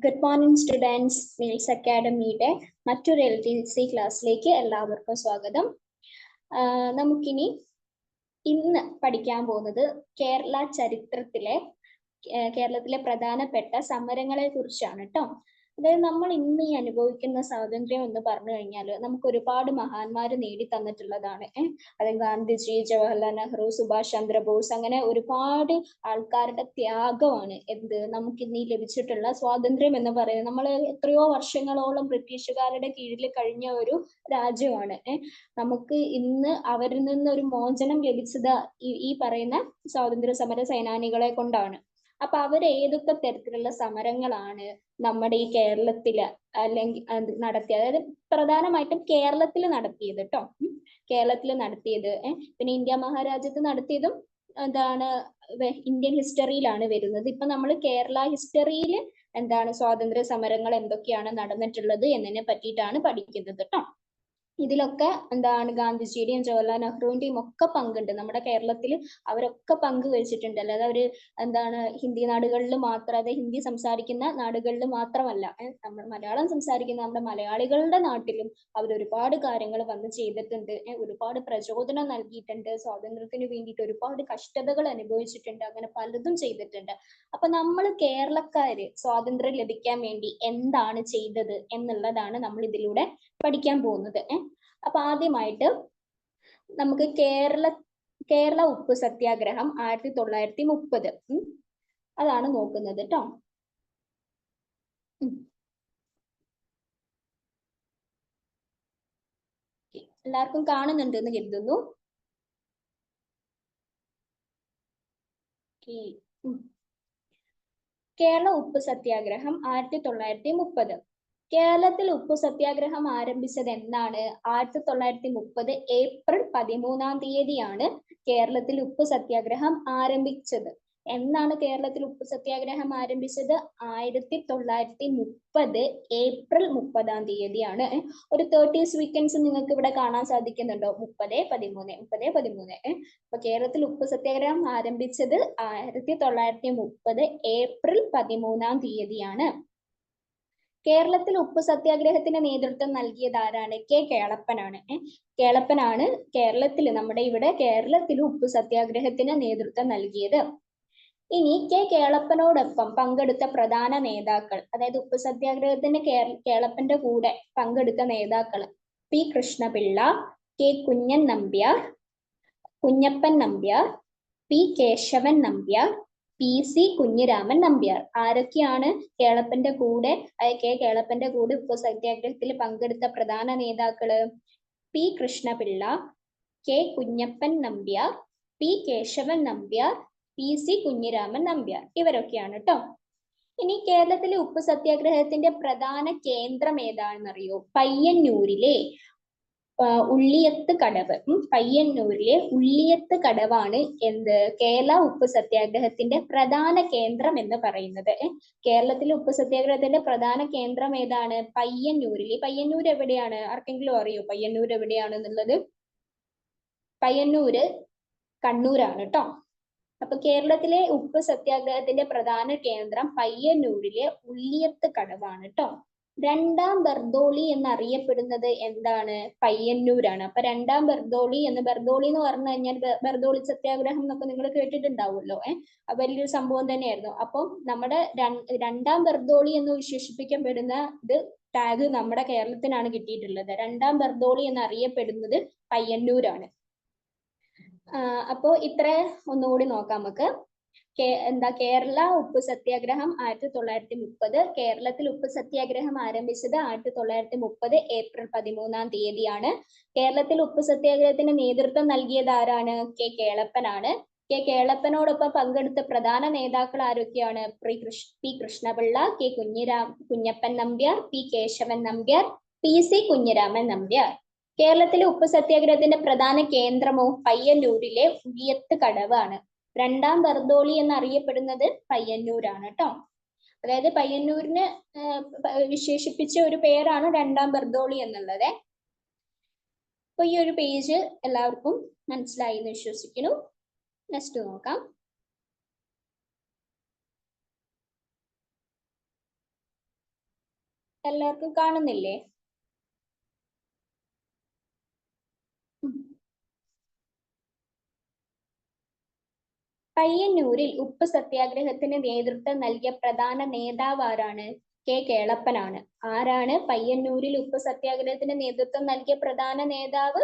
Good morning students. Meals അക്കാഡമിയുടെ മറ്റൊരു LTC ക്ലാസ്സിലേക്ക് എല്ലാവർക്കും സ്വാഗതം. നമുക്കിനി ഇന്ന് പഠിക്കാൻ പോകുന്നത് കേരളത്തിലെ പ്രധാനപ്പെട്ട സമരങ്ങളെ കുറിച്ചാണ് കേട്ടോ. അതായത് നമ്മൾ ഇന്ന് ഈ അനുഭവിക്കുന്ന സ്വാതന്ത്ര്യം എന്ന് പറഞ്ഞു കഴിഞ്ഞാൽ നമുക്ക് ഒരുപാട് മഹാന്മാര് നേടി തന്നിട്ടുള്ളതാണ്. അതായത് ഗാന്ധിജി, ജവഹർലാൽ നെഹ്റു, സുഭാഷ് ചന്ദ്രബോസ്, അങ്ങനെ ഒരുപാട് ആൾക്കാരുടെ ത്യാഗമാണ് നമുക്ക് ഇന്ന് ഈ ലഭിച്ചിട്ടുള്ള സ്വാതന്ത്ര്യം എന്ന് പറയുന്നത്. നമ്മൾ എത്രയോ വർഷങ്ങളോളം ബ്രിട്ടീഷുകാരുടെ കീഴിൽ കഴിഞ്ഞ ഒരു രാജ്യമാണ്. നമുക്ക് ഇന്ന് അവരിൽ നിന്ന് ഒരു മോചനം ലഭിച്ചത് ഈ പറയുന്ന സ്വാതന്ത്ര്യ സമര സേനാനികളെ കൊണ്ടാണ്. അപ്പൊ അവർ ഏതൊക്കെ തരത്തിലുള്ള സമരങ്ങളാണ് നമ്മുടെ ഈ കേരളത്തില് അല്ലെങ്കിൽ നടത്തിയത്, അതായത് പ്രധാനമായിട്ടും കേരളത്തിൽ നടത്തിയത് കേട്ടോ. കേരളത്തിൽ നടത്തിയത് പിന്നെ ഇന്ത്യ മഹാരാജ്യത്ത് നടത്തിയതും ഇന്ത്യൻ ഹിസ്റ്ററിയിലാണ് വരുന്നത്. ഇപ്പൊ നമ്മൾ കേരള ഹിസ്റ്ററിയിൽ സ്വാതന്ത്ര്യ സമരങ്ങൾ എന്തൊക്കെയാണ് നടന്നിട്ടുള്ളത് എന്നതിനെ പറ്റിയിട്ടാണ് പഠിക്കുന്നത് കേട്ടോ. ഇതിലൊക്കെ ഗാന്ധിജിയുടെയും ജവഹർലാൽ നെഹ്റുവിന്റെയും ഒക്കെ പങ്കുണ്ട്. നമ്മുടെ കേരളത്തിൽ അവരൊക്കെ പങ്കുവഹിച്ചിട്ടുണ്ട്. അല്ലാതെ അവര് ഹിന്ദി നാടുകളിൽ മാത്രം, അതായത് ഹിന്ദി സംസാരിക്കുന്ന നാടുകളിൽ മാത്രമല്ല, നമ്മൾ മലയാളം സംസാരിക്കുന്ന നമ്മുടെ മലയാളികളുടെ നാട്ടിലും അവർ ഒരുപാട് കാര്യങ്ങൾ വന്ന് ചെയ്തിട്ടുണ്ട്. ഒരുപാട് പ്രചോദനം നൽകിയിട്ടുണ്ട്. സ്വാതന്ത്ര്യത്തിന് വേണ്ടിയിട്ട് ഒരുപാട് കഷ്ടതകൾ അനുഭവിച്ചിട്ടുണ്ട്. അങ്ങനെ പലതും ചെയ്തിട്ടുണ്ട്. അപ്പൊ നമ്മൾ കേരളക്കാര് സ്വാതന്ത്ര്യം ലഭിക്കാൻ വേണ്ടി എന്താണ് ചെയ്തത് എന്നുള്ളതാണ് നമ്മൾ ഇതിലൂടെ പഠിക്കാൻ പോകുന്നത്. അപ്പൊ ആദ്യമായിട്ട് നമുക്ക് കേരള ഉപ്പ് സത്യാഗ്രഹം 1930 അതാണ് നോക്കുന്നത് കേട്ടോ. എല്ലാവർക്കും കാണുന്നുണ്ട് എന്ന് കരുതുന്നു. കേരള ഉപ്പ് സത്യാഗ്രഹം 1930. കേരളത്തിൽ ഉപ്പു സത്യാഗ്രഹം ആരംഭിച്ചത് എന്നാണ്? 1930 ഏപ്രിൽ 13 കേരളത്തിൽ ഉപ്പു സത്യാഗ്രഹം ആരംഭിച്ചത്. എന്നാണ് കേരളത്തിൽ ഉപ്പു സത്യാഗ്രഹം ആരംഭിച്ചത്? 1930 ഏപ്രിൽ 30 ഒരു 30 സീക്വൻസ് നിങ്ങൾക്ക് ഇവിടെ കാണാൻ സാധിക്കുന്നുണ്ടോ? 30-13 അപ്പൊ കേരളത്തിൽ ഉപ്പു സത്യാഗ്രഹം ആരംഭിച്ചത് 1930 ഏപ്രിൽ 13 കേരളത്തിൽ ഉപ്പു സത്യാഗ്രഹത്തിന് നേതൃത്വം നൽകിയത് ആരാണ്? കേളപ്പനാണ്. കേളപ്പനാണ് നമ്മുടെ ഇവിടെ കേരളത്തിൽ ഉപ്പു സത്യാഗ്രഹത്തിന് നേതൃത്വം നൽകിയത്. ഇനി കേളപ്പനോടൊപ്പം പങ്കെടുത്ത പ്രധാന നേതാക്കൾ, അതായത് ഉപ്പു സത്യാഗ്രഹത്തിന് കേളപ്പന്റെ കൂടെ പങ്കെടുത്ത നേതാക്കൾ: P Krishnapillai, K Kunhappan Nambiar, P Keshavan Nambiar, PC Kunhiraman Nambiar. ആരൊക്കെയാണ് കേളപ്പന്റെ കൂടെ ഉപ്പു സത്യാഗ്രഹത്തിൽ പങ്കെടുത്ത പ്രധാന നേതാക്കള്? P Krishnapillai, K Kunhappan Nambiar, P Keshavan Nambiar, PC Kunhiraman Nambiar. ഇവരൊക്കെയാണ് കേട്ടോ. ഇനി കേരളത്തിലെ ഉപ്പു സത്യാഗ്രഹത്തിന്റെ പ്രധാന കേന്ദ്രം ഏതാണെന്നറിയോ? പയ്യന്നൂരിലെ ഉള്ളിയത്ത് കടവ്. പയ്യന്നൂരിലെ ഉള്ളിയത്ത് കടവാണ് കേരള ഉപ്പു സത്യാഗ്രഹത്തിന്റെ പ്രധാന കേന്ദ്രം എന്ന് പറയുന്നത്. കേരളത്തിലെ ഉപ്പു സത്യാഗ്രഹത്തിന്റെ പ്രധാന കേന്ദ്രം ഏതാണ്? പയ്യന്നൂരിൽ. പയ്യന്നൂർ എവിടെയാണ്? ആർക്കെങ്കിലും അറിയോ പയ്യന്നൂർ എവിടെയാണെന്നുള്ളത്? പയ്യന്നൂര് കണ്ണൂരാണ് കേട്ടോ. അപ്പൊ കേരളത്തിലെ ഉപ്പു സത്യാഗ്രഹത്തിന്റെ പ്രധാന കേന്ദ്രം പയ്യന്നൂരിലെ ഉള്ളിയത്ത് കടവാണ് കേട്ടോ. രണ്ടാം ബർദോളി എന്നറിയപ്പെടുന്നത് എന്താണ്? പയ്യന്നൂരാണ്. അപ്പൊ രണ്ടാം ബർദോളി എന്ന് പറഞ്ഞു കഴിഞ്ഞാൽ ബർദോളി സത്യാഗ്രഹം എന്നൊക്കെ നിങ്ങൾ കേട്ടിട്ടുണ്ടാവുമല്ലോ. വലിയൊരു സംഭവം തന്നെയായിരുന്നു. അപ്പം നമ്മുടെ രണ്ടാം ബർദോളി എന്ന് വിശേഷിപ്പിക്കപ്പെടുന്ന ടാഗ് നമ്മുടെ കേരളത്തിനാണ് കിട്ടിയിട്ടുള്ളത്. രണ്ടാം ബർദോളി എന്നറിയപ്പെടുന്നത് പയ്യന്നൂരാണ്. അപ്പോ ഇത്ര ഒന്നുകൂടി നോക്കാം നമുക്ക്. കേരള ഉപ്പു സത്യാഗ്രഹം 1930. കേരളത്തിൽ ഉപ്പു സത്യാഗ്രഹം ആരംഭിച്ചത് 1930 ഏപ്രിൽ 13 കേരളത്തിൽ ഉപ്പു സത്യാഗ്രഹത്തിന് നേതൃത്വം നൽകിയത് ആരാണ്? കേളപ്പനാണ്. കേളപ്പനോടൊപ്പം പങ്കെടുത്ത പ്രധാന നേതാക്കൾ ആരൊക്കെയാണ്? P Krishnapillai, Kunhappan Nambiar, P Keshavan Nambiar, PC Kunhiraman Nambiar. കേരളത്തിലെ ഉപ്പു സത്യാഗ്രഹത്തിന്റെ പ്രധാന കേന്ദ്രമോ? പയ്യന്നൂരിലെ ഉള്ളിയത്ത് കടവാണ്. രണ്ടാം ബർദോളി എന്നറിയപ്പെടുന്നത് പയ്യന്നൂരാണ് കേട്ടോ. അതായത് പയ്യന്നൂരിന് വിശേഷിപ്പിച്ച ഒരു പേരാണ് രണ്ടാം ബർദോളി എന്നുള്ളത്. അപ്പൊ ഈ ഒരു പേജ് എല്ലാവർക്കും മനസ്സിലായി എന്ന് വിശ്വസിക്കുന്നു. നെക്സ്റ്റ് നോക്കാം. എല്ലാവർക്കും കാണുന്നില്ലേ? പയ്യന്നൂരിൽ ഉപ്പ് സത്യാഗ്രഹത്തിന് നേതൃത്വം നൽകിയ പ്രധാന നേതാവ് ആരാണ്? കെ കേളപ്പനാണ്. ആരാണ് പയ്യന്നൂരിൽ ഉപ്പ് സത്യാഗ്രഹത്തിന് നേതൃത്വം നൽകിയ പ്രധാന നേതാവ്?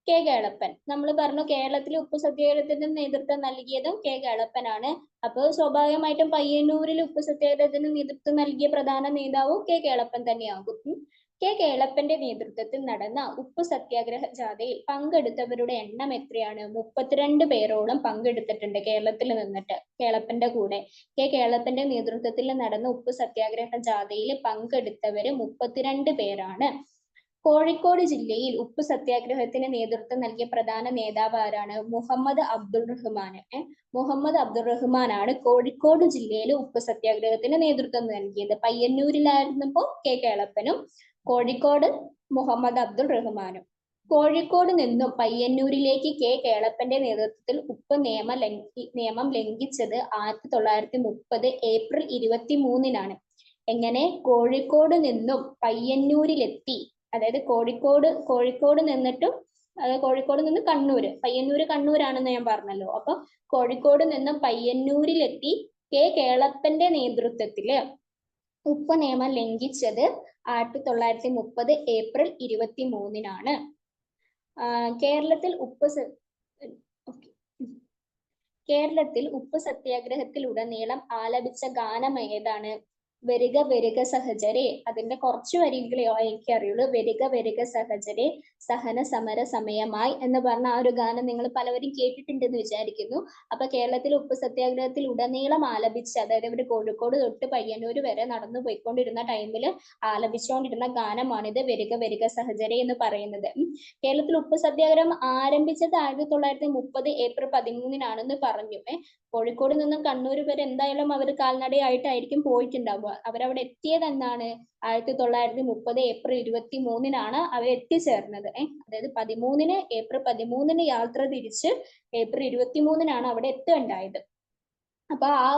കെ കേളപ്പൻ. നമ്മൾ പറഞ്ഞു കേരളത്തിൽ ഉപ്പ് സത്യാഗ്രഹത്തിന് നേതൃത്വം നൽകിയതും കെ കേളപ്പനാണ്. അപ്പോൾ സ്വാഭാവികമായിട്ടും പയ്യന്നൂരിൽ ഉപ്പ് സത്യാഗ്രഹത്തിന് നേതൃത്വം നൽകിയ പ്രധാന നേതാവും കെ കേളപ്പൻ തന്നെയാകും. കെ കേളപ്പന്റെ നേതൃത്വത്തിൽ നടന്ന ഉപ്പ് സത്യാഗ്രഹ ജാഥയിൽ പങ്കെടുത്തവരുടെ എണ്ണം എത്രയാണ്? 32 പേരോളം പങ്കെടുത്തിട്ടുണ്ട് കേരളത്തിൽ നിന്നിട്ട് കേളപ്പന്റെ കൂടെ. കെ കേളപ്പന്റെ നേതൃത്വത്തിൽ നടന്ന ഉപ്പ് സത്യാഗ്രഹ ജാഥയിൽ പങ്കെടുത്തവര് 32 പേരാണ്. കോഴിക്കോട് ജില്ലയിൽ ഉപ്പ് സത്യാഗ്രഹത്തിന് നേതൃത്വം നൽകിയ പ്രധാന നേതാവ് ആരാണ്? മുഹമ്മദ് അബ്ദുൾ റഹ്മാൻ. മുഹമ്മദ് അബ്ദുൾ റഹ്മാനാണ് കോഴിക്കോട് ജില്ലയിൽ ഉപ്പ് സത്യാഗ്രഹത്തിന് നേതൃത്വം നൽകിയത്. പയ്യന്നൂരിലായിരുന്നപ്പോ കെ കേളപ്പനും കോഴിക്കോട് മുഹമ്മദ് അബ്ദുൾ റഹ്മാനും. കോഴിക്കോട് നിന്നും പയ്യന്നൂരിലേക്ക് കെ കേളപ്പന്റെ നേതൃത്വത്തിൽ ഉപ്പ് നിയമം ലംഘിച്ചത് 1930 ഏപ്രിൽ 23-നാണ്. എങ്ങനെ? കോഴിക്കോട് നിന്നും പയ്യന്നൂരിലെത്തി, അതായത് കോഴിക്കോട് നിന്നിട്ടും, കോഴിക്കോട് നിന്ന് കണ്ണൂര്, പയ്യന്നൂര് കണ്ണൂരാണെന്ന് ഞാൻ പറഞ്ഞല്ലോ. അപ്പൊ കോഴിക്കോട് നിന്നും പയ്യന്നൂരിലെത്തി കെ കേളപ്പന്റെ നേതൃത്വത്തില് ഉപ്പ് നിയമം ലംഘിച്ചത് 1930 ഏപ്രിൽ 23-നാണ്. കേരളത്തിൽ ഉപ്പ് സത്യാഗ്രഹത്തിലുടനീളം ആലപിച്ച ഗാനം ഏതാണ്? വരിക വരിക സഹചരെ. അതിന്റെ കുറച്ച് വരികളെ എനിക്കറിയുള്ളൂ. വരിക വരിക സഹചരെ, സഹന സമര സമയമായി എന്ന് പറഞ്ഞ ആ ഒരു ഗാനം നിങ്ങൾ പലവരും കേട്ടിട്ടുണ്ടെന്ന് വിചാരിക്കുന്നു. അപ്പൊ കേരളത്തിൽ ഉപ്പ് സത്യാഗ്രഹത്തിൽ ഉടനീളം ആലപിച്ച, അതായത് ഇവര് കോഴിക്കോട് തൊട്ട് പയ്യന്നൂർ വരെ നടന്നു പോയിക്കൊണ്ടിരുന്ന ടൈമിൽ ആലപിച്ചുകൊണ്ടിരുന്ന ഗാനമാണിത് വരിക വരിക സഹചരെ എന്ന് പറയുന്നത്. കേരളത്തിൽ ഉപ്പ് സത്യാഗ്രഹം ആരംഭിച്ചത് 1930 ഏപ്രിൽ 13-നാണെന്ന് പറഞ്ഞു. കോഴിക്കോട് നിന്നും കണ്ണൂർ വരെ എന്തായാലും അവർ കാൽനടയായിട്ടായിരിക്കും പോയിട്ടുണ്ടാവുക. അവരവിടെ എത്തിയത് എന്നാണ്? 1930 ഏപ്രിൽ 23-നാണ് അവർ എത്തിച്ചേർന്നത്. അതായത് ഏപ്രിൽ 13-ന് യാത്ര തിരിച്ച് ഏപ്രിൽ 23-നാണ് അവിടെ എത്തുകയുണ്ടായത്. അപ്പൊ ആ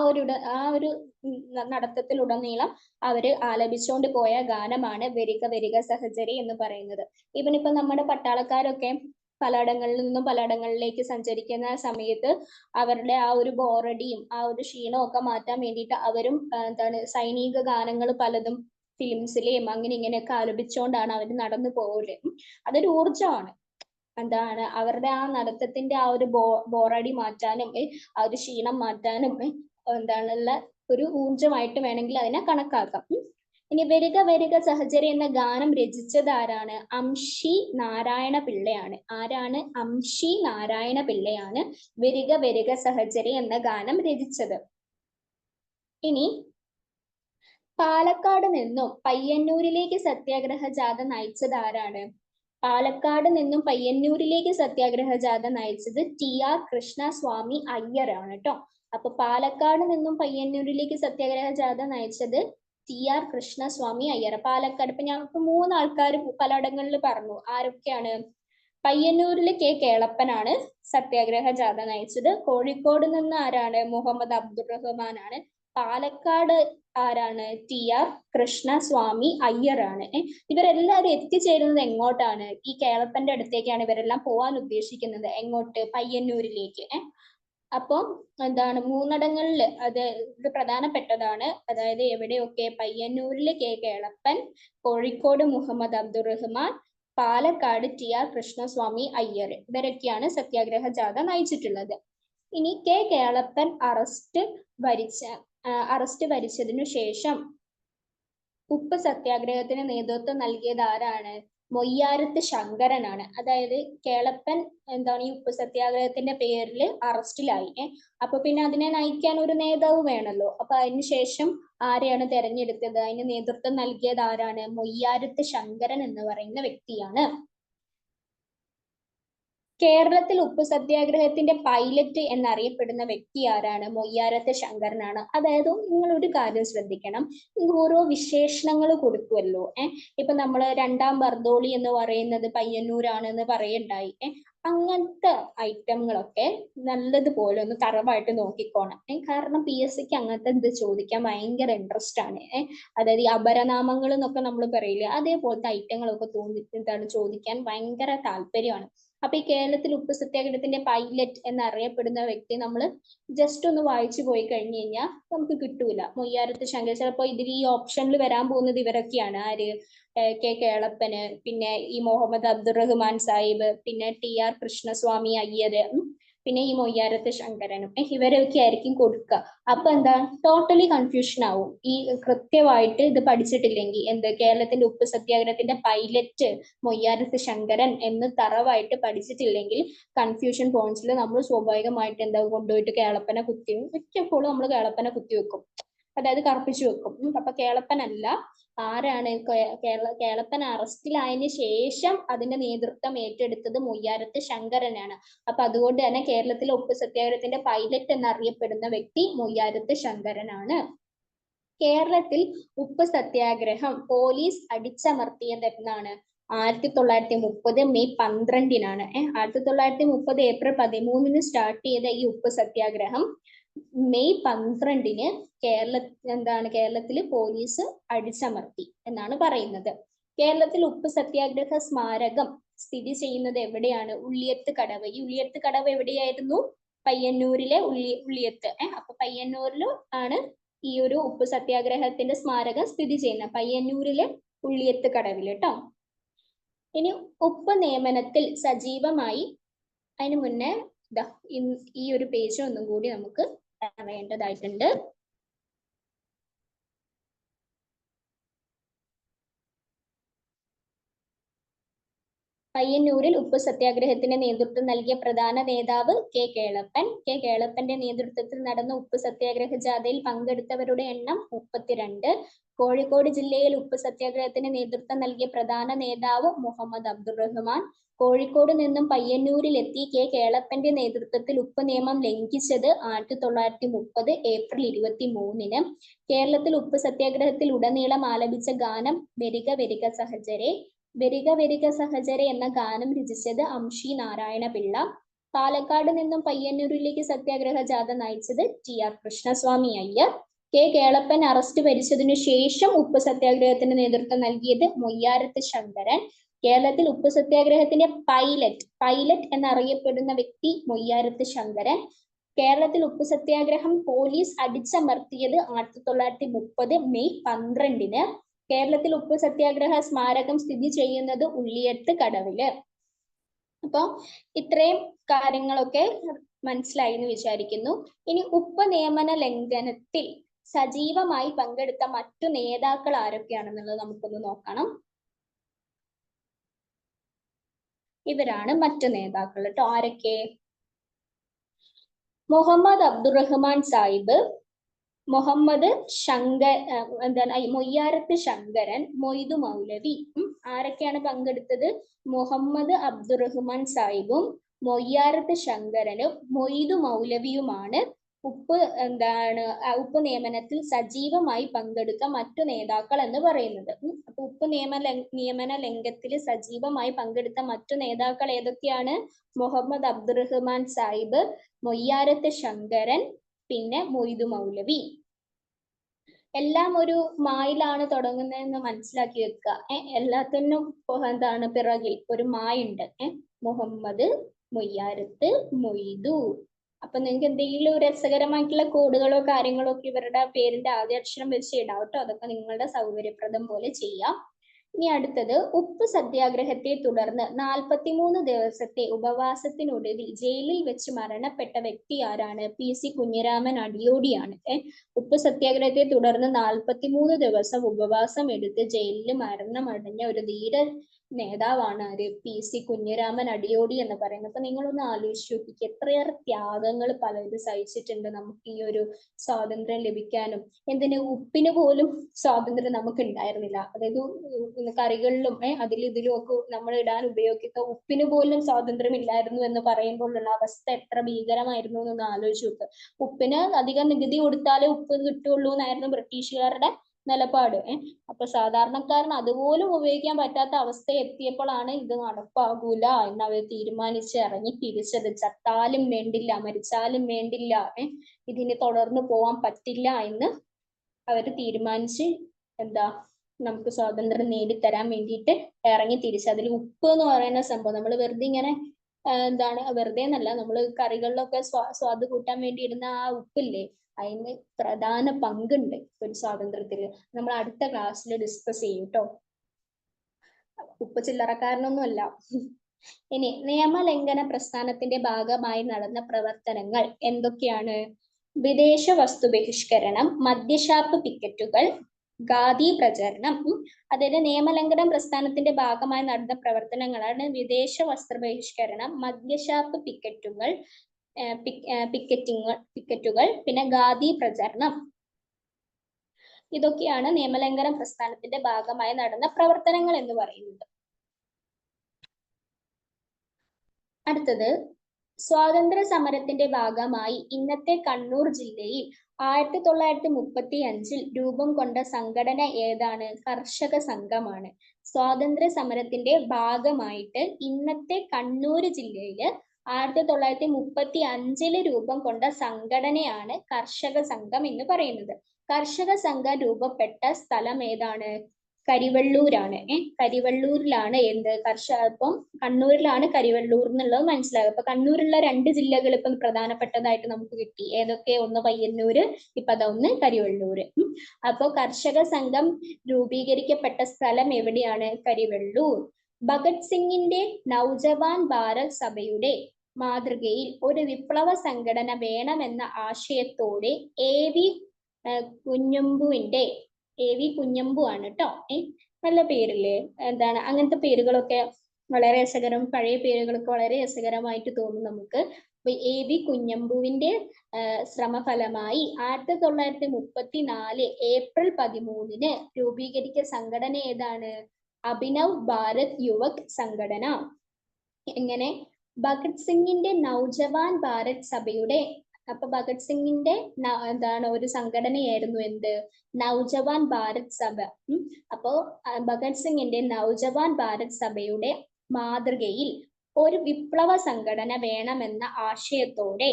ഒരു നടത്തത്തിലുടനീളം അവര് ആലപിച്ചുകൊണ്ട് പോയ ഗാനമാണ് വരിക വരിക സഹചരി എന്ന് പറയുന്നത്. ഇവനിപ്പോ നമ്മുടെ പട്ടാളക്കാരൊക്കെ പലയിടങ്ങളിൽ നിന്നും പലയിടങ്ങളിലേക്ക് സഞ്ചരിക്കുന്ന സമയത്ത് അവരുടെ ആ ഒരു ബോറടിയും ആ ഒരു ക്ഷീണവും ഒക്കെ മാറ്റാൻ വേണ്ടിയിട്ട് അവരും സൈനിക ഗാനങ്ങൾ പലതും ഫിലിംസിലെയും അങ്ങനെ ഇങ്ങനെയൊക്കെ ആലപിച്ചുകൊണ്ടാണ് അവർ നടന്നു പോകല്. അതൊരു ഊർജമാണ്. അവരുടെ ആ നടത്തത്തിന്റെ ആ ഒരു ബോറടി മാറ്റാനും ആ ഒരു ക്ഷീണം മാറ്റാനും ഒരു ഊർജമായിട്ട് വേണമെങ്കിൽ അതിനെ കണക്കാക്കാം. ഇനി വരിക വരിക സഹചരി എന്ന ഗാനം രചിച്ചത് ആരാണ്? അംഷി നാരായണ പിള്ളയാണ്. ആരാണ്? അംഷി നാരായണ പിള്ളയാണ് വരിക വരിക സഹചരി എന്ന ഗാനം രചിച്ചത്. ഇനി പാലക്കാട് നിന്നും പയ്യന്നൂരിലേക്ക് സത്യാഗ്രഹ ജാഥ നയിച്ചത് ആരാണ്? പാലക്കാട് നിന്നും പയ്യന്നൂരിലേക്ക് സത്യാഗ്രഹ ജാഥ നയിച്ചത് TR കൃഷ്ണസ്വാമി അയ്യറാണ് കേട്ടോ. അപ്പൊ പാലക്കാട് നിന്നും പയ്യന്നൂരിലേക്ക് സത്യാഗ്രഹ ജാഥ നയിച്ചത് TR കൃഷ്ണസ്വാമി അയ്യർ. പാലക്കാട് ഇപ്പൊ ഞാൻ 3 ആൾക്കാർ പലയിടങ്ങളിൽ പറഞ്ഞു. ആരൊക്കെയാണ്? പയ്യന്നൂരിൽ കെ കേളപ്പനാണ് സത്യാഗ്രഹ ജാഥ നയിച്ചത്. കോഴിക്കോട് നിന്ന് ആരാണ്? മുഹമ്മദ് അബ്ദുൾ റഹ്മാൻ ആണ്. പാലക്കാട് ആരാണ്? TR കൃഷ്ണസ്വാമി അയ്യറാണ്. ഇവരെല്ലാവരും എത്തിച്ചേരുന്നത് എങ്ങോട്ടാണ്? ഈ കേളപ്പന്റെ അടുത്തേക്കാണ് ഇവരെല്ലാം പോവാൻ ഉദ്ദേശിക്കുന്നത്. എങ്ങോട്ട്? പയ്യന്നൂരിലേക്ക്. അപ്പം 3 ഇത് പ്രധാനപ്പെട്ടതാണ്. അതായത് എവിടെയൊക്കെ? പയ്യന്നൂരിലെ കെ കേളപ്പൻ, കോഴിക്കോട് മുഹമ്മദ് അബ്ദുൾ റഹ്മാൻ, പാലക്കാട് TR കൃഷ്ണസ്വാമി അയ്യർ. ഇവരൊക്കെയാണ് സത്യാഗ്രഹ ജാഥ നയിച്ചിട്ടുള്ളത്. ഇനി കെ കേളപ്പൻ അറസ്റ്റ് വരിച്ചതിനു ശേഷം ഉപ്പ് സത്യാഗ്രഹത്തിന് നേതൃത്വം നൽകിയത് ആരാണ്? മൊയ്യാരത്ത് ശങ്കരനാണ്. അതായത് കേളപ്പൻ ഈ ഉപ്പ് സത്യാഗ്രഹത്തിന്റെ പേരിൽ അറസ്റ്റിലായി. അപ്പൊ പിന്നെ അതിനെ നയിക്കാൻ ഒരു നേതാവ് വേണമല്ലോ. അപ്പൊ അതിനുശേഷം ആരെയാണ് തെരഞ്ഞെടുത്തത്? അതിന് നേതൃത്വം നൽകിയത് ആരാണ്? മൊയ്യാരത്ത് ശങ്കരൻ എന്ന് പറയുന്ന വ്യക്തിയാണ്. കേരളത്തിൽ ഉപ്പ് സത്യാഗ്രഹത്തിന്റെ പൈലറ്റ് എന്നറിയപ്പെടുന്ന വ്യക്തി ആരാണ്? മൊയ്യാരത്ത് ശങ്കരനാണ്. അതായത് നിങ്ങൾ ഒരു കാര്യം ശ്രദ്ധിക്കണം, ഓരോ വിശേഷണങ്ങൾ കൊടുക്കുമല്ലോ. ഇപ്പൊ നമ്മള് രണ്ടാം ബർദോളി എന്ന് പറയുന്നത് പയ്യന്നൂരാണ് എന്ന് പറയുണ്ടായി. അങ്ങനത്തെ ഐറ്റങ്ങളൊക്കെ നല്ലതുപോലെ ഒന്ന് തറവായിട്ട് നോക്കിക്കോണം. കാരണം PSCക്ക് അങ്ങനത്തെ ഇത് ചോദിക്കാൻ ഭയങ്കര ഇൻട്രസ്റ്റ് ആണ്. അതായത് ഈ അപരനാമങ്ങൾ എന്നൊക്കെ നമ്മൾ പറയില്ലേ, അതേപോലത്തെ ഐറ്റങ്ങളൊക്കെ എന്താണ് ചോദിക്കാൻ ഭയങ്കര താല്പര്യമാണ്. അപ്പൊ ഈ കേരളത്തിൽ ഉപ്പ് സത്യാഗ്രഹത്തിന്റെ പൈലറ്റ് എന്നറിയപ്പെടുന്ന വ്യക്തി നമ്മൾ ജസ്റ്റ് ഒന്ന് വായിച്ചു പോയി കഴിഞ്ഞു കഴിഞ്ഞാൽ നമുക്ക് കിട്ടൂല. മൊയ്യാരത്ത് ശങ്കർ. ചിലപ്പോ ഇതിൽ ഈ ഓപ്ഷനിൽ വരാൻ പോകുന്നത് ഇവരൊക്കെയാണ്. ആര്? K കേളപ്പന്, പിന്നെ ഈ മുഹമ്മദ് അബ്ദുറഹ്മാൻ സാഹിബ്, പിന്നെ TR കൃഷ്ണസ്വാമി അയ്യര്, പിന്നെ ഈ മൊയ്യാരത്ത് ശങ്കരനും, ഇവരൊക്കെ ആയിരിക്കും കൊടുക്കുക. അപ്പൊ എന്താ, ടോട്ടലി കൺഫ്യൂഷൻ ആവും ഈ കൃത്യമായിട്ട് ഇത് പഠിച്ചിട്ടില്ലെങ്കിൽ. എന്ത്, കേരളത്തിന്റെ ഉപ്പ് സത്യാഗ്രഹത്തിന്റെ പൈലറ്റ് മൊയ്യാരത്ത് ശങ്കരൻ എന്ന് തറവായിട്ട് പഠിച്ചിട്ടില്ലെങ്കിൽ കൺഫ്യൂഷൻ പോയിന്റ്സിൽ നമ്മൾ സ്വാഭാവികമായിട്ട് എന്താ കൊണ്ടുപോയിട്ട് കേളപ്പനെ മിക്കപ്പോഴും നമ്മൾ കേളപ്പനെ കുത്തിവെക്കും, അതായത് കറുപ്പിച്ചു വെക്കും. അപ്പൊ കേളപ്പനല്ല. ആരാണ്? കേളപ്പൻ അറസ്റ്റിലായതിനു ശേഷം അതിന്റെ നേതൃത്വം ഏറ്റെടുത്തത് മൊയ്യാരത്ത് ശങ്കരനാണ്. അപ്പൊ അതുകൊണ്ട് തന്നെ കേരളത്തിലെ ഉപ്പ് സത്യാഗ്രഹത്തിന്റെ പൈലറ്റ് എന്നറിയപ്പെടുന്ന വ്യക്തി മൊയ്യാരത്ത് ശങ്കരനാണ്. കേരളത്തിൽ ഉപ്പ് സത്യാഗ്രഹം പോലീസ് അടിച്ചമർത്തിയത് എന്നാണ്? 1930 മെയ് 12-നാണ്. 1930 ഏപ്രിൽ 13-ന് സ്റ്റാർട്ട് ചെയ്ത ഈ ഉപ്പ് സത്യാഗ്രഹം മെയ് 12-ന് കേരളത്തിൽ പോലീസ് അടിച്ചമർത്തി എന്നാണ് പറയുന്നത്. കേരളത്തിൽ ഉപ്പ് സത്യാഗ്രഹ സ്മാരകം സ്ഥിതി ചെയ്യുന്നത് എവിടെയാണ്? ഉള്ളിയത്ത് കടവ്. ഈ ഉള്ളിയത്ത് കടവ് എവിടെയായിരുന്നു? പയ്യന്നൂരിലെ ഉള്ളിയത്ത്. അപ്പൊ പയ്യന്നൂരിലും ആണ് ഈ ഒരു ഉപ്പ് സത്യാഗ്രഹത്തിന്റെ സ്മാരകം സ്ഥിതി ചെയ്യുന്നത്, പയ്യന്നൂരിലെ ഉള്ളിയത്ത് കടവിൽ കേട്ടോ. ഇനി ഉപ്പ് നിയമനത്തിൽ സജീവമായി, അതിന് മുന്നേ ഈ ഒരു പേജ് ഒന്നും കൂടി നമുക്ക് അറിയേണ്ടതായിട്ടുണ്ട്. പയ്യന്നൂരിൽ ഉപ്പ് സത്യാഗ്രഹത്തിന് നേതൃത്വം നൽകിയ പ്രധാന നേതാവ് K കേളപ്പൻ. കേളപ്പന്റെ നേതൃത്വത്തിൽ നടന്ന ഉപ്പ് സത്യാഗ്രഹ ജാഥയിൽ പങ്കെടുത്തവരുടെ എണ്ണം 32. കോഴിക്കോട് ജില്ലയിൽ ഉപ്പ് സത്യാഗ്രഹത്തിന് നേതൃത്വം നൽകിയ പ്രധാന നേതാവ് മുഹമ്മദ് അബ്ദുറഹ്മാൻ. കോഴിക്കോട് നിന്നും പയ്യന്നൂരിൽ എത്തി K കേളപ്പന്റെ നേതൃത്വത്തിൽ ഉപ്പ് നിയമം ലംഘിച്ചത് 1930 ഏപ്രിൽ 23-ന്. കേരളത്തിൽ ഉപ്പ് സത്യാഗ്രഹത്തിൽ ഉടനീളം ആലപിച്ച ഗാനം വരിക വരിക സഹചരെ. വരിക വരിക സഹചരെ എന്ന ഗാനം രചിച്ചത് അംഷി നാരായണപിള്ള. പാലക്കാട് നിന്നും പയ്യന്നൂരിലേക്ക് സത്യാഗ്രഹ ജാഥ നയിച്ചത് TR Krishnaswami Iyer. K Kelappan arrest വരിച്ചതിനു ശേഷം ഉപ്പ് സത്യാഗ്രഹത്തിന് നേതൃത്വം നൽകിയത് മൊയ്യാരത്ത് ശങ്കരൻ. കേരളത്തിൽ ഉപ്പ് സത്യാഗ്രഹത്തിന്റെ പൈലറ്റ് എന്നറിയപ്പെടുന്ന വ്യക്തി മൊയ്യാരത്ത് ശങ്കരൻ. കേരളത്തിൽ ഉപ്പ് സത്യാഗ്രഹം പോലീസ് അടിച്ചമർത്തിയത് 1930 മെയ് 12-ന്. കേരളത്തിൽ ഉപ്പ് സത്യാഗ്രഹ സ്മാരകം സ്ഥിതി ചെയ്യുന്നത് ഉള്ളിയത്ത് കടവില്. അപ്പൊ ഇത്രയും കാര്യങ്ങളൊക്കെ മനസ്സിലായി എന്ന് വിചാരിക്കുന്നു. ഇനി ഉപ്പ് നിയമന ലംഘനത്തിൽ സജീവമായി പങ്കെടുത്ത മറ്റു നേതാക്കൾ ആരൊക്കെയാണെന്നുള്ളത് നമുക്കൊന്ന് നോക്കണം. ഇവരാണ് മറ്റു നേതാക്കൾ കേട്ടോ. ആരൊക്കെ? മുഹമ്മദ് അബ്ദുറഹ്മാൻ സാഹിബ്, മുഹമ്മദ് മൊയ്യാരത്ത് ശങ്കരൻ, മൊയ്തു മൗലവി. ആരൊക്കെയാണ് പങ്കെടുത്തത്? മുഹമ്മദ് അബ്ദുറഹ്മാൻ സാഹിബും മൊയ്യാരത്ത് ശങ്കരനും മൊയ്തു മൗലവിയുമാണ് ഉപ്പ് നിയമനത്തിൽ സജീവമായി പങ്കെടുത്ത മറ്റു നേതാക്കൾ എന്ന് പറയുന്നത്. അപ്പൊ ഉപ്പ് നിയമന ലംഘനത്തിൽ സജീവമായി പങ്കെടുത്ത മറ്റു നേതാക്കൾ ഏതൊക്കെയാണ്? മുഹമ്മദ് അബ്ദുറഹ്മാൻ സാഹിബ്, മൊയ്യാരത്ത് ശങ്കരൻ, പിന്നെ മൊയ്തു മൗലവി. എല്ലാം ഒരു മായിലാണ് തുടങ്ങുന്നതെന്ന് മനസ്സിലാക്കി വെക്കുക. എല്ലാത്തിനും പിറകിൽ ഒരു മായുണ്ട്. മുഹമ്മദ്, മൊയ്യാരത്ത്, മൊയ്തു. അപ്പൊ നിങ്ങൾക്ക് എന്തെങ്കിലും രസകരമായിട്ടുള്ള കോഡുകളോ കാര്യങ്ങളോ ഒക്കെ ഇവരുടെ പേരിന്റെ ആദ്യ അക്ഷരം വെച്ച് ഇടാം കേട്ടോ. അതൊക്കെ നിങ്ങളുടെ സൗകര്യപ്രദം പോലെ ചെയ്യാം. ഇനി അടുത്തത്, ഉപ്പ് സത്യാഗ്രഹത്തെ തുടർന്ന് 43 ദിവസത്തെ ഉപവാസത്തിനൊടുവിൽ ജയിലിൽ വെച്ച് മരണപ്പെട്ട വ്യക്തി ആരാണ്? PC കുഞ്ഞിരാമൻ അടിയോടിയാണ്. ഉപ്പ് സത്യാഗ്രഹത്തെ തുടർന്ന് 43 ദിവസം ഉപവാസം എടുത്ത് ജയിലിൽ മരണമടഞ്ഞ ഒരു ധീര നേതാവാണ് ആര്? PC കുഞ്ഞിരാമൻ അടിയോടി എന്ന് പറയുന്നത്. അപ്പൊ നിങ്ങളൊന്ന് ആലോചിച്ച് നോക്കിക്കേ, എത്രയേറെ ത്യാഗങ്ങൾ പലരും സഹിച്ചിട്ടുണ്ട് നമുക്ക് ഈ ഒരു സ്വാതന്ത്ര്യം ലഭിക്കാനും. എന്തിന് ഉപ്പിന് പോലും സ്വാതന്ത്ര്യം നമുക്ക് ഉണ്ടായിരുന്നില്ല. അതായത് കറികളിലും അതിലും ഇതിലും ഒക്കെ നമ്മൾ ഇടാൻ ഉപയോഗിക്കുന്ന ഉപ്പിന് പോലും സ്വാതന്ത്ര്യം ഇല്ലായിരുന്നു എന്ന് പറയുമ്പോഴുള്ള അവസ്ഥ എത്ര ഭീകരമായിരുന്നു എന്നൊന്ന് ആലോചിച്ച് നോക്ക്. ഉപ്പിന് അധികം നികുതി കൊടുത്താലേ ഉപ്പ് കിട്ടുള്ളൂ എന്നായിരുന്നു ബ്രിട്ടീഷുകാരുടെ നിലപാട്. അപ്പൊ സാധാരണക്കാരന് അതുപോലും ഉപയോഗിക്കാൻ പറ്റാത്ത അവസ്ഥ എത്തിയപ്പോഴാണ് ഇത് നടപ്പാകൂല എന്ന് അവർ തീരുമാനിച്ച് ഇറങ്ങി തിരിച്ചത്. ചത്താലും വേണ്ടില്ല, മരിച്ചാലും വേണ്ടില്ല, ഇതിന് തുടർന്ന് പോവാൻ പറ്റില്ല എന്ന് അവർ തീരുമാനിച്ച് എന്താ നമുക്ക് സ്വാതന്ത്ര്യം നേടിത്തരാൻ വേണ്ടിയിട്ട് ഇറങ്ങി തിരിച്ച്. അതിൽ ഉപ്പ് എന്ന് പറയുന്ന സംഭവം നമ്മൾ വെറുതെ ഇങ്ങനെ എന്താണ് വെറുതെ എന്നല്ല, നമ്മൾ കറികളിലൊക്കെ സ്വാദ് കൂട്ടാൻ വേണ്ടി ഇടുന്ന ആ ഉപ്പില്ലേ, അതിന് പ്രധാന പങ്കുണ്ട് ഒരു സ്വാതന്ത്ര്യത്തില്. നമ്മൾ അടുത്ത ക്ലാസ്സിൽ ഡിസ്കസ് ചെയ്യും കേട്ടോ. ഉപ്പ് ചില്ലറക്കാരനൊന്നുമല്ല. ഇനി നിയമലംഘന പ്രസ്ഥാനത്തിന്റെ ഭാഗമായി നടന്ന പ്രവർത്തനങ്ങൾ എന്തൊക്കെയാണ്? വിദേശ വസ്തു ബഹിഷ്കരണം, മദ്യഷാപ്പ് പിക്കറ്റുകൾ, ഖാദി പ്രചരണം. അതായത് നിയമലംഘന പ്രസ്ഥാനത്തിന്റെ ഭാഗമായി നടന്ന പ്രവർത്തനങ്ങളാണ് വിദേശ വസ്ത്ര ബഹിഷ്കരണം, മദ്യഷാപ്പ് പിക്കറ്റുകൾ, പിന്നെ ഖാദി പ്രചരണം. ഇതൊക്കെയാണ് നിയമലംഘന പ്രസ്ഥാനത്തിന്റെ ഭാഗമായി നടന്ന പ്രവർത്തനങ്ങൾ എന്ന് പറയുന്നത്. അടുത്തത്, സ്വാതന്ത്ര്യ സമരത്തിന്റെ ഭാഗമായി ഇന്നത്തെ കണ്ണൂർ ജില്ലയിൽ 1935 രൂപം കൊണ്ട സംഘടന ഏതാണ്? കർഷക സംഘമാണ്. സ്വാതന്ത്ര്യ സമരത്തിന്റെ ഭാഗമായിട്ട് ഇന്നത്തെ കണ്ണൂർ ജില്ലയില് 1935 രൂപം കൊണ്ട സംഘടനയാണ് കർഷക സംഘം എന്ന് പറയുന്നത്. കർഷക സംഘം രൂപപ്പെട്ട സ്ഥലം ഏതാണ്? കരിവെള്ളൂരാണ്. കരിവെള്ളൂരിലാണ് എന്ത് ഇപ്പം കണ്ണൂരിലാണ് കരിവെള്ളൂർ എന്നുള്ളത് മനസ്സിലാകും. അപ്പൊ കണ്ണൂരുള്ള 2 ജില്ലകൾ ഇപ്പം പ്രധാനപ്പെട്ടതായിട്ട് നമുക്ക് കിട്ടി. ഏതൊക്കെ? ഒന്ന് പയ്യന്നൂര്, ഇപ്പൊ അതൊന്ന് കരിവെള്ളൂര്. അപ്പൊ കർഷക സംഘം രൂപീകരിക്കപ്പെട്ട സ്ഥലം എവിടെയാണ്? കരിവെള്ളൂർ. ഭഗത് സിംഗിന്റെ നവജവാൻ ഭാരത് സഭയുടെ മാതൃകയിൽ ഒരു വിപ്ലവ സംഘടന വേണമെന്ന ആശയത്തോടെ AV കുഞ്ഞമ്പു ആണ് കേട്ടോ. നല്ല പേരില്ലേ? എന്താണ് അങ്ങനത്തെ പേരുകളൊക്കെ വളരെ രസകരം, പഴയ പേരുകളൊക്കെ വളരെ രസകരമായിട്ട് തോന്നും നമുക്ക്. അപ്പൊ AV കുഞ്ഞമ്പുവിന്റെ ശ്രമഫലമായി 1934 ഏപ്രിൽ 13 രൂപീകരിച്ച സംഘടന ഏതാണ്? അഭിനവ് ഭാരത് യുവക് സംഘടന. എങ്ങനെ? ഭഗത് സിംഗിന്റെ നവജവാൻ ഭാരത് സഭയുടെ, അപ്പൊ ഭഗത് സിംഗിന്റെ എന്താണ് ഒരു സംഘടനയായിരുന്നു എന്ത്? നവജവാൻ ഭാരത് സഭ. അപ്പോ ഭഗത് സിംഗിന്റെ നവജവാൻ ഭാരത് സഭയുടെ മാതൃകയിൽ ഒരു വിപ്ലവ സംഘടന വേണമെന്ന ആശയത്തോടെ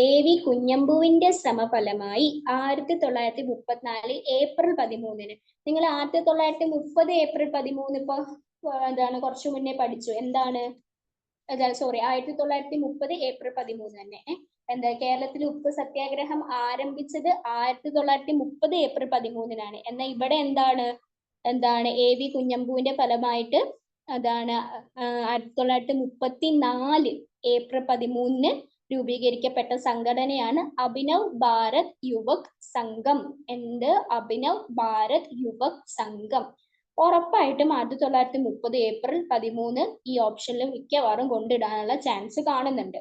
AV കുഞ്ഞമ്പുവിന്റെ ശ്രമഫലമായി 1934 ഏപ്രിൽ 13. നിങ്ങൾ 1930 ഏപ്രിൽ 13 ഇപ്പൊ എന്താണ് കുറച്ചു മുന്നേ പഠിച്ചു. എന്താണ്? സോറി, 1930 ഏപ്രിൽ 13 തന്നെ. എന്താ കേരളത്തിൽ ഉപ്പ് സത്യാഗ്രഹം ആരംഭിച്ചത് 1930 ഏപ്രിൽ 13 എന്നാൽ ഇവിടെ എന്താണ് AV കുഞ്ഞമ്പുവിന്റെ ഫലമായിട്ട് അതാണ് 1934 ഏപ്രിൽ 13 രൂപീകരിക്കപ്പെട്ട സംഘടനയാണ് അഭിനവ് ഭാരത് യുവക് സംഘം. എന്ത്? അഭിനവ് ഭാരത് യുവക് സംഘം. ഉറപ്പായിട്ടും 1930 ഏപ്രിൽ 13 ഈ ഓപ്ഷനിൽ മിക്കവാറും കൊണ്ടിടാനുള്ള ചാൻസ് കാണുന്നുണ്ട്.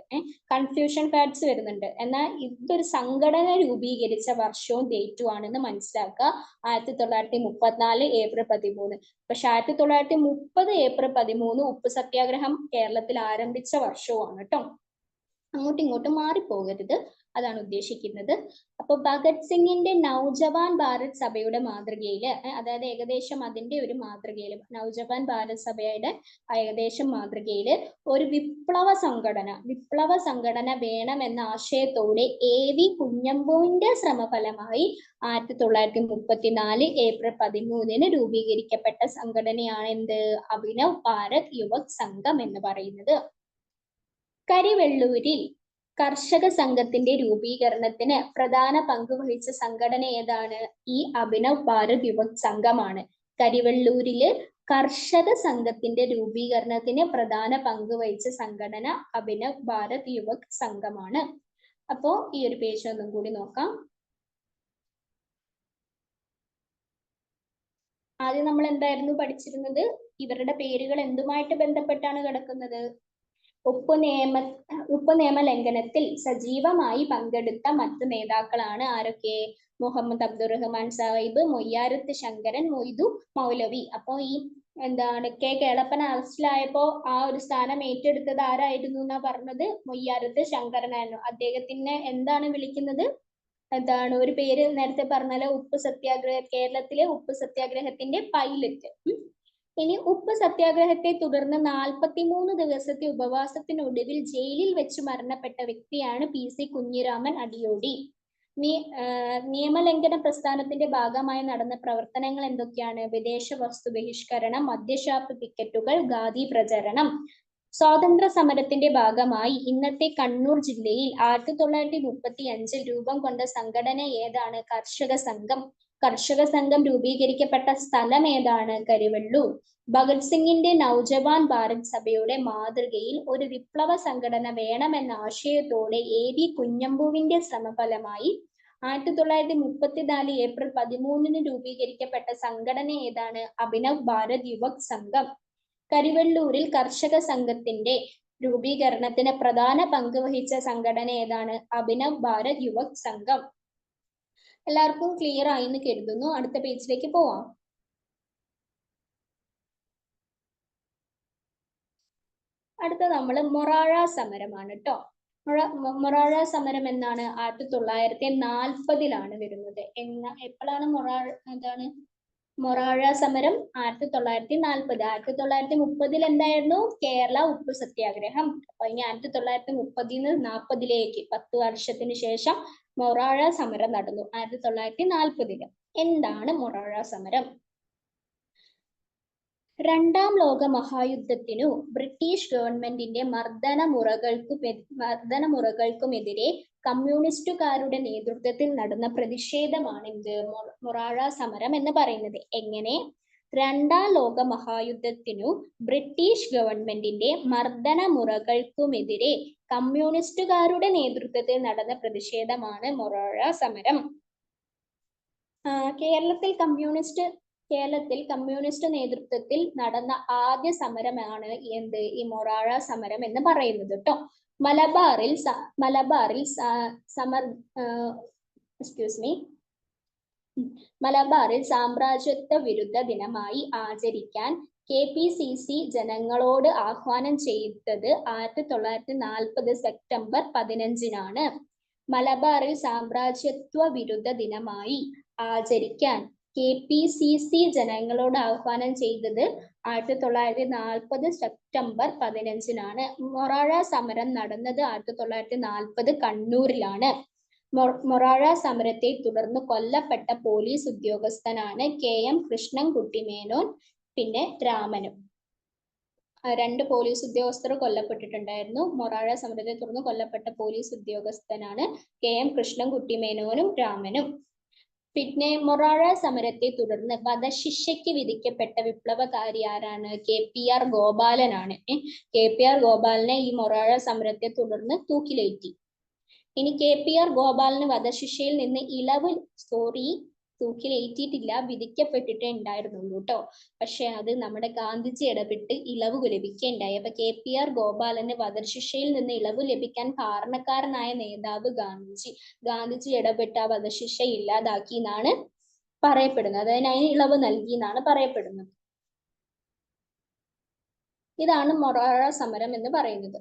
കൺഫ്യൂഷൻ ഫാക്ട്സ് വരുന്നുണ്ട്. എന്നാൽ ഇതൊരു സംഘടന രൂപീകരിച്ച വർഷവും ഡേറ്റും ആണെന്ന് മനസ്സിലാക്കുക. 1934 ഏപ്രിൽ 13. പക്ഷെ 1930 ഏപ്രിൽ 13 ഉപ്പ് സത്യാഗ്രഹം കേരളത്തിൽ ആരംഭിച്ച വർഷവുമാണ് കേട്ടോ. അങ്ങോട്ടും ഇങ്ങോട്ടും മാറിപ്പോകരുത്, അതാണ് ഉദ്ദേശിക്കുന്നത്. അപ്പൊ ഭഗത് സിംഗിന്റെ നവജവാൻ ഭാരത് സഭയുടെ മാതൃകയില്, അതായത് ഏകദേശം അതിന്റെ ഒരു മാതൃകയില്, നവജവാൻ ഭാരത് സഭയുടെ ഏകദേശം മാതൃകയില് ഒരു വിപ്ലവ സംഘടന വേണമെന്ന ആശയത്തോടെ AV കുഞ്ഞമ്പുവിന്റെ ശ്രമഫലമായി 1934 ഏപ്രിൽ 13 രൂപീകരിക്കപ്പെട്ട സംഘടനയാണ് എന്ത്? അഭിനവ് ഭാരത് യുവക് സംഘം എന്ന് പറയുന്നത്. കരിവെള്ളൂരിൽ കർഷക സംഘത്തിന്റെ രൂപീകരണത്തിന് പ്രധാന പങ്ക് വഹിച്ച സംഘടന ഏതാണ്? ഈ അഭിനവ് ഭാരത് യുവക് സംഘമാണ്. കരിവെള്ളൂരില് കർഷക സംഘത്തിന്റെ രൂപീകരണത്തിന് പ്രധാന പങ്ക് വഹിച്ച സംഘടന അഭിനവ് ഭാരത് യുവക് സംഘമാണ്. അപ്പോ ഈ ഒരു പേജ് ഒന്നും കൂടി നോക്കാം. ആദ്യം നമ്മൾ എന്തായിരുന്നു പഠിച്ചിരുന്നത്? ഇവരുടെ പേരുകൾ എന്തുമായിട്ട് ബന്ധപ്പെട്ടാണ് കിടക്കുന്നത്? ഉപ്പ് നിയമ ലംഘനത്തിൽ സജീവമായി പങ്കെടുത്ത മറ്റു നേതാക്കളാണ് ആരൊക്കെ? മുഹമ്മദ് അബ്ദുറഹ്മാൻ സാഹിബ്, മൊയ്യാരത്ത് ശങ്കരൻ, മൊയ്തു മൗലവി. അപ്പൊ ഈ കേളപ്പൻ അറസ്റ്റിലായപ്പോ ആ ഒരു സ്ഥാനം ഏറ്റെടുത്തത് ആരായിരുന്നു എന്നാ പറഞ്ഞത്? മൊയ്യാരത്ത് ശങ്കരനായിരുന്നു. അദ്ദേഹത്തിനെ എന്താണ് വിളിക്കുന്നത്? ഒരു പേര് നേരത്തെ പറഞ്ഞാലോ, ഉപ്പ് സത്യാഗ്രഹ, കേരളത്തിലെ ഉപ്പ് സത്യാഗ്രഹത്തിന്റെ പൈലറ്റ്. ഇനി ഉപ്പ് സത്യാഗ്രഹത്തെ തുടർന്ന് 43 ദിവസത്തെ ഉപവാസത്തിനൊടുവിൽ ജയിലിൽ വെച്ച് മരണപ്പെട്ട വ്യക്തിയാണ് PC കുഞ്ഞിരാമൻ അടിയോടി. നിയമലംഘന പ്രസ്ഥാനത്തിന്റെ ഭാഗമായി നടന്ന പ്രവർത്തനങ്ങൾ എന്തൊക്കെയാണ്? വിദേശ വസ്തു ബഹിഷ്കരണം, മദ്യഷാപ്പ് ടിക്കറ്റുകൾ, ഖാദി പ്രചരണം. സ്വാതന്ത്ര്യ സമരത്തിന്റെ ഭാഗമായി ഇന്നത്തെ കണ്ണൂർ ജില്ലയിൽ 1935 രൂപം കൊണ്ട സംഘടന ഏതാണ്? കർഷക സംഘം. കർഷക സംഘം രൂപീകരിക്കപ്പെട്ട സ്ഥലം ഏതാണ്? കരിവെള്ളൂർ. ഭഗത് സിംഗിന്റെ നവജവാൻ ഭാരത് സഭയുടെ മാതൃകയിൽ ഒരു വിപ്ലവ സംഘടന വേണമെന്ന ആശയത്തോടെ AV കുഞ്ഞമ്പുവിന്റെ ശ്രമഫലമായി 1934 ഏപ്രിൽ 13 രൂപീകരിക്കപ്പെട്ട സംഘടന ഏതാണ്? അഭിനവ് ഭാരത് യുവക് സംഘം. കരിവെള്ളൂരിൽ കർഷക സംഘത്തിന്റെ രൂപീകരണത്തിന് പ്രധാന പങ്ക് വഹിച്ച സംഘടന ഏതാണ്? അഭിനവ് ഭാരത് യുവക് സംഘം. എല്ലാവർക്കും ക്ലിയർ ആയി എന്ന് കരുതുന്നു. അടുത്ത പേജിലേക്ക് പോവാം. അടുത്ത നമ്മൾ മൊറാഴ സമരമാണ് കേട്ടോ. മൊറാഴ സമരം എന്നാണ്? 1940 വരുന്നത്. എപ്പോഴാണ് മൊറാഴ സമരം? 1940. 1930 എന്തായിരുന്നു? കേരള ഉപ്പ് സത്യാഗ്രഹം. അപ്പൊ ഇനി 1930 40 10 വർഷത്തിന് ശേഷം മൊറാഴ സമരം നടന്നു 1940. എന്താണ് മൊറാഴ സമരം? രണ്ടാം ലോക മഹായുദ്ധത്തിനു ബ്രിട്ടീഷ് ഗവൺമെന്റിന്റെ മർദ്ദനമുറകൾക്കുമെതിരെ കമ്മ്യൂണിസ്റ്റുകാരുടെ നേതൃത്വത്തിൽ നടന്ന പ്രതിഷേധമാണ് ഇത് മൊറാഴ സമരം എന്ന് പറയുന്നത്. എങ്ങനെ? രണ്ടാം ലോക മഹായുദ്ധത്തിനു ബ്രിട്ടീഷ് ഗവൺമെന്റിന്റെ മർദ്ദനമുറകൾക്കുമെതിരെ കമ്മ്യൂണിസ്റ്റുകാരുടെ നേതൃത്വത്തിൽ നടന്ന പ്രതിഷേധമാണ് മൊറാഴ സമരം. കേരളത്തിൽ കമ്മ്യൂണിസ്റ്റ് നേതൃത്വത്തിൽ നടന്ന ആദ്യ സമരമാണ് ഈ മൊറാഴ സമരം എന്ന് പറയുന്നത് കേട്ടോ. മലബാറിൽ സാമ്രാജ്യത്വ വിരുദ്ധ ദിനമായി ആചരിക്കാൻ KPCC ജനങ്ങളോട് ആഹ്വാനം ചെയ്തത് 1940 സെപ്റ്റംബർ 15 മലബാറിൽ സാമ്രാജ്യത്വ വിരുദ്ധ ദിനമായി ആചരിക്കാൻ KPCC ജനങ്ങളോട് ആഹ്വാനം ചെയ്തത് 1940 സെപ്റ്റംബർ 15 മൊറാഴ സമരം നടന്നത് 1940 കണ്ണൂരിലാണ്. മൊറാഴ സമരത്തെ തുടർന്ന് കൊല്ലപ്പെട്ട പോലീസ് ഉദ്യോഗസ്ഥനാണ് KM കൃഷ്ണൻകുട്ടി മേനോൻ, പിന്നെ രാമനും. 2 പോലീസ് ഉദ്യോഗസ്ഥർ കൊല്ലപ്പെട്ടിട്ടുണ്ടായിരുന്നു. മൊറാഴ സമരത്തെ തുടർന്ന് കൊല്ലപ്പെട്ട പോലീസ് ഉദ്യോഗസ്ഥനാണ് KM കൃഷ്ണൻകുട്ടി മേനോനും രാമനും. പിന്നെ മൊറാഴ സമരത്തെ തുടർന്ന് വധശിക്ഷയ്ക്ക് വിധിക്കപ്പെട്ട വിപ്ലവകാരി ആരാണ്? KPR ഗോപാലനാണ്. KPR ഗോപാലനെ ഈ മൊറാഴ സമരത്തെ തുടർന്ന് തൂക്കിലേറ്റി. ഇനി KPR ഗോപാലന് വധശിക്ഷയിൽ നിന്ന് തൂക്കിലേറ്റിയിട്ടില്ല, വിധിക്കപ്പെട്ടിട്ടേ ഉണ്ടായിരുന്നുള്ളൂ കേട്ടോ. പക്ഷെ അത് നമ്മുടെ ഗാന്ധിജി ഇടപെട്ട് ഇളവ് ലഭിക്കുകയുണ്ടായി. അപ്പൊ KPR ഗോപാലന് വധശിക്ഷയിൽ നിന്ന് ഇളവ് ലഭിക്കാൻ കാരണക്കാരനായ നേതാവ് ഗാന്ധിജി ഇടപെട്ട് ആ വധശിക്ഷ ഇല്ലാതാക്കി എന്നാണ് പറയപ്പെടുന്നത്. അതിന് ഇളവ് നൽകി എന്നാണ് പറയപ്പെടുന്നത്. ഇതാണ് മൊറാഴ സമരം എന്ന് പറയുന്നത്.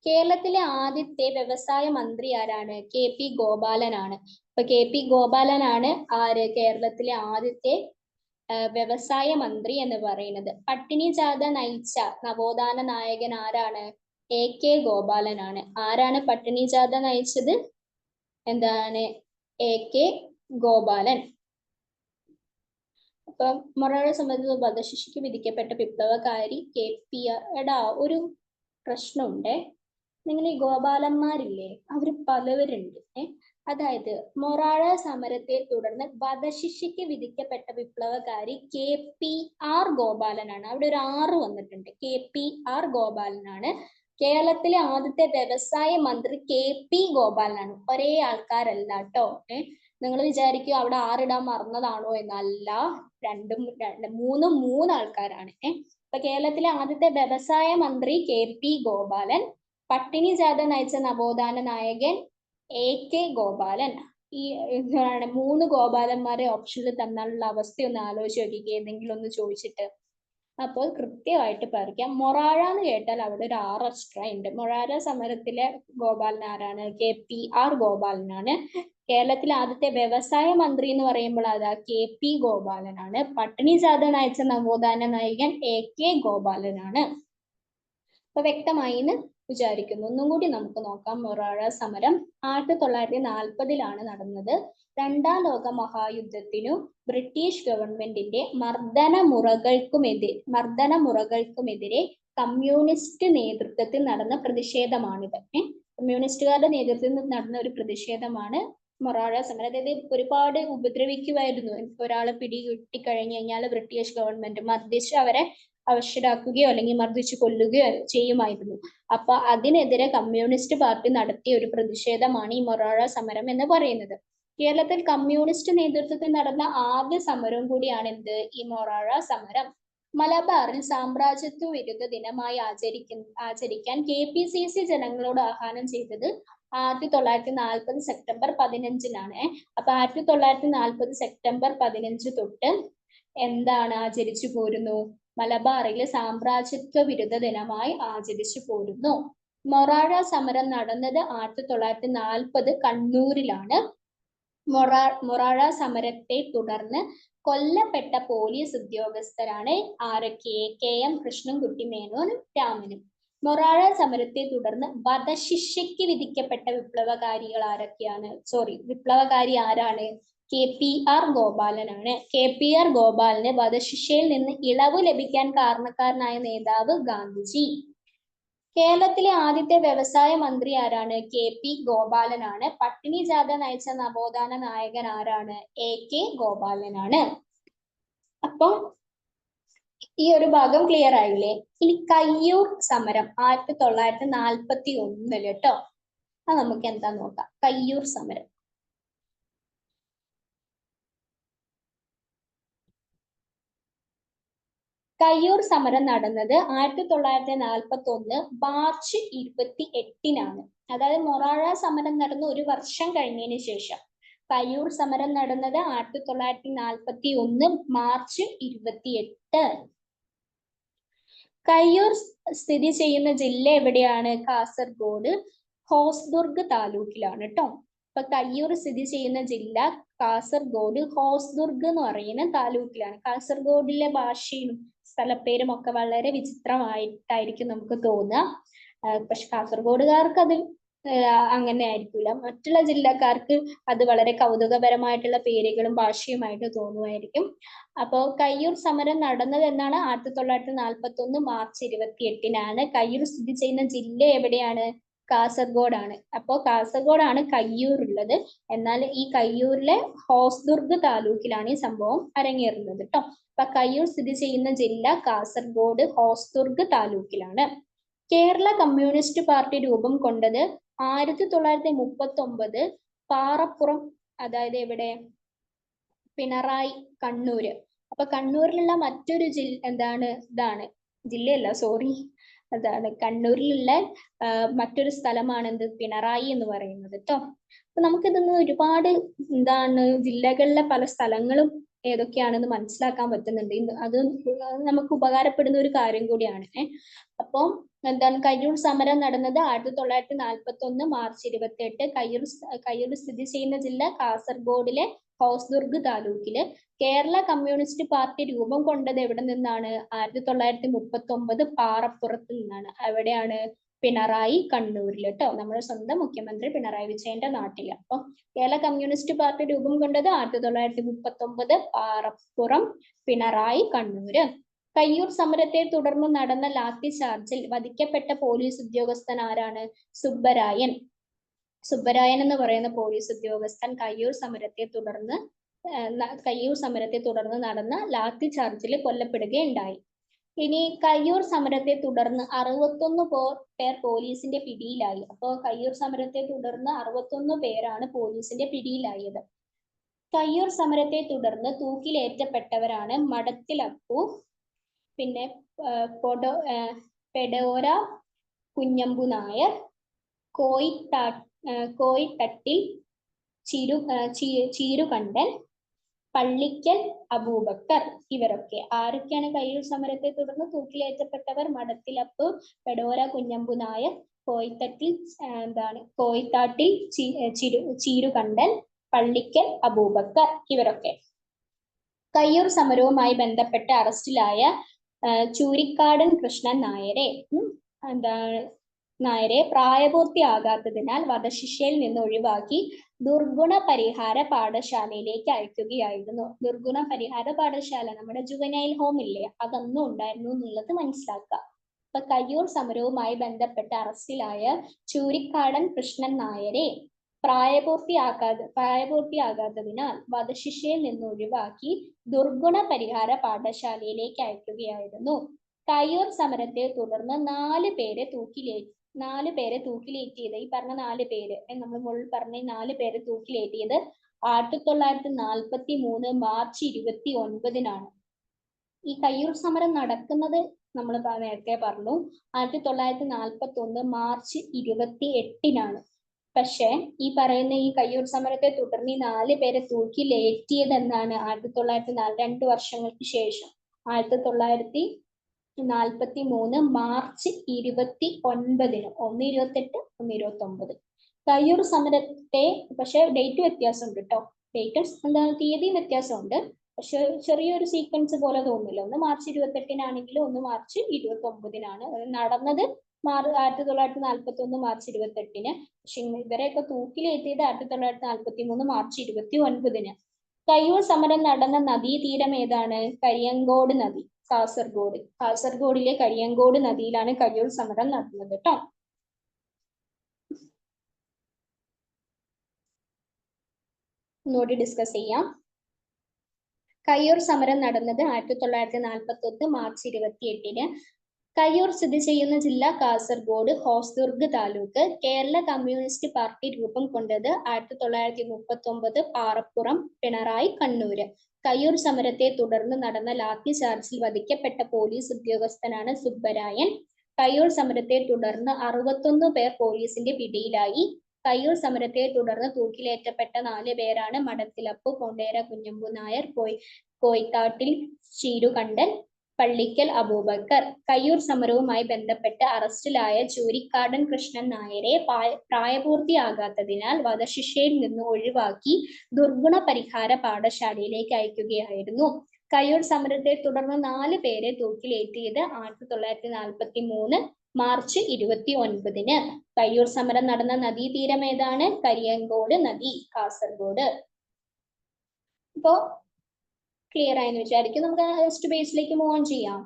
കേരളത്തിലെ ആദ്യത്തെ വ്യവസായ മന്ത്രി ആരാണ്? KP ഗോപാലനാണ്. അപ്പൊ KP ഗോപാലനാണ് കേരളത്തിലെ ആദ്യത്തെ വ്യവസായ മന്ത്രി എന്ന് പറയുന്നത്. പട്ടിണി ജാഥ നയിച്ച നവോത്ഥാന നായകൻ ആരാണ്? AK ഗോപാലനാണ്. ആരാണ് പട്ടിണി ജാഥ നയിച്ചത്? AK ഗോപാലൻ. അപ്പൊ മൊറാഴ സമരത്തിൽ വധശിക്ഷയ്ക്ക് വിധിക്കപ്പെട്ട വിപ്ലവകാരി KPR. ഒരു പ്രശ്നമുണ്ടേ, നിങ്ങൾ ഈ ഗോപാലന്മാരില്ലേ, അവര് പലവരുണ്ട്. അതായത് മൊറാഴ സമരത്തെ തുടർന്ന് വധശിക്ഷയ്ക്ക് വിധിക്കപ്പെട്ട വിപ്ലവകാരി KPR ഗോപാലനാണ്. അവിടെ ഒരു 6 വന്നിട്ടുണ്ട്. KPR ഗോപാലനാണ്. കേരളത്തിലെ ആദ്യത്തെ വ്യവസായ മന്ത്രി KP ഗോപാലനാണ്. ഒരേ ആൾക്കാരല്ല കേട്ടോ. നിങ്ങൾ വിചാരിക്കും അവിടെ 6 ഇടാൻ മറന്നതാണോ എന്നല്ല. 2 3 ആൾക്കാരാണ്. അപ്പൊ കേരളത്തിലെ ആദ്യത്തെ വ്യവസായ മന്ത്രി KP ഗോപാലൻ, പട്ടിണി ജാഥ നയിച്ച നവോത്ഥാന നായകൻ AK ഗോപാലൻ. ഈ എന്താണ് 3 ഗോപാലന്മാരെ ഓപ്ഷനിൽ തന്നാലുള്ള അവസ്ഥ ഒന്ന് ആലോചിച്ച് നോക്കിക്കേ, ഏതെങ്കിലും ഒന്ന് ചോദിച്ചിട്ട്. അപ്പോൾ കൃത്യമായിട്ട് പറിക്കാം. മൊറാഴ എന്ന് കേട്ടാൽ അവിടെ ഒരു R ഉണ്ട്. മൊറാഴ സമരത്തിലെ ഗോപാലൻ ആരാണ്? KPR ഗോപാലനാണ്. കേരളത്തിലെ ആദ്യത്തെ വ്യവസായ മന്ത്രി എന്ന് പറയുമ്പോൾ അതാ KP ഗോപാലനാണ്. പട്ടിണി ജാഥ നയിച്ച നവോത്ഥാന നായകൻ AK ഗോപാലനാണ്. അപ്പൊ വ്യക്തമായി എന്ന് വിചാരിക്കുന്നു. ഒന്നും കൂടി നമുക്ക് നോക്കാം. മൊറാഴ സമരം 1940-ലാണ് നടന്നത്. രണ്ടാം ലോക മഹായുദ്ധത്തിനു ബ്രിട്ടീഷ് ഗവൺമെന്റിന്റെ മർദ്ദനമുറകൾക്കുമെതിരെ കമ്മ്യൂണിസ്റ്റ് നേതൃത്വത്തിൽ നടന്ന പ്രതിഷേധമാണിത്. കമ്മ്യൂണിസ്റ്റുകാരുടെ നേതൃത്വത്തിൽ നടന്ന ഒരു പ്രതിഷേധമാണ് മൊറാഴ സമരം. അതായത് ഒരുപാട് ഉപദ്രവിക്കുമായിരുന്നു. ഒരാളെ പിടികിട്ടി കഴിഞ്ഞു കഴിഞ്ഞാൽ ബ്രിട്ടീഷ് ഗവൺമെന്റ് മർദ്ദിച്ച് അവരെ അവശരാക്കുകയോ അല്ലെങ്കിൽ മർദ്ദിച്ചു കൊല്ലുകയോ ചെയ്യുമായിരുന്നു. അപ്പൊ അതിനെതിരെ കമ്മ്യൂണിസ്റ്റ് പാർട്ടി നടത്തിയ ഒരു പ്രതിഷേധമാണ് ഈ മൊറാഴ സമരം എന്ന് പറയുന്നത്. കേരളത്തിൽ കമ്മ്യൂണിസ്റ്റ് നേതൃത്വത്തിൽ നടന്ന ആദ്യ സമരവും കൂടിയാണ് എന്ത്? ഈ മൊറാഴ സമരം. മലബാറിൽ സാമ്രാജ്യത്വ വിരുദ്ധ ദിനമായി ആചരിക്കാൻ KPCC ജനങ്ങളോട് ആഹ്വാനം ചെയ്തത് 1940 സെപ്റ്റംബർ 15-നാണ്. അപ്പൊ 1940 സെപ്റ്റംബർ 15 തൊട്ട് എന്താണ് ആചരിച്ചു പോരുന്നു? മലബാറിലെ സാമ്രാജ്യത്വ വിരുദ്ധ ദിനമായി ആചരിച്ചു പോരുന്നു. മൊറാഴ സമരം നടന്നത് 1940 കണ്ണൂരിലാണ്. മൊറാഴ സമരത്തെ തുടർന്ന് കൊല്ലപ്പെട്ട പോലീസ് ഉദ്യോഗസ്ഥരാണ് ആരൊക്കെ? KM കൃഷ്ണൻകുട്ടി മേനോനും രാമനും. മൊറാഴ സമരത്തെ തുടർന്ന് വധശിക്ഷയ്ക്ക് വിധിക്കപ്പെട്ട വിപ്ലവകാരികൾ ആരൊക്കെയാണ്? വിപ്ലവകാരി ആരാണ്? KPR ഗോപാലനാണ്. KPR ഗോപാലന് വധശിക്ഷയിൽ നിന്ന് ഇളവ് ലഭിക്കാൻ കാരണക്കാരനായ നേതാവ് ഗാന്ധിജി. കേരളത്തിലെ ആദ്യത്തെ വ്യവസായ മന്ത്രി ആരാണ്? KP ഗോപാലനാണ്. പട്ടിണി ജാഥ നയിച്ച നവോത്ഥാന നായകൻ ആരാണ്? AK ഗോപാലനാണ്. അപ്പൊ ഈ ഒരു ഭാഗം ക്ലിയർ ആയില്ലേ? ഇനി കയ്യൂർ സമരം 1941 കേട്ടോ. അത് നമുക്ക് എന്താ നോക്കാം. കയ്യൂർ സമരം കയ്യൂർ സമരം നടന്നത് 1941 മാർച്ച് 28-നാണ്. അതായത് മൊറാഴ സമരം നടന്ന ഒരു വർഷം കഴിഞ്ഞതിന് ശേഷം കയ്യൂർ സമരം നടന്നത് 1941 മാർച്ച് 28. കയ്യൂർ സ്ഥിതി ചെയ്യുന്ന ജില്ല എവിടെയാണ്? കാസർഗോഡ് ഹോസ്ദുർഗ് താലൂക്കിലാണ് കേട്ടോ. അപ്പൊ കയ്യൂർ സ്ഥിതി ചെയ്യുന്ന ജില്ല കാസർഗോഡ് ഹോസ്ദുർഗ് എന്ന് പറയുന്ന താലൂക്കിലാണ്. കാസർഗോഡിലെ ഭാഷയും സ്ഥലപ്പേരും ഒക്കെ വളരെ വിചിത്രമായിട്ടായിരിക്കും നമുക്ക് തോന്നുക. പക്ഷെ കാസർഗോഡുകാർക്ക് അത് അങ്ങനെ ആയിരിക്കില്ല. മറ്റുള്ള ജില്ലക്കാർക്ക് അത് വളരെ കൗതുകപരമായിട്ടുള്ള പേരുകളും ഭാഷയുമായിട്ട് തോന്നുമായിരിക്കും. അപ്പോ കയ്യൂർ സമരം നടന്നത് എന്നാണ് 1941 മാർച്ച് 28-നാണ്. കയ്യൂർ സ്ഥിതി ചെയ്യുന്ന ജില്ല എവിടെയാണ്? കാസർഗോഡാണ്. അപ്പോ കാസർഗോഡാണ് കയ്യൂർ ഉള്ളത്. എന്നാൽ ഈ കയ്യൂരിലെ ഹോസ്ദുർഗ് താലൂക്കിലാണ് ഈ സംഭവം അരങ്ങേറുന്നത് കേട്ടോ. അപ്പൊ കയ്യൂർ സ്ഥിതി ചെയ്യുന്ന ജില്ല കാസർഗോഡ് ഹോസ്ദുർഗ് താലൂക്കിലാണ്. കേരള കമ്മ്യൂണിസ്റ്റ് പാർട്ടി രൂപം കൊണ്ടത് 1939 പാറപ്പുറം, അതായത് എവിടെ? പിണറായി, കണ്ണൂര്. അപ്പൊ കണ്ണൂരിലുള്ള മറ്റൊരു ഇതാണ് ജില്ലയല്ല, അതാണ് കണ്ണൂരിലുള്ള മറ്റൊരു സ്ഥലമാണ് എന്ത്? പിണറായി എന്ന് പറയുന്നത് കേട്ടോ. അപ്പൊ നമുക്കിതൊന്ന് ഒരുപാട് ജില്ലകളിലെ പല സ്ഥലങ്ങളും ഏതൊക്കെയാണെന്ന് മനസ്സിലാക്കാൻ പറ്റുന്നുണ്ട്. അത് നമുക്ക് ഉപകാരപ്പെടുന്ന ഒരു കാര്യം കൂടിയാണ്. അപ്പം കയ്യൂർ സമരം നടന്നത് 1941 മാർച്ച് 28. കയ്യൂർ സ്ഥിതി ചെയ്യുന്ന ജില്ല കാസർഗോഡിലെ ഹോസ്ദുർഗ് താലൂക്കില്. കേരള കമ്മ്യൂണിസ്റ്റ് പാർട്ടി രൂപം കൊണ്ടത് എവിടെ നിന്നാണ്? 1939 പാറപ്പുറത്ത് നിന്നാണ്. എവിടെയാണ്? പിണറായി, കണ്ണൂരിൽ കേട്ടോ. നമ്മുടെ സ്വന്തം മുഖ്യമന്ത്രി പിണറായി വിജയന്റെ നാട്ടില്. അപ്പൊ കേരള കമ്മ്യൂണിസ്റ്റ് പാർട്ടി രൂപം കൊണ്ടത് 1939 പാറപ്പുറം, പിണറായി, കണ്ണൂര്. കയ്യൂർ സമരത്തെ തുടർന്ന് നടന്ന ലാത്തി ചാർജിൽ വധിക്കപ്പെട്ട പോലീസ് ഉദ്യോഗസ്ഥൻ ആരാണ്? സുബ്ബരായൻ. സുബ്ബരായൻ എന്ന് പറയുന്ന പോലീസ് ഉദ്യോഗസ്ഥൻ കയ്യൂർ സമരത്തെ തുടർന്ന് നടന്ന ലാത്തി ചാർജിൽ കൊല്ലപ്പെടുകയുണ്ടായി. ഇനി കയ്യൂർ സമരത്തെ തുടർന്ന് 61 പേർ പോലീസിന്റെ പിടിയിലായി. അപ്പോൾ കയ്യൂർ സമരത്തെ തുടർന്ന് 61 പേരാണ് പോലീസിന്റെ പിടിയിലായത്. കയ്യൂർ സമരത്തെ തുടർന്ന് തൂക്കിലേറ്റപ്പെട്ടവരാണ് മഠത്തിൽ അപ്പു, പിന്നെ പെടോര കുഞ്ഞമ്പു നായർ, കോയിത്തട്ടിൽ ചീരുകണ്ഠൻ, പള്ളിക്കൽ അബൂബക്കർ. ഇവരൊക്കെ ആരൊക്കെയാണ് കയ്യൂർ സമരത്തെ തുടർന്ന് തൂക്കിലേറ്റപ്പെട്ടവർ? മഠത്തിലപ്പു, പെടോര കുഞ്ഞമ്പു നായർ, കോയിത്താട്ടിൽ ചീരുകണ്ഠൻ, പള്ളിക്കൽ അബൂബക്കർ. ഇവരൊക്കെ. കയ്യൂർ സമരവുമായി ബന്ധപ്പെട്ട് അറസ്റ്റിലായ ചൂരിക്കാടൻ കൃഷ്ണൻ നായരെ പ്രായപൂർത്തിയാകാത്തതിനാൽ വധശിക്ഷയിൽ നിന്ന് ഒഴിവാക്കി ദുർഗുണ പരിഹാര പാഠശാലയിലേക്ക് അയക്കുകയായിരുന്നു. ദുർഗുണ പരിഹാര പാഠശാല നമ്മുടെ ജുവനൈൽ ഹോം ഇല്ലേ, അതൊന്നും ഉണ്ടായിരുന്നു എന്നുള്ളത് മനസ്സിലാക്കുക. അപ്പൊ കയ്യൂർ സമരവുമായി ബന്ധപ്പെട്ട് അറസ്റ്റിലായ ചൂരിക്കാടൻ കൃഷ്ണൻ നായരെ പ്രായപൂർത്തിയാകാത്തതിനാൽ വധശിക്ഷയിൽ നിന്ന് ഒഴിവാക്കി ദുർഗുണ പരിഹാര പാഠശാലയിലേക്ക് അയക്കുകയായിരുന്നു. കയ്യൂർ സമരത്തെ തുടർന്ന് 4 പേരെ തൂക്കിലേറ്റിയത്, ഈ പറഞ്ഞ 4 പേര് നമ്മൾ മുകളിൽ പറഞ്ഞ 4 പേരെ തൂക്കിലേറ്റിയത് 1943 മാർച്ച് 29-നാണ്. ഈ കയ്യൂർ സമരം നടക്കുന്നത് നമ്മൾ നേരത്തെ പറഞ്ഞു 1941 മാർച്ച് 28-നാണ്. പക്ഷെ ഈ പറയുന്ന ഈ കയ്യൂർ സമരത്തെ തുടർന്ന് ഈ 4 പേരെ തൂക്കിലേറ്റിയത് എന്നാണ് 2 വർഷങ്ങൾക്ക് ശേഷം 1943 മാർച്ച് 29-ന്. 1/28, 1/29. കയ്യൂർ സമരത്തെ, പക്ഷെ ഡേറ്റ് വ്യത്യാസമുണ്ട് കേട്ടോ. ഡേറ്റ് തീയതി വ്യത്യാസമുണ്ട്, പക്ഷെ ചെറിയൊരു സീക്വൻസ് പോലെ തോന്നില്ല. ഒന്ന് മാർച്ച് 28-നാണെങ്കിലും ഒന്ന് മാർച്ച് 29-നാണ്. നടന്നത് 1941 മാർച്ച് 28-ന്. പക്ഷെ ഇവരെയൊക്കെ തൂക്കിലേറ്റിയത് 1943 മാർച്ച് 29-ന്. കയ്യൂർ സമരം നടന്ന നദീതീരം ഏതാണ്? കരിയങ്കോട് നദി, കാസർഗോഡിലെ കരിയങ്കോട് നദിയിലാണ് കയ്യൂർ സമരം നടന്നത് കേട്ടോ. ഒന്നുകൂടി ഡിസ്കസ് ചെയ്യാം. കയ്യൂർ സമരം നടന്നത് 1941 മാർച്ച് 28-ന്. കയ്യൂർ സ്ഥിതി ചെയ്യുന്ന ജില്ല കാസർഗോഡ്, ഹോസ്ദുർഗ് താലൂക്ക്. കേരള കമ്മ്യൂണിസ്റ്റ് പാർട്ടി രൂപം കൊണ്ടത് 1939 പാറപ്പുറം, പിണറായി, കണ്ണൂര്. കയ്യൂർ സമരത്തെ തുടർന്ന് നടന്ന ലാത്തി ചാർജിൽ വധിക്കപ്പെട്ട പോലീസ് ഉദ്യോഗസ്ഥനാണ് സുബ്ബരായൻ. കയ്യൂർ സമരത്തെ തുടർന്ന് 61 പേർ പോലീസിന്റെ പിടിയിലായി. കയ്യൂർ സമരത്തെ തുടർന്ന് തൂക്കിലേറ്റപ്പെട്ട 4 പേരാണ് മഠത്തിലപ്പു, കൊണ്ടേര കുഞ്ഞമ്പു നായർ, കോയിത്താട്ടിൽ ചീരുകണ്ഠൻ, പള്ളിക്കൽ അബൂബക്കർ. കയ്യൂർ സമരവുമായി ബന്ധപ്പെട്ട് അറസ്റ്റിലായ ചൂരിക്കാടൻ കൃഷ്ണൻ നായരെ പ്രായപൂർത്തിയാകാത്തതിനാൽ വധശിക്ഷയിൽ നിന്ന് ഒഴിവാക്കി ദുർഗുണ പരിഹാര പാഠശാലയിലേക്ക് അയക്കുകയായിരുന്നു. കയ്യൂർ സമരത്തെ തുടർന്ന് 4 പേരെ തൂക്കിലേറ്റിയത് 1943 മാർച്ച് 29-ന്. കയ്യൂർ സമരം നടന്ന നദീതീരം ഏതാണ്? കരിയങ്കോട് നദി, കാസർഗോഡ്. ഇപ്പോ ക്ലിയർ ആയെന്ന് വിചാരിക്കും. നമുക്ക് നെക്സ്റ്റ് പേജിലേക്ക് മൂവ് ഓൺ ചെയ്യാം.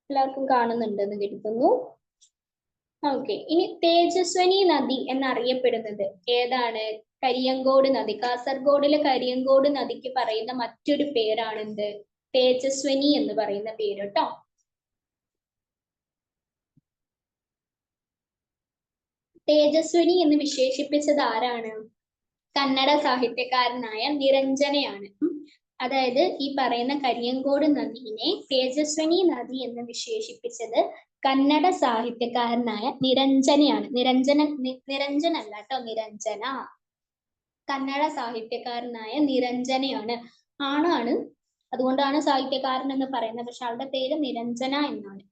എല്ലാവർക്കും കാണുന്നുണ്ടെന്ന് കരുതുന്നു. ഓക്കെ, ഇനി തേജസ്വനി നദി എന്നറിയപ്പെടുന്നത് ഏതാണ്? കരിയങ്കോട് നദി. കാസർഗോഡിലെ കരിയങ്കോട് നദിക്ക് പറയുന്ന മറ്റൊരു പേരാണ് എന്ത്? തേജസ്വനി എന്ന് പറയുന്ന പേര് കേട്ടോ. തേജസ്വനി എന്ന് വിശേഷിപ്പിച്ചത് ആരാണ്? കന്നഡ സാഹിത്യകാരനായ നിരഞ്ജനയാണ്. അതായത് ഈ പറയുന്ന കരിയങ്കോട് നദിയെ തേജസ്വനി നദി എന്ന് വിശേഷിപ്പിച്ചത് കന്നഡ സാഹിത്യകാരനായ നിരഞ്ജനയാണ്. നിരഞ്ജനല്ല കേട്ടോ, നിരഞ്ജന. കന്നഡ സാഹിത്യകാരനായ നിരഞ്ജനയാണ്. ആണാണ്, അതുകൊണ്ടാണ് സാഹിത്യകാരൻ എന്ന് പറയുന്നത്. പക്ഷെ ആളുടെ പേര് നിരഞ്ജന എന്നാണ്.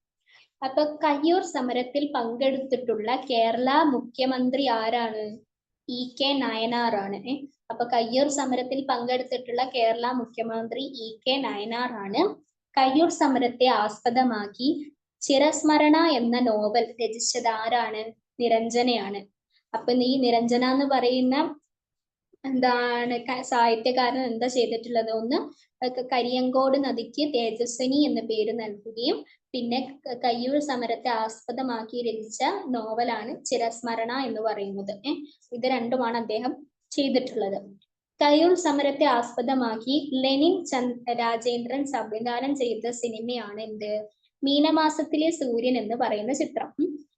അപ്പൊ കയ്യൂർ സമരത്തിൽ പങ്കെടുത്തിട്ടുള്ള കേരള മുഖ്യമന്ത്രി ആരാണ്? EK നയനാർ ആണ്. അപ്പൊ കയ്യൂർ സമരത്തിൽ പങ്കെടുത്തിട്ടുള്ള കേരള മുഖ്യമന്ത്രി EK നയനാർ ആണ്. കയ്യൂർ സമരത്തെ ആസ്പദമാക്കി ചിരസ്മരണ എന്ന നോവൽ രചിച്ചത് ആരാണ്? നിരഞ്ജനയാണ്. അപ്പൊ ഈ നിരഞ്ജന എന്ന് പറയുന്ന സാഹിത്യകാരൻ എന്താ ചെയ്തിട്ടുള്ളത്? ഒന്ന് കരിയങ്കോട് നദിക്ക് തേജസ്വിനി എന്ന പേര് നൽകുകയും പിന്നെ കയ്യൂർ സമരത്തെ ആസ്പദമാക്കി രചിച്ച നോവലാണ് ചിരസ്മരണ എന്ന് പറയുന്നത്. ഇത് രണ്ടുമാണ് അദ്ദേഹം ചെയ്തിട്ടുള്ളത്. കയ്യൂർ സമരത്തെ ആസ്പദമാക്കി ലെനിൻ രാജേന്ദ്രൻ സംവിധാനം ചെയ്ത സിനിമയാണ് എന്ത്? മീനമാസത്തിലെ സൂര്യൻ എന്ന് പറയുന്ന ചിത്രം.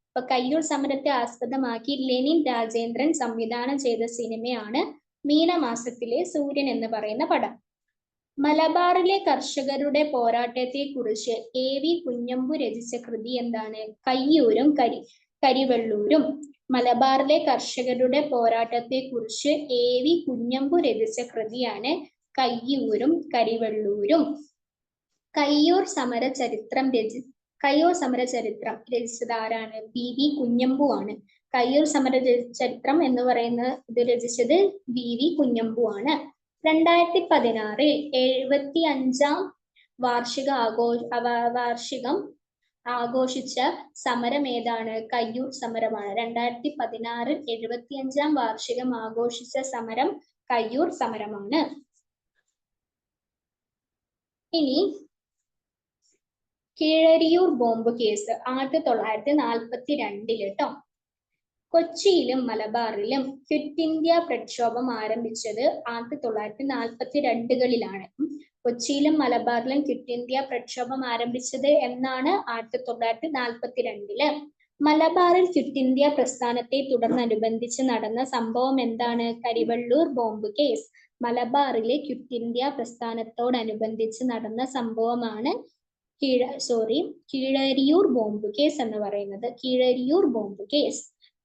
അപ്പൊ കയ്യൂർ സമരത്തെ ആസ്പദമാക്കി ലെനിൻ രാജേന്ദ്രൻ സംവിധാനം ചെയ്ത സിനിമയാണ് മീനമാസത്തിലെ സൂര്യൻ എന്ന് പറയുന്ന പടം. മലബാറിലെ കർഷകരുടെ പോരാട്ടത്തെ കുറിച്ച് AV കുഞ്ഞമ്പു രചിച്ച കൃതി എന്താണ്? കയ്യൂരും കരിവെള്ളൂരും. മലബാറിലെ കർഷകരുടെ പോരാട്ടത്തെ കുറിച്ച് AV കുഞ്ഞമ്പു രചിച്ച കൃതിയാണ് കയ്യൂരും കരിവെള്ളൂരും. കയ്യൂർ സമര ചരിത്രം രചിച്ചത് ആരാണ്? BV കുഞ്ഞമ്പു ആണ്. കയ്യൂർ സമര ചരിത്രം എന്ന് പറയുന്ന ഇത് രചിച്ചത് BV കുഞ്ഞമ്പു ആണ്. 2016 75-ാം വാർഷികം ആഘോഷിച്ച സമരം ഏതാണ്? കയ്യൂർ സമരമാണ്. 2016 75-ാം വാർഷികം ആഘോഷിച്ച സമരം കയ്യൂർ സമരമാണ്. ഇനി കീഴരിയൂർ ബോംബ് കേസ് 1942 കേട്ടോ. കൊച്ചിയിലും മലബാറിലും ക്വിറ്റ് ഇന്ത്യ പ്രക്ഷോഭം ആരംഭിച്ചത് 1942കളിലാണ്. കൊച്ചിയിലും മലബാറിലും ക്വിറ്റ് ഇന്ത്യ പ്രക്ഷോഭം ആരംഭിച്ചത് എന്നാണ്? 1942. മലബാറിൽ ക്വിറ്റ് ഇന്ത്യ പ്രസ്ഥാനത്തെ തുടർന്നനുബന്ധിച്ച് നടന്ന സംഭവം എന്താണ്? Karivellur bomb case. മലബാറിലെ ക്വിറ്റ് ഇന്ത്യ പ്രസ്ഥാനത്തോടനുബന്ധിച്ച് നടന്ന സംഭവമാണ് കീഴരിയൂർ ബോംബ് കേസ് എന്ന് പറയുന്നത്. Keezhariyur bomb case.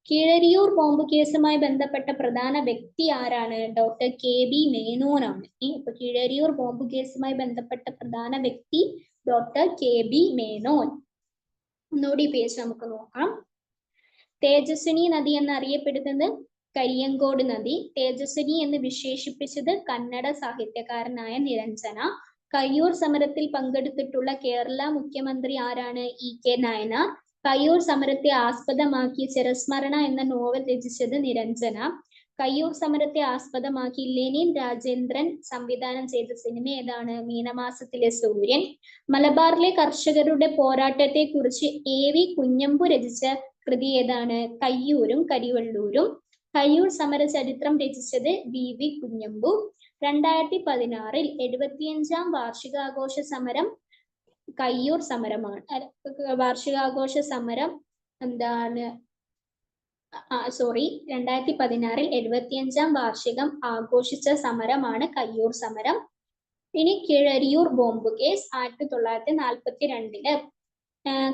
Keezhariyur bomb കേസുമായി ബന്ധപ്പെട്ട പ്രധാന വ്യക്തി ആരാണ്? ഡോക്ടർ KB മേനോൻ ആണ്. ഇപ്പൊ കീഴരിയൂർ ബോംബ് കേസുമായി ബന്ധപ്പെട്ട പ്രധാന വ്യക്തി ഡോക്ടർ KB മേനോൻ. ഒന്നുകൂടി പേജ് നമുക്ക് നോക്കാം. തേജസ്വിനി നദി എന്നറിയപ്പെടുന്നത് കരിയങ്കോട് നദി. തേജസ്വിനി എന്ന് വിശേഷിപ്പിച്ചത് കന്നഡ സാഹിത്യകാരനായ നിരഞ്ജന. കയ്യൂർ സമരത്തിൽ പങ്കെടുത്തിട്ടുള്ള കേരള മുഖ്യമന്ത്രി ആരാണ്? EK നായനാർ. കയ്യൂർ സമരത്തെ ആസ്പദമാക്കി ചിരസ്മരണ എന്ന നോവൽ രചിച്ചത് നിരഞ്ജന. കയ്യൂർ സമരത്തെ ആസ്പദമാക്കി ലെനിൻ രാജേന്ദ്രൻ സംവിധാനം ചെയ്ത സിനിമ ഏതാണ്? മീനമാസത്തിലെ സൂര്യൻ. മലബാറിലെ കർഷകരുടെ പോരാട്ടത്തെ കുറിച്ച് AV കുഞ്ഞമ്പു രചിച്ച കൃതി ഏതാണ്? കയ്യൂരും കരിവെള്ളൂരും. കയ്യൂർ സമര ചരിത്രം രചിച്ചത് BV കുഞ്ഞമ്പു. 2016 75-ാം വാർഷികാഘോഷ സമരം കയ്യൂർ സമരമാണ്. വാർഷികാഘോഷ സമരം എന്താണ്? 2016 75-ാം വാർഷികം ആഘോഷിച്ച സമരമാണ് കയ്യൂർ സമരം. ഇനി കീഴരിയൂർ ബോംബ് കേസ് 1942.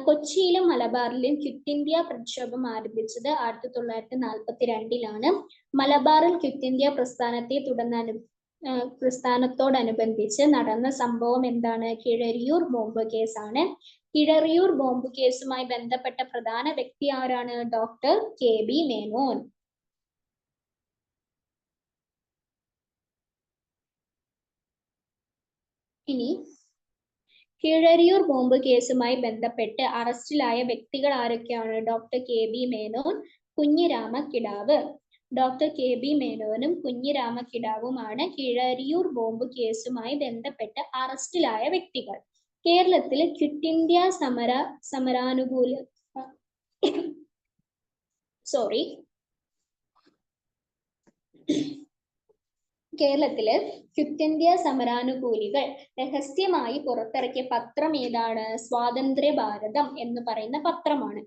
കൊച്ചിയിലും മലബാറിലും ക്വിറ്റ് ഇന്ത്യ പ്രക്ഷോഭം ആരംഭിച്ചത് 1942ലാണ്. മലബാറിൽ ക്വിറ്റ് ഇന്ത്യ പ്രസ്ഥാനത്തോടനുബന്ധിച്ച് നടന്ന സംഭവം എന്താണ്? കീഴരിയൂർ ബോംബ് കേസാണ്. കീഴരിയൂർ ബോംബ് കേസുമായി ബന്ധപ്പെട്ട പ്രധാന വ്യക്തി ആരാണ്? Doctor KB Menon. ഇനി കീഴരിയൂർ ബോംബ് കേസുമായി ബന്ധപ്പെട്ട് അറസ്റ്റിലായ വ്യക്തികൾ ആരൊക്കെയാണ്? ഡോക്ടർ KB മേനോൻ, കുഞ്ഞിരാമ കിടാവ്. ഡോക്ടർ KB മേനോനും കുഞ്ഞിരാമ കിടാവുമാണ് കീഴരിയൂർ ബോംബ് കേസുമായി ബന്ധപ്പെട്ട് അറസ്റ്റിലായ വ്യക്തികൾ. കേരളത്തിൽ ക്വിറ്റ് ഇന്ത്യ കേരളത്തില് ക്വിറ്റ് ഇന്ത്യ സമരാനുകൂലികൾ രഹസ്യമായി പുറത്തിറക്കിയ പത്രം ഏതാണ്? സ്വാതന്ത്ര്യ ഭാരതം എന്ന് പറയുന്ന പത്രമാണ്.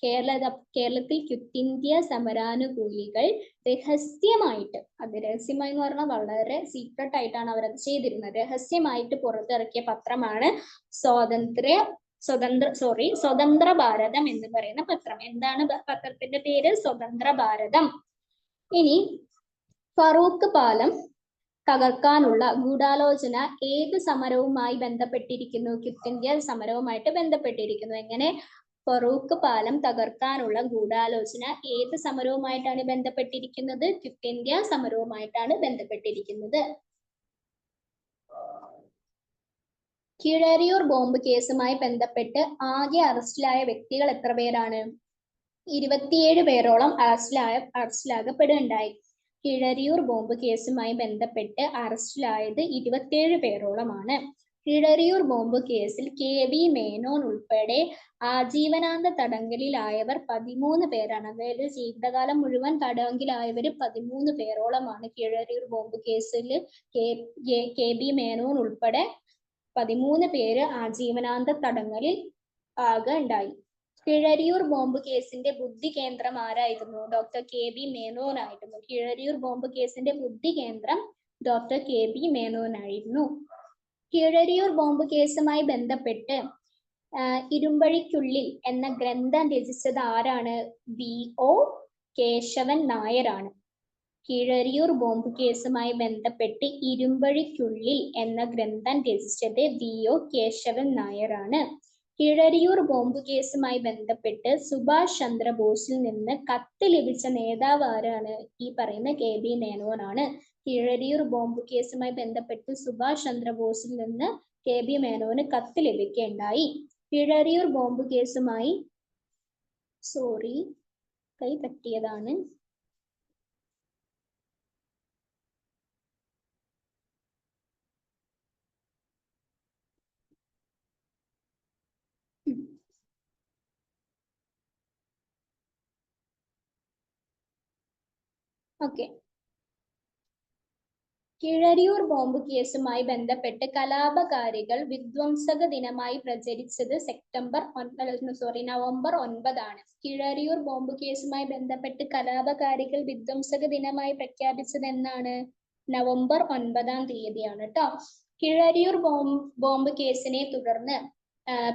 കേരളത്തിൽ ക്വിറ്റ് ഇന്ത്യ സമരാനുകൂലികൾ രഹസ്യമായിട്ട്, അത് രഹസ്യമായി എന്ന് പറഞ്ഞാൽ വളരെ സീക്രട്ട് ആയിട്ടാണ് അവരത് ചെയ്തിരുന്നത്. രഹസ്യമായിട്ട് പുറത്തിറക്കിയ പത്രമാണ് സ്വതന്ത്ര ഭാരതം എന്ന് പറയുന്ന പത്രം. എന്താണ് പത്രത്തിന്റെ പേര്? സ്വതന്ത്ര ഭാരതം. ഇനി ഫറൂഖ് പാലം തകർക്കാനുള്ള ഗൂഢാലോചന ഏത് സമരവുമായി ബന്ധപ്പെട്ടിരിക്കുന്നു? ക്വിറ്റ് ഇന്ത്യ സമരവുമായിട്ട് ബന്ധപ്പെട്ടിരിക്കുന്നു. എങ്ങനെ? ഫറൂഖ് പാലം തകർക്കാനുള്ള ഗൂഢാലോചന ഏത് സമരവുമായിട്ടാണ് ബന്ധപ്പെട്ടിരിക്കുന്നത്? ക്വിറ്റ് ഇന്ത്യ സമരവുമായിട്ടാണ് ബന്ധപ്പെട്ടിരിക്കുന്നത്. കീഴരിയൂർ ബോംബ് കേസുമായി ബന്ധപ്പെട്ട് ആകെ അറസ്റ്റിലായ വ്യക്തികൾ എത്ര പേരാണ്? 27 പേരോളം അറസ്റ്റിലാകപ്പെടുകയുണ്ടായി. കീഴരിയൂർ ബോംബ് കേസുമായി ബന്ധപ്പെട്ട് അറസ്റ്റിലായത് 27 പേരോളമാണ്. കീഴരിയൂർ ബോംബ് കേസിൽ KB മേനോൻ ഉൾപ്പെടെ ആജീവനാന്ത തടങ്കലിലായവർ 13 പേരാണ്. അതായത് ജീവിതകാലം മുഴുവൻ തടങ്കലിലായവർ 13 പേരോളമാണ്. കീഴരിയൂർ ബോംബ് കേസിൽ KB മേനോൻ ഉൾപ്പെടെ 13 പേര് ആജീവനാന്ത തടങ്കലിൽ ഉണ്ടായി. കിഴരിയൂർ ബോംബ് കേസിന്റെ ബുദ്ധി കേന്ദ്രം ആരായിരുന്നു? Doctor KB. മേനോൻ ആയിരുന്നു. കിഴരിയൂർ ബോംബ് കേസിന്റെ ബുദ്ധി കേന്ദ്രം ഡോക്ടർ കെ.ബി. മേനോൻ ആയിരുന്നു. കിഴരിയൂർ ബോംബ് കേസുമായി ബന്ധപ്പെട്ട് ഇരുമ്പഴിക്കുള്ളിൽ എന്ന ഗ്രന്ഥം രചിച്ചത് ആരാണ്? വി.ഒ. കേശവൻ നായരാണ്. കിഴരിയൂർ ബോംബ് കേസുമായി ബന്ധപ്പെട്ട് ഇരുമ്പഴിക്കുള്ളിൽ എന്ന ഗ്രന്ഥം രചിച്ചത് വി.ഒ. കേശവൻ നായരാണ്. കിഴരിയൂർ ബോംബ് കേസുമായി ബന്ധപ്പെട്ട് സുഭാഷ് ചന്ദ്രബോസിൽ നിന്ന് കത്ത് ലഭിച്ച നേതാവ് ആരാണ്? ഈ പറയുന്ന കെ.ബി. മേനോനാണ്. കിഴരിയൂർ ബോംബ് കേസുമായി ബന്ധപ്പെട്ട് സുഭാഷ് ചന്ദ്രബോസിൽ നിന്ന് കെ.ബി. മേനോന് കത്ത് ലഭിക്കുകയുണ്ടായി. കിഴരിയൂർ ബോംബ് കേസുമായി കൈ തട്ടിയതാണ്. ഓക്കെ. കിഴരിയൂർ ബോംബ് കേസുമായി ബന്ധപ്പെട്ട് കലാപകാരികൾ വിധ്വംസക ദിനമായി പ്രചരിച്ചത് നവംബർ 9 കിഴരിയൂർ ബോംബ് കേസുമായി ബന്ധപ്പെട്ട് കലാപകാരികൾ വിധ്വംസക ദിനമായി പ്രഖ്യാപിച്ചത് എന്നാണ്? നവംബർ 9 കേട്ടോ. കിഴരിയൂർ ബോംബ് കേസിനെ തുടർന്ന്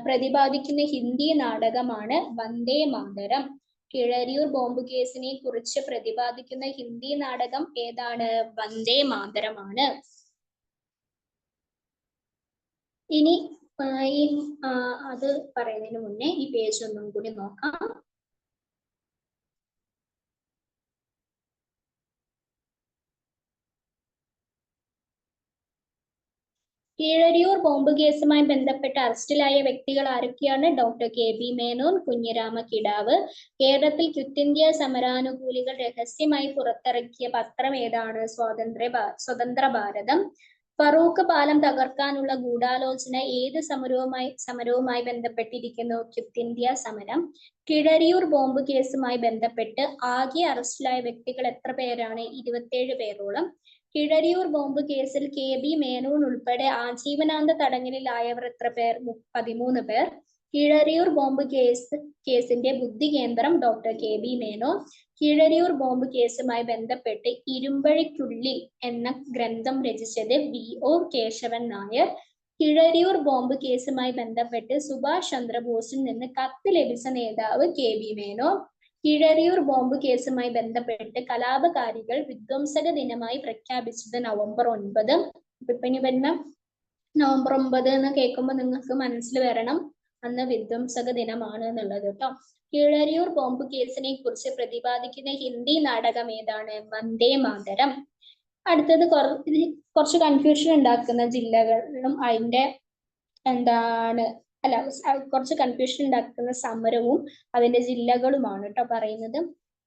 പ്രതിപാദിക്കുന്ന ഹിന്ദി നാടകമാണ് വന്ദേ മാതരം. കിഴരിയൂർ ബോംബ് കേസിനെ കുറിച്ച് പ്രതിപാദിക്കുന്ന ഹിന്ദി നാടകം ഏതാണ്? വന്ദേ മാതരമാണ്. ഇനി അത് പറയുന്നതിന് മുന്നേ ഈ പേജ് ഒന്നും കൂടി നോക്കാം. കീഴരിയൂർ ബോംബ് കേസുമായി ബന്ധപ്പെട്ട് അറസ്റ്റിലായ വ്യക്തികൾ ആരൊക്കെയാണ്? Doctor KB. മേനോൻ, കുഞ്ഞിരാമ കിടാവ്. കേരളത്തിൽ ക്വിറ്റ് ഇന്ത്യ സമരാനുകൂലികൾ രഹസ്യമായി പുറത്തിറക്കിയ പത്രം ഏതാണ്? സ്വതന്ത്ര ഭാരതം. ഫറൂഖ് പാലം തകർക്കാനുള്ള ഗൂഢാലോചന ഏത് സമരവുമായി ബന്ധപ്പെട്ടിരിക്കുന്നു? ക്വിറ്റ് ഇന്ത്യ സമരം. കിഴരിയൂർ ബോംബ് കേസുമായി ബന്ധപ്പെട്ട് ആകെ അറസ്റ്റിലായ വ്യക്തികൾ എത്ര പേരാണ്? 27 പേരോളം. കിഴരിയൂർ ബോംബ് കേസിൽ കെ.ബി. മേനോൻ ഉൾപ്പെടെ ആജീവനാന്ത തടങ്കലിലായവർ എത്ര പേർ? 13 പേർ. കിഴരിയൂർ ബോംബ് കേസിന്റെ ബുദ്ധി കേന്ദ്രം doctor KB. Menon. Kizhariyur bomb കേസുമായി ബന്ധപ്പെട്ട് ഇരുമ്പഴിക്കുള്ളിൽ എന്ന ഗ്രന്ഥം രചിച്ചത് വി.ഒ. കേശവൻ നായർ. കിഴരിയൂർ ബോംബ് കേസുമായി ബന്ധപ്പെട്ട് സുഭാഷ് ചന്ദ്രബോസിൽ നിന്ന് കത്ത് ലഭിച്ച നേതാവ് കെ.ബി. മേനോൻ. കിഴരിയൂർ ബോംബ് കേസുമായി ബന്ധപ്പെട്ട് കലാപകാരികൾ വിധ്വംസക ദിനമായി പ്രഖ്യാപിച്ചത് നവംബർ 9. ഇപ്പൊ ഇനി വരുന്ന നവംബർ 9 എന്ന് കേൾക്കുമ്പോൾ നിങ്ങൾക്ക് മനസ്സിൽ വരണം അന്ന് വിധ്വംസക ദിനമാണ് എന്നുള്ളത് കേട്ടോ. കിഴരിയൂർ ബോംബ് കേസിനെ കുറിച്ച് പ്രതിപാദിക്കുന്ന ഹിന്ദി നാടകം ഏതാണ്? വന്ദേ മാതരം. അടുത്തത് കുറച്ച് കൺഫ്യൂഷൻ ഉണ്ടാക്കുന്ന ജില്ലകളും അതിന്റെ കുറച്ച് കൺഫ്യൂഷൻ ഉണ്ടാക്കുന്ന സമരവും അതിന്റെ ജില്ലകളുമാണ് കേട്ടോ പറയുന്നത്.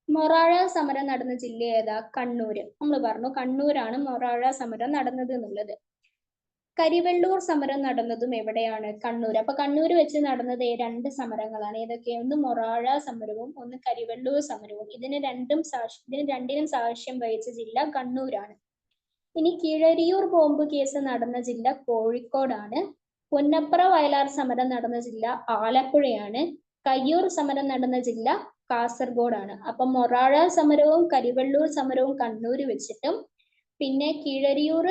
മൊറാഴ സമരം നടന്ന ജില്ല ഏതാ? കണ്ണൂര്. നമ്മൾ പറഞ്ഞു കണ്ണൂരാണ് മൊറാഴ സമരം നടന്നത് എന്നുള്ളത്. കരിവെള്ളൂർ സമരം നടന്നതും എവിടെയാണ്? കണ്ണൂർ. അപ്പൊ കണ്ണൂര് വെച്ച് നടന്നത് 2 സമരങ്ങളാണ്. ഏതൊക്കെ? ഒന്ന് മൊറാഴ സമരവും ഒന്ന് കരിവെള്ളൂർ സമരവും. ഇതിന് രണ്ടിനും സാക്ഷ്യം വഹിച്ച ജില്ല കണ്ണൂരാണ്. ഇനി കിഴരിയൂർ ബോംബ് കേസ് നടന്ന ജില്ല കോഴിക്കോടാണ്. പുന്നപ്ര വയലാർ സമരം നടന്ന ജില്ല ആലപ്പുഴയാണ്. കയ്യൂർ സമരം നടന്ന ജില്ല കാസർഗോഡാണ്. അപ്പൊ മൊറാഴ സമരവും കരിവെള്ളൂർ സമരവും കണ്ണൂര് വെച്ചിട്ടും പിന്നെ കിഴരിയൂർ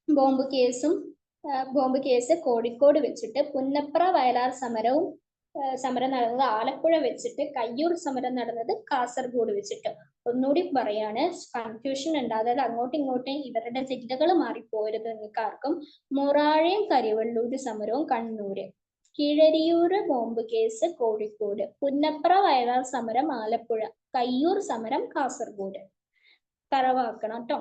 ബോംബ് കേസ് കോഴിക്കോട് വെച്ചിട്ട് പുന്നപ്ര വയലാർ സമരം നടന്നത് ആലപ്പുഴ വെച്ചിട്ട് കയ്യൂർ സമരം നടന്നത് കാസർഗോഡ് വെച്ചിട്ട്. ഒന്നുകൂടി പറയാണ്, കൺഫ്യൂഷൻ ഉണ്ടാകാതെ അങ്ങോട്ടും ഇങ്ങോട്ടും ഇവരുടെ ജില്ലകൾ മാറിപ്പോരുത് നിങ്ങൾക്ക് ആർക്കും. മൊറാഴയും കരിവെള്ളൂര് സമരവും കണ്ണൂര്, കിഴരിയൂര് ബോംബ് കേസ് കോഴിക്കോട്, പുന്നപ്ര വയലാർ സമരം ആലപ്പുഴ, കയ്യൂർ സമരം കാസർഗോഡ്. തറവാക്കണം കേട്ടോ.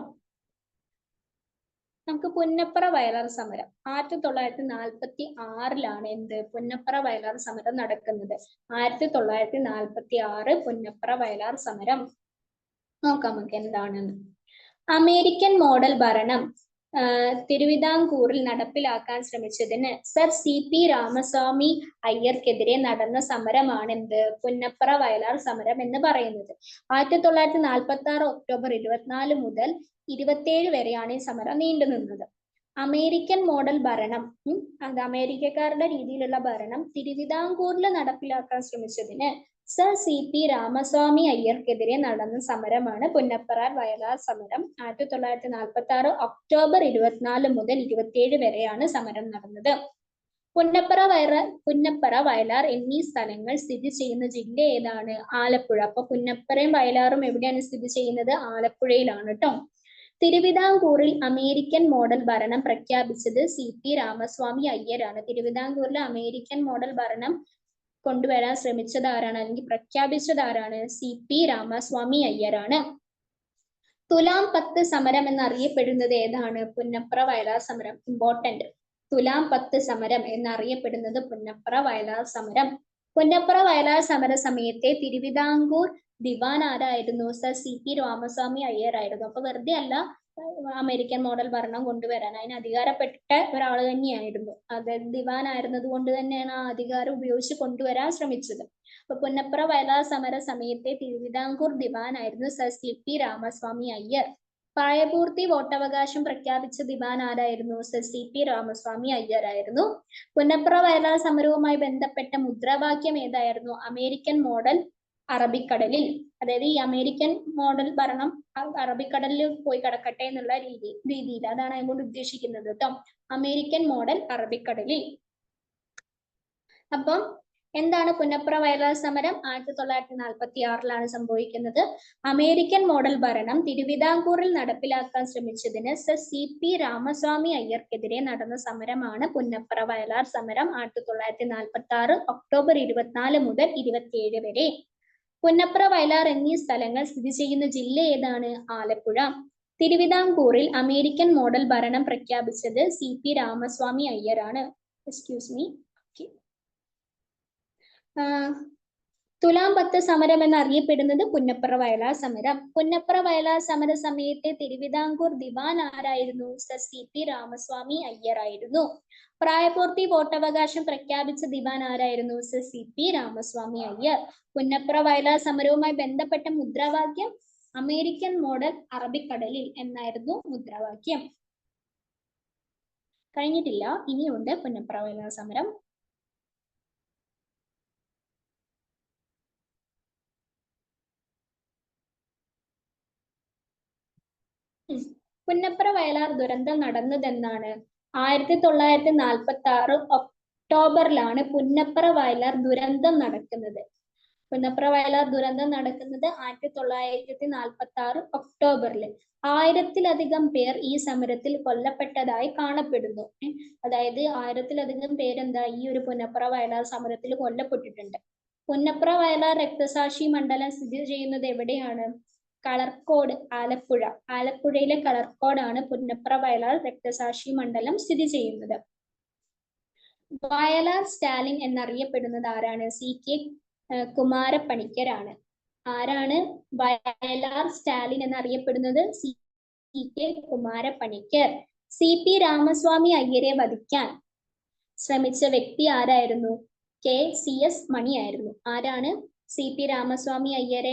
നമുക്ക് പുന്നപ്ര വയലാർ സമരം 1946 എന്ത്? പുന്നപ്ര വയലാർ സമരം നടക്കുന്നത്. 1946 പുന്നപ്ര വയലാർ സമരം. നോക്കാം നമുക്ക് എന്താണെന്ന്. അമേരിക്കൻ മോഡൽ ഭരണം തിരുവിതാംകൂറിൽ നടപ്പിലാക്കാൻ ശ്രമിച്ചതിന് സർ സി.പി. രാമസ്വാമി അയ്യർക്കെതിരെ നടന്ന സമരമാണ് എന്ത്? പുന്നപ്ര വയലാർ സമരം എന്ന് പറയുന്നത്. 1946 ഒക്ടോബർ 24 മുതൽ 27 വരെയാണ് ഈ സമരം നീണ്ടു നിന്നത്. അമേരിക്കൻ മോഡൽ ഭരണം, അത് അമേരിക്കക്കാരുടെ രീതിയിലുള്ള ഭരണം തിരുവിതാംകൂറിൽ നടപ്പിലാക്കാൻ ശ്രമിച്ചതിന് സർ CP രാമസ്വാമി അയ്യർക്കെതിരെ നടന്ന സമരമാണ് പുന്നപ്ര വയലാർ സമരം. 1946 ഒക്ടോബർ 24 മുതൽ 27 വരെയാണ് സമരം നടന്നത്. പുന്നപ്ര വയലാർ എന്നീ സ്ഥലങ്ങൾ സ്ഥിതി ചെയ്യുന്ന ജില്ല ഏതാണ്? ആലപ്പുഴ. അപ്പൊ പുന്നപ്രയും വയലാറും എവിടെയാണ് സ്ഥിതി ചെയ്യുന്നത്? ആലപ്പുഴയിലാണ് കേട്ടോ. തിരുവിതാംകൂറിൽ അമേരിക്കൻ മോഡൽ ഭരണം പ്രഖ്യാപിച്ചത് CP രാമസ്വാമി അയ്യരാണ്. തിരുവിതാംകൂറിൽ അമേരിക്കൻ മോഡൽ ഭരണം കൊണ്ടുവരാൻ ശ്രമിച്ചത് ആരാണ്, അല്ലെങ്കിൽ പ്രഖ്യാപിച്ചത് ആരാണ്? CP രാമസ്വാമി അയ്യരാണ്. തുലാം 10 സമരം എന്നറിയപ്പെടുന്നത് ഏതാണ്? പുന്നപ്ര വയലാർ സമരം. ഇമ്പോർട്ടന്റ്. തുലാം 10 സമരം എന്നറിയപ്പെടുന്നത് പുന്നപ്ര വയലാർ സമരം. പുന്നപ്ര വയലാർ സമര സമയത്തെ തിരുവിതാംകൂർ ദിവാൻ ആരായിരുന്നു? സർ CP രാമസ്വാമി അയ്യരായിരുന്നു. അപ്പൊ വെറുതെ അല്ല അമേരിക്കൻ മോഡൽ ഭരണം കൊണ്ടുവരാൻ, അതിന് അധികാരപ്പെട്ട ഒരാൾ തന്നെയായിരുന്നു. അതായത് ദിവാൻ ആയിരുന്നത് കൊണ്ട് തന്നെയാണ് ആ അധികാരം ഉപയോഗിച്ച് കൊണ്ടുവരാൻ ശ്രമിച്ചത്. അപ്പൊ പുന്നപ്ര വയലാർ സമര സമയത്തെ തിരുവിതാംകൂർ ദിവാനായിരുന്നു സർ CP രാമസ്വാമി അയ്യർ. പ്രായപൂർത്തി വോട്ടവകാശം പ്രഖ്യാപിച്ച ദിവാൻ ആരായിരുന്നു? സർ CP രാമസ്വാമി അയ്യരായിരുന്നു. പുന്നപ്ര വയലാർ സമരവുമായി ബന്ധപ്പെട്ട മുദ്രാവാക്യം ഏതായിരുന്നു? അമേരിക്കൻ മോഡൽ അറബിക്കടലിൽ. അതായത് ഈ അമേരിക്കൻ മോഡൽ ഭരണം അറബിക്കടലിൽ പോയി കിടക്കട്ടെ എന്നുള്ള രീതിയിൽ, അതാണ് അതുകൊണ്ട് ഉദ്ദേശിക്കുന്നത് കേട്ടോ. അമേരിക്കൻ മോഡൽ അറബിക്കടലിൽ. അപ്പം എന്താണ് പുന്നപ്ര വയലാർ സമരം? 1946 സംഭവിക്കുന്നത്. അമേരിക്കൻ മോഡൽ ഭരണം തിരുവിതാംകൂറിൽ നടപ്പിലാക്കാൻ ശ്രമിച്ചതിന് സർ CP രാമസ്വാമി അയ്യർക്കെതിരെ നടന്ന സമരമാണ് പുന്നപ്ര വയലാർ സമരം. 1946 ഒക്ടോബർ 24 മുതൽ 27 വരെ. പുന്നപ്ര വയലാർ എന്നീ സ്ഥലങ്ങൾ സ്ഥിതി ചെയ്യുന്ന ജില്ല ഏതാണ്? ആലപ്പുഴ. തിരുവിതാംകൂറിൽ അമേരിക്കൻ മോഡൽ ഭരണം പ്രഖ്യാപിച്ചത് CP രാമസ്വാമി അയ്യരാണ്. Excuse me. തുലാം 10 സമരം എന്നറിയപ്പെടുന്നത് പുന്നപ്ര വയലാർ സമരം. പുന്നപ്ര വയലാർ സമര സമയത്തെ തിരുവിതാംകൂർ ദിവാൻ ആരായിരുന്നു? സർ CP രാമസ്വാമി അയ്യറായിരുന്നു. പ്രായപൂർത്തി വോട്ടവകാശം പ്രഖ്യാപിച്ച ദിവാൻ ആരായിരുന്നു? Sir CP Ramaswami Iyer. പുന്നപ്ര വയലാർ സമരവുമായി ബന്ധപ്പെട്ട മുദ്രാവാക്യം അമേരിക്കൻ മോഡൽ അറബിക്കടലിൽ എന്നായിരുന്നു മുദ്രാവാക്യം. കഴിഞ്ഞിട്ടില്ല, ഇനിയുണ്ട് പുന്നപ്ര വയലാർ സമരം. പുന്നപ്ര വയലാർ ദുരന്തം നടന്നതെന്നാണ്? 1946 ഒക്ടോബറിലാണ് പുന്നപ്ര വയലാർ ദുരന്തം നടക്കുന്നത്. പുന്നപ്ര വയലാർ ദുരന്തം നടക്കുന്നത് 1946 ഒക്ടോബറിൽ. 1000-ലധികം പേർ ഈ സമരത്തിൽ കൊല്ലപ്പെട്ടതായി കാണപ്പെടുന്നു. അതായത് 1000-ലധികം പേരെന്താ ഈ ഒരു പുന്നപ്ര വയലാർ സമരത്തിൽ കൊല്ലപ്പെട്ടിട്ടുണ്ട്. പുന്നപ്ര വയലാർ രക്തസാക്ഷി മണ്ഡലം സ്ഥിതി ചെയ്യുന്നത് എവിടെയാണ്? കളർക്കോട്, ആലപ്പുഴ. ആലപ്പുഴയിലെ കളർക്കോടാണ് പുന്നപ്ര വയലാർ രക്തസാക്ഷി മണ്ഡലം സ്ഥിതി ചെയ്യുന്നത്. വയലാർ സ്റ്റാലിൻ എന്നറിയപ്പെടുന്നത് ആരാണ്? CK കുമാരപ്പണിക്കരാണ്. ആരാണ് വയലാർ സ്റ്റാലിൻ എന്നറിയപ്പെടുന്നത്? CK കുമാരപ്പണിക്കർ. CP രാമസ്വാമി അയ്യരെ വധിക്കാൻ ശ്രമിച്ച വ്യക്തി ആരായിരുന്നു? KCS മണിയായിരുന്നു. ആരാണ്? CP രാമസ്വാമി അയ്യരെ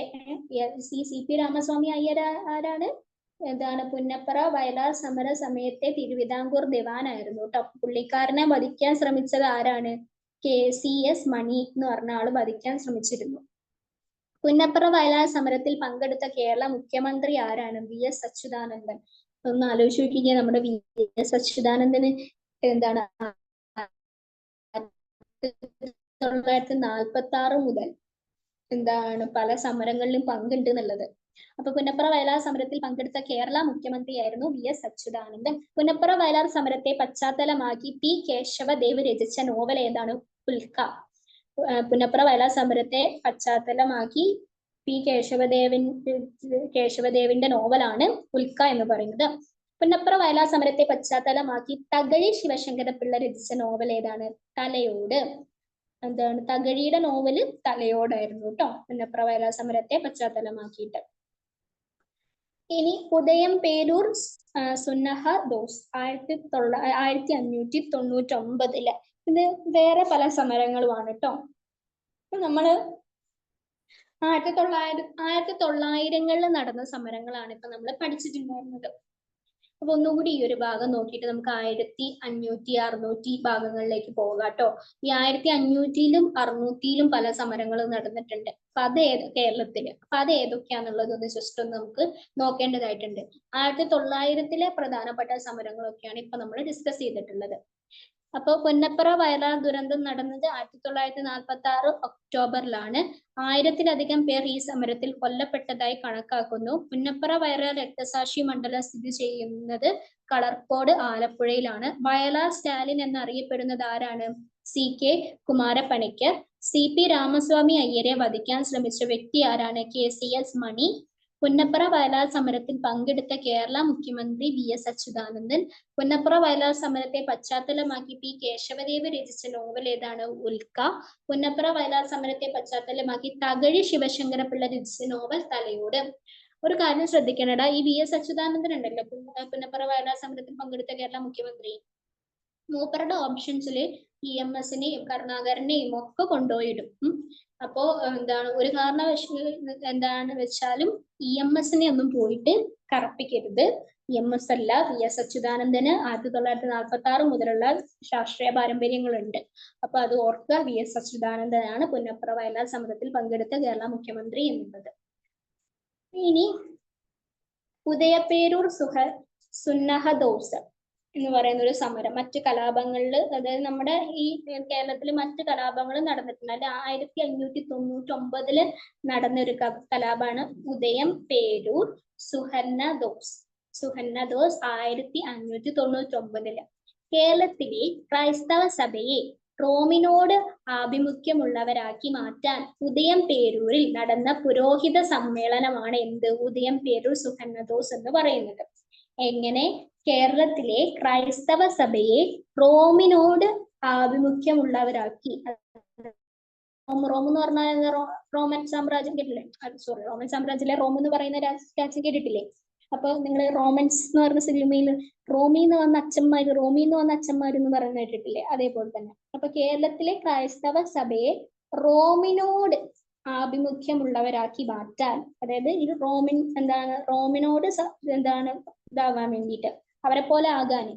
CP രാമസ്വാമി അയ്യർ ആരാണ്? എന്താണ്? പുന്നപ്ര വയലാർ സമര സമയത്തെ തിരുവിതാംകൂർ ദിവാനായിരുന്നു കേട്ടോ. പുള്ളിക്കാരനെ വധിക്കാൻ ശ്രമിച്ചത് ആരാണ്? KCS മണി എന്ന് പറഞ്ഞ ആള് വധിക്കാൻ ശ്രമിച്ചിരുന്നു. പുന്നപ്ര വയലാർ സമരത്തിൽ പങ്കെടുത്ത കേരള മുഖ്യമന്ത്രി ആരാണ്? VS അച്യുതാനന്ദൻ. ഒന്ന് ആലോചിച്ച് നോക്കിക്കഴിഞ്ഞാൽ നമ്മുടെ VS അച്യുതാനന്ദന് എന്താണ് 1946 മുതൽ എന്താണ് പല സമരങ്ങളിലും പങ്കുണ്ട് എന്നുള്ളത്. അപ്പൊ പുന്നപ്ര വയലാർ സമരത്തിൽ പങ്കെടുത്ത കേരള മുഖ്യമന്ത്രിയായിരുന്നു VS അച്യുതാനന്ദൻ. പുന്നപ്ര വയലാർ സമരത്തെ പശ്ചാത്തലമാക്കി P കേശവദേവ് രചിച്ച നോവൽ ഏതാണ്? ഉൽക്ക. പുന്നപ്ര വയലാർ സമരത്തെ പശ്ചാത്തലമാക്കി P കേശവദേവിന്റെ നോവലാണ് ഉൽക്ക എന്ന് പറയുന്നത്. പുന്നപ്ര വയലാർ സമരത്തെ പശ്ചാത്തലമാക്കി തകഴി ശിവശങ്കരപിള്ള രചിച്ച നോവൽ ഏതാണ്? തലയോട്. എന്താണ്? തകഴിയുടെ നോവല് തലയോടായിരുന്നു കേട്ടോ, പുന്നപ്ര വയലാർ സമരത്തെ പശ്ചാത്തലമാക്കിയിട്ട്. ഇനി ഉദയം പേരൂർ സുന്നഹ ദോസ് 1599. ഇത് വേറെ പല സമരങ്ങളുമാണ് കേട്ടോ. അപ്പൊ നമ്മള് 1900-ങ്ങളിൽ നടന്ന സമരങ്ങളാണ് ഇപ്പൊ നമ്മൾ പഠിച്ചിട്ടുണ്ടായിരുന്നത്. അപ്പൊ ഒന്നുകൂടി ഈ ഒരു ഭാഗം നോക്കിയിട്ട് നമുക്ക് 1500, 600 ഭാഗങ്ങളിലേക്ക് പോകാം കേട്ടോ. ഈ 1500-ലും 600-ലും പല സമരങ്ങളും നടന്നിട്ടുണ്ട്. അപ്പൊ അത് കേരളത്തില്, അപ്പൊ അത് ഏതൊക്കെയാന്നുള്ളത് ഒന്ന് ജസ്റ്റ് ഒന്ന് നമുക്ക് നോക്കേണ്ടതായിട്ടുണ്ട്. 1900-ലെ പ്രധാനപ്പെട്ട സമരങ്ങളൊക്കെയാണ് ഇപ്പൊ നമ്മൾ ഡിസ്കസ് ചെയ്തിട്ടുള്ളത്. അപ്പൊ പുന്നപ്ര വയലാർ ദുരന്തം നടന്നത് 1946 ഒക്ടോബറിലാണ്. 1000-ലധികം പേർ ഈ സമരത്തിൽ കൊല്ലപ്പെട്ടതായി കണക്കാക്കുന്നു. പുന്നപ്ര വയലാർ രക്തസാക്ഷി മണ്ഡലം സ്ഥിതി ചെയ്യുന്നത് കളർക്കോട്, ആലപ്പുഴയിലാണ്. വയലാർ സ്റ്റാലിൻ എന്നറിയപ്പെടുന്നത് ആരാണ്? CK കുമാരപ്പണിക്കർ. CP രാമസ്വാമി അയ്യരെ വധിക്കാൻ ശ്രമിച്ച വ്യക്തി ആരാണ്? KCS മണി. പുന്നപ്ര വയലാർ സമരത്തിൽ പങ്കെടുത്ത കേരള മുഖ്യമന്ത്രി VS അച്യുതാനന്ദൻ. പുന്നപ്ര വയലാർ സമരത്തെ പശ്ചാത്തലമാക്കി P കേശവദേവ് രചിച്ച നോവൽ ഏതാണ്? ഉൽക്ക. പുന്നപ്ര വയലാർ സമരത്തെ പശ്ചാത്തലമാക്കി തകഴി ശിവശങ്കരപിള്ള രചിച്ച നോവൽ തലയോട്. ഒരു കാര്യം ശ്രദ്ധിക്കണടാ, ഈ VS അച്യുതാനന്ദൻ ഉണ്ടല്ലോ, പുന്നപ്ര വയലാർ സമരത്തിൽ പങ്കെടുത്ത കേരള മുഖ്യമന്ത്രി, മൂപ്പരുടെ ഓപ്ഷൻസില് EMS-നെയും കരുണാകരനെയും ഒക്കെ കൊണ്ടുപോയിടും. അപ്പോ എന്താണ്, ഒരു എന്താണ് വെച്ചാലും EMS-നെ ഒന്നും പോയിട്ട് കറപ്പിക്കരുത്. EMS അല്ല, VS അച്യുതാനന്ദന് 1946 മുതലുള്ള ശാസ്ത്രീയ പാരമ്പര്യങ്ങളുണ്ട്. അപ്പൊ അത് ഓർക്കുക, VS അച്യുതാനന്ദനാണ് പുന്നപ്ര വയലാർ സമരത്തിൽ പങ്കെടുത്ത കേരള മുഖ്യമന്ത്രി എന്നുള്ളത്. ഇനി ഉദയപേരൂർ സുന്നഹദോസ് എന്ന് പറയുന്ന ഒരു സമരം മറ്റ് കലാപങ്ങളിൽ, അതായത് നമ്മുടെ ഈ കേരളത്തിൽ മറ്റ് കലാപങ്ങൾ നടന്നിട്ടുണ്ട്. അതിൽ 1599 നടന്ന ഒരു കലാപമാണ് ഉദയം പേരൂർ സുഹന്നദോസ്. 1599. കേരളത്തിലെ ക്രൈസ്തവ സഭയെ റോമിനോട് ആഭിമുഖ്യമുള്ളവരാക്കി മാറ്റാൻ ഉദയം പേരൂരിൽ നടന്ന പുരോഹിത സമ്മേളനമാണ് എന്ത്? ഉദയം പേരൂർ സുഹന്നദോസ് എന്ന് പറയുന്നത്. എങ്ങനെ? കേരളത്തിലെ ക്രൈസ്തവ സഭയെ റോമിനോട് ആഭിമുഖ്യമുള്ളവരാക്കി. റോം എന്ന് പറഞ്ഞാൽ റോമൻ സാമ്രാജ്യം കേട്ടില്ലേ? സോറി, റോമൻ സാമ്രാജ്യത്തിലെ റോം എന്ന് പറയുന്ന രാജ്യം കേട്ടിട്ടില്ലേ? അപ്പൊ നിങ്ങൾ റോമൻസ് എന്ന് പറഞ്ഞ സിനിമയിൽ റോമിന്ന് വന്ന അച്ഛന്മാർ എന്ന് പറയുന്ന കേട്ടിട്ടില്ലേ? അതേപോലെ തന്നെ അപ്പൊ കേരളത്തിലെ ക്രൈസ്തവ സഭയെ റോമിനോട് ആഭിമുഖ്യമുള്ളവരാക്കി മാറ്റാൻ, അതായത് ഇത് റോമിനോട് ഇതാവാൻ വേണ്ടിയിട്ട്, അവരെ പോലെ ആകാൻ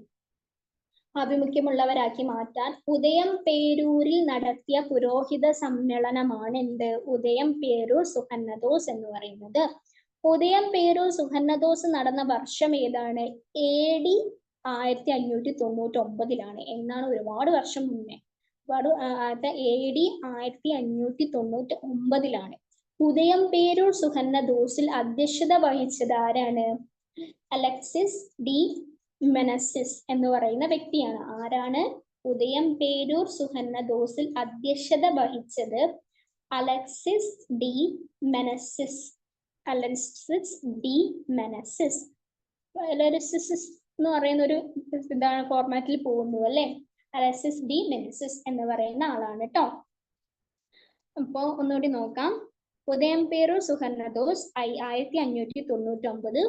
ആഭിമുഖ്യമുള്ളവരാക്കി മാറ്റാൻ ഉദയം പേരൂരിൽ നടത്തിയ പുരോഹിത സമ്മേളനമാണ് എന്ത്? ഉദയം പേരൂർ സുഹന്നദോസ് എന്ന് പറയുന്നത്. ഉദയം പേരൂർ സുഹന്നദോസ് നടന്ന വർഷം ഏതാണ്? AD 1599 എന്നാണ്. ഒരുപാട് വർഷം മുന്നേ, AD 1599. ഉദയം പേരൂർ സുഹന്നദോസിൽ അധ്യക്ഷത വഹിച്ചത് ആരാണ്? അലക്സിസ് ഡി മെനസിസ് എന്ന് പറയുന്ന വ്യക്തിയാണ്. ആരാണ്? ഉദയം പേരൂർ സുഹന്നദോസിൽ അധ്യക്ഷത വഹിച്ചത് അലക്സിസ് ഡി മെനസിസ്. എന്ന് പറയുന്ന ഒരു ഫോർമാറ്റിൽ പോകുന്നു അല്ലെ. അലക്സിസ് ഡി മെനസിസ് എന്ന് പറയുന്ന ആളാണ് കേട്ടോ. അപ്പോ ഒന്നുകൂടി നോക്കാം. ഉദയം പേരൂർ സുഹന്നദോസ് 1599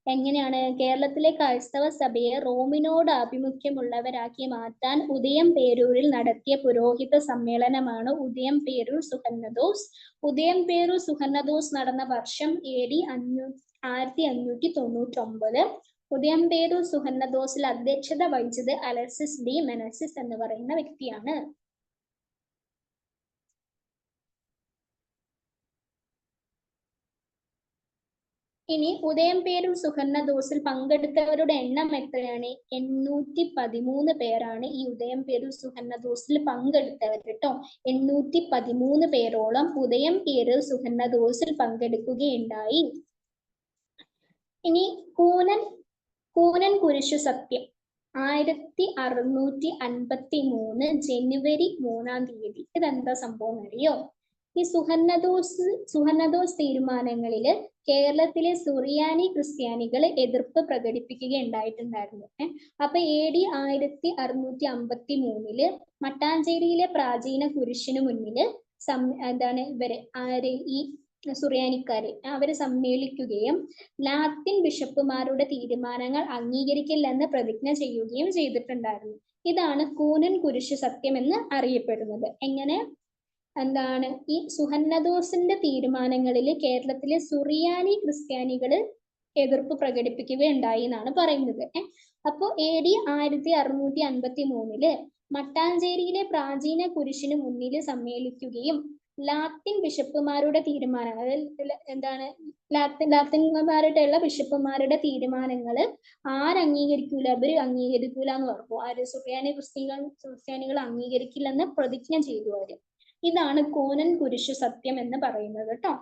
എങ്ങനെയാണ്? കേരളത്തിലെ ക്രൈസ്തവ സഭയെ റോമിനോട് ആഭിമുഖ്യമുള്ളവരാക്കി മാറ്റാൻ ഉദയം പേരൂരിൽ നടത്തിയ പുരോഹിത സമ്മേളനമാണ് ഉദയം പേരൂർ സുഹന്നദോസ്. ഉദയം പേരൂർ സുഹന്നദോസ് നടന്ന വർഷം AD 1599. ഉദയം പേരൂർ സുഹന്നദോസിൽ അധ്യക്ഷത വഹിച്ചത് അലക്സിസ് ഡി മെനസിസ് എന്ന് പറയുന്ന വ്യക്തിയാണ്. ഇനി ഉദയം പേരൂർ സുഹന്നദോസിൽ പങ്കെടുത്തവരുടെ എണ്ണം എത്രയാണ്? 813 പേരാണ് ഈ ഉദയം പേരൂർ സുഹന്നദോസിൽ പങ്കെടുത്തവർ കേട്ടോ. 813 പേരോളം ഉദയം പേരൂർ സുഹന്നദോസിൽ പങ്കെടുക്കുകയുണ്ടായി. ഇനി കൂനൻ കുരിശു സത്യം 1653 ജനുവരി 3-ാം തീയതി. ഇതെന്താ സംഭവം അറിയോ? ഈ സുഹന്നദോസ് തീരുമാനങ്ങളില് കേരളത്തിലെ സുറിയാനി ക്രിസ്ത്യാനികൾ എതിർപ്പ് പ്രകടിപ്പിക്കുകയുണ്ടായിട്ടുണ്ടായിരുന്നു. അപ്പൊ AD 1653 മട്ടാഞ്ചേരിയിലെ പ്രാചീന കുരിശിനു മുന്നില് ഈ സുറിയാനിക്കാര് അവര് സമ്മേളിക്കുകയും ലാത്തിൻ ബിഷപ്പുമാരുടെ തീരുമാനങ്ങൾ അംഗീകരിക്കില്ലെന്ന് പ്രതിജ്ഞ ചെയ്യുകയും ചെയ്തിട്ടുണ്ടായിരുന്നു. ഇതാണ് കൂനൻ കുരിശു സത്യം എന്ന് അറിയപ്പെടുന്നത്. എങ്ങനെ? ഈ സുഹന്നദോസിന്റെ തീരുമാനങ്ങളിൽ കേരളത്തിലെ സുറിയാനി ക്രിസ്ത്യാനികള് എതിർപ്പ് പ്രകടിപ്പിക്കുകയുണ്ടായി എന്നാണ് പറയുന്നത്. അപ്പോ AD 1653 മട്ടാഞ്ചേരിയിലെ പ്രാചീന കുരിശിന് മുന്നിൽ സമ്മേളിക്കുകയും ലാത്തിൻ ബിഷപ്പുമാരുടെ തീരുമാനം, അതായത് എന്താണ് ലാത്തിൻമാരായിട്ടുള്ള ബിഷപ്പുമാരുടെ തീരുമാനങ്ങൾ ആരംഗീകരിക്കൂല, അവര് അംഗീകരിക്കൂല എന്ന് പറഞ്ഞു. ആര്? സുറിയാനി ക്രിസ്ത്യാനികൾ അംഗീകരിക്കില്ലെന്ന് പ്രതിജ്ഞ ചെയ്തു അവര്. ഇതാണ് കൂനൻ കുരിശു സത്യം എന്ന് പറയുന്നത് കേട്ടോ.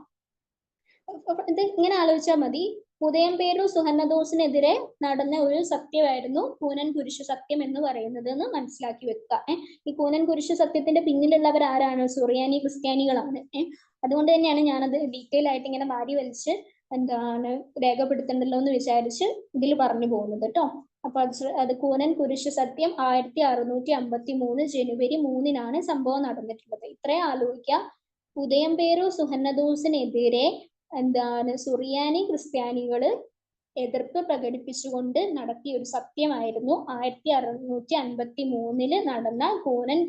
ഇത് ഇങ്ങനെ ആലോചിച്ചാൽ മതി. ഉദയംപേരൂർ സുഹന്നദോസിനെതിരെ നടന്ന ഒരു സത്യമായിരുന്നു കൂനൻ കുരിശു സത്യം എന്ന് പറയുന്നത് എന്ന് മനസ്സിലാക്കി വെക്കുക. ഈ കൂനൻ കുരിശു സത്യത്തിന്റെ പിന്നിലുള്ളവർ ആരാണ്? സുറിയാനി ക്രിസ്ത്യാനികളാണ്. അതുകൊണ്ട് തന്നെയാണ് ഞാനത് ഡീറ്റെയിൽ ആയിട്ട് ഇങ്ങനെ വാരി വലിച്ച് എന്താണ് രേഖപ്പെടുത്തണ്ടല്ലോ എന്ന് വിചാരിച്ച് ഇതിൽ പറഞ്ഞു പോകുന്നത് കേട്ടോ. അപ്പൊ അത് കൂനൻ കുരിശു സത്യം 1653 ജനുവരി 3 സംഭവം നടന്നിട്ടുള്ളത്. ഇത്രയും ആലോചിക്കുക. ഉദയംപേരൂർ സുഹന്നദോസിനെതിരെ എന്താണ് സുറിയാനി ക്രിസ്ത്യാനികള് എതിർപ്പ് പ്രകടിപ്പിച്ചുകൊണ്ട് നടത്തിയ ഒരു സത്യമായിരുന്നു 1653 നടന്ന കൂനൻ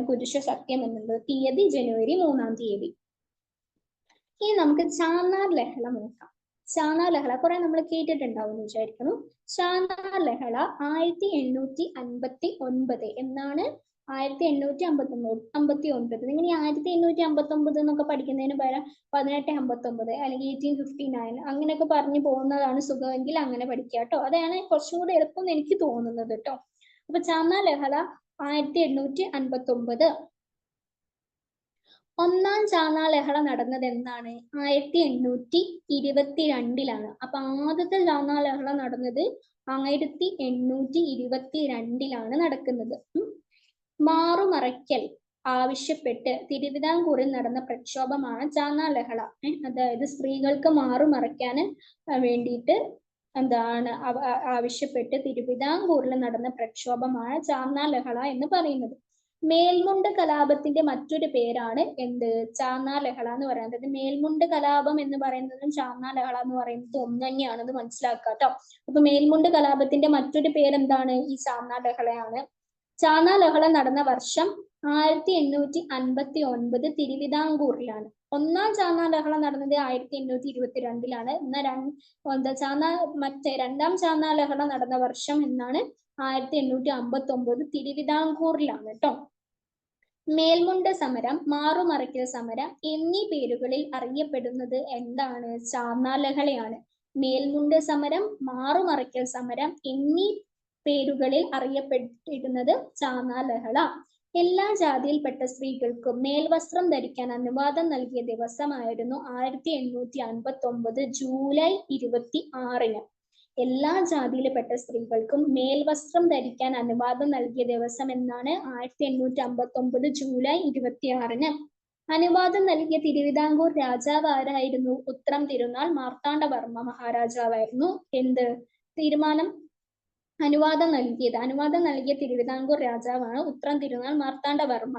കുരിശു സത്യം എന്നുള്ളത്. തീയതി ജനുവരി 3. ഇനി നമുക്ക് ചാന്നാർ ലഹള നോക്കാം. ചാന്നാർ ലഹള കുറെ നമ്മൾ കേട്ടിട്ടുണ്ടാവും എന്ന് വിചാരിക്കുന്നു. ചാന്നാർ ലഹള 1859 എന്നാണ്. 1859. നിങ്ങൾ ഈ 1859 എന്നൊക്കെ പഠിക്കുന്നതിന് പകരം 1859 അല്ലെങ്കിൽ 1859 അങ്ങനെയൊക്കെ പറഞ്ഞു പോകുന്നതാണ് സുഖമെങ്കിൽ അങ്ങനെ പഠിക്കുക കേട്ടോ. അതാണ് കുറച്ചും കൂടി എളുപ്പം എനിക്ക് തോന്നുന്നത് കേട്ടോ. അപ്പൊ ചാന്നാർ ലഹള 1859. ഒന്നാം ചാന്നാർ ലഹള നടന്നത് എന്നാണ്? 1822. അപ്പൊ ആദ്യത്തെ ചാന്നാർ ലഹള നടന്നത് 1822 നടക്കുന്നത്. മാറുമറയ്ക്കൽ ആവശ്യപ്പെട്ട് തിരുവിതാംകൂറിൽ നടന്ന പ്രക്ഷോഭമാണ് ചാന്നാർ ലഹള. അതായത് സ്ത്രീകൾക്ക് മാറുമറയ്ക്കാൻ വേണ്ടിയിട്ട് എന്താണ് ആവശ്യപ്പെട്ട് തിരുവിതാംകൂറിൽ നടന്ന പ്രക്ഷോഭമാണ് ചാന്നാർ ലഹള എന്ന് പറയുന്നത്. മേൽമുണ്ട് കലാപത്തിന്റെ മറ്റൊരു പേരാണ് എന്ത്? ചാന്നാർ ലഹള എന്ന് പറയുന്നത്. അതായത് മേൽമുണ്ട് കലാപം എന്ന് പറയുന്നതും ചാന്നാർ ലഹള എന്ന് പറയുന്നത് ഒന്ന് തന്നെയാണെന്ന് മനസ്സിലാക്കുക കേട്ടോ. അപ്പൊ മേൽമുണ്ട് കലാപത്തിന്റെ മറ്റൊരു പേരെന്താണ്? ഈ ചാന്നാർ ലഹളയാണ്. ചാന്നാർ ലഹള നടന്ന വർഷം 1859 തിരുവിതാംകൂറിലാണ്. ഒന്നാം ചാന്നാർ ലഹള നടന്നത് 1822. രണ്ടാം ചാന്നാർ ലഹള നടന്ന വർഷം എന്നാണ്? 1859 തിരുവിതാംകൂറിലാണ് കേട്ടോ. മേൽമുണ്ട് സമരം, മാറുമറയ്ക്കൽ സമരം എന്നീ പേരുകളിൽ അറിയപ്പെടുന്നത് എന്താണ്? ചാന്നാർ ലഹളയാണ്. മേൽമുണ്ട് സമരം, മാറുമറയ്ക്കൽ സമരം എന്നീ പേരുകളിൽ അറിയപ്പെട്ടിരുന്നത് ചാന്നാർ ലഹള. എല്ലാ ജാതിയിൽപ്പെട്ട സ്ത്രീകൾക്കും മേൽവസ്ത്രം ധരിക്കാൻ അനുവാദം നൽകിയ ദിവസമായിരുന്നു 1859 ജൂലൈ 26. എല്ലാ ജാതിയിൽപ്പെട്ട സ്ത്രീകൾക്കും മേൽവസ്ത്രം ധരിക്കാൻ അനുവാദം നൽകിയ ദിവസം എന്നാണ്? 1859 ജൂലൈ 26. അനുവാദം നൽകിയ തിരുവിതാംകൂർ രാജാവ് ആരായിരുന്നു? ഉത്രം തിരുനാൾ മാർത്താണ്ഡവർമ്മ മഹാരാജാവായിരുന്നു. എന്ത് തീരുമാനം? അനുവാദം നൽകിയ തിരുവിതാംകൂർ രാജാവാണ് ഉത്രം തിരുനാൾ മാർത്താണ്ഡവർമ്മ.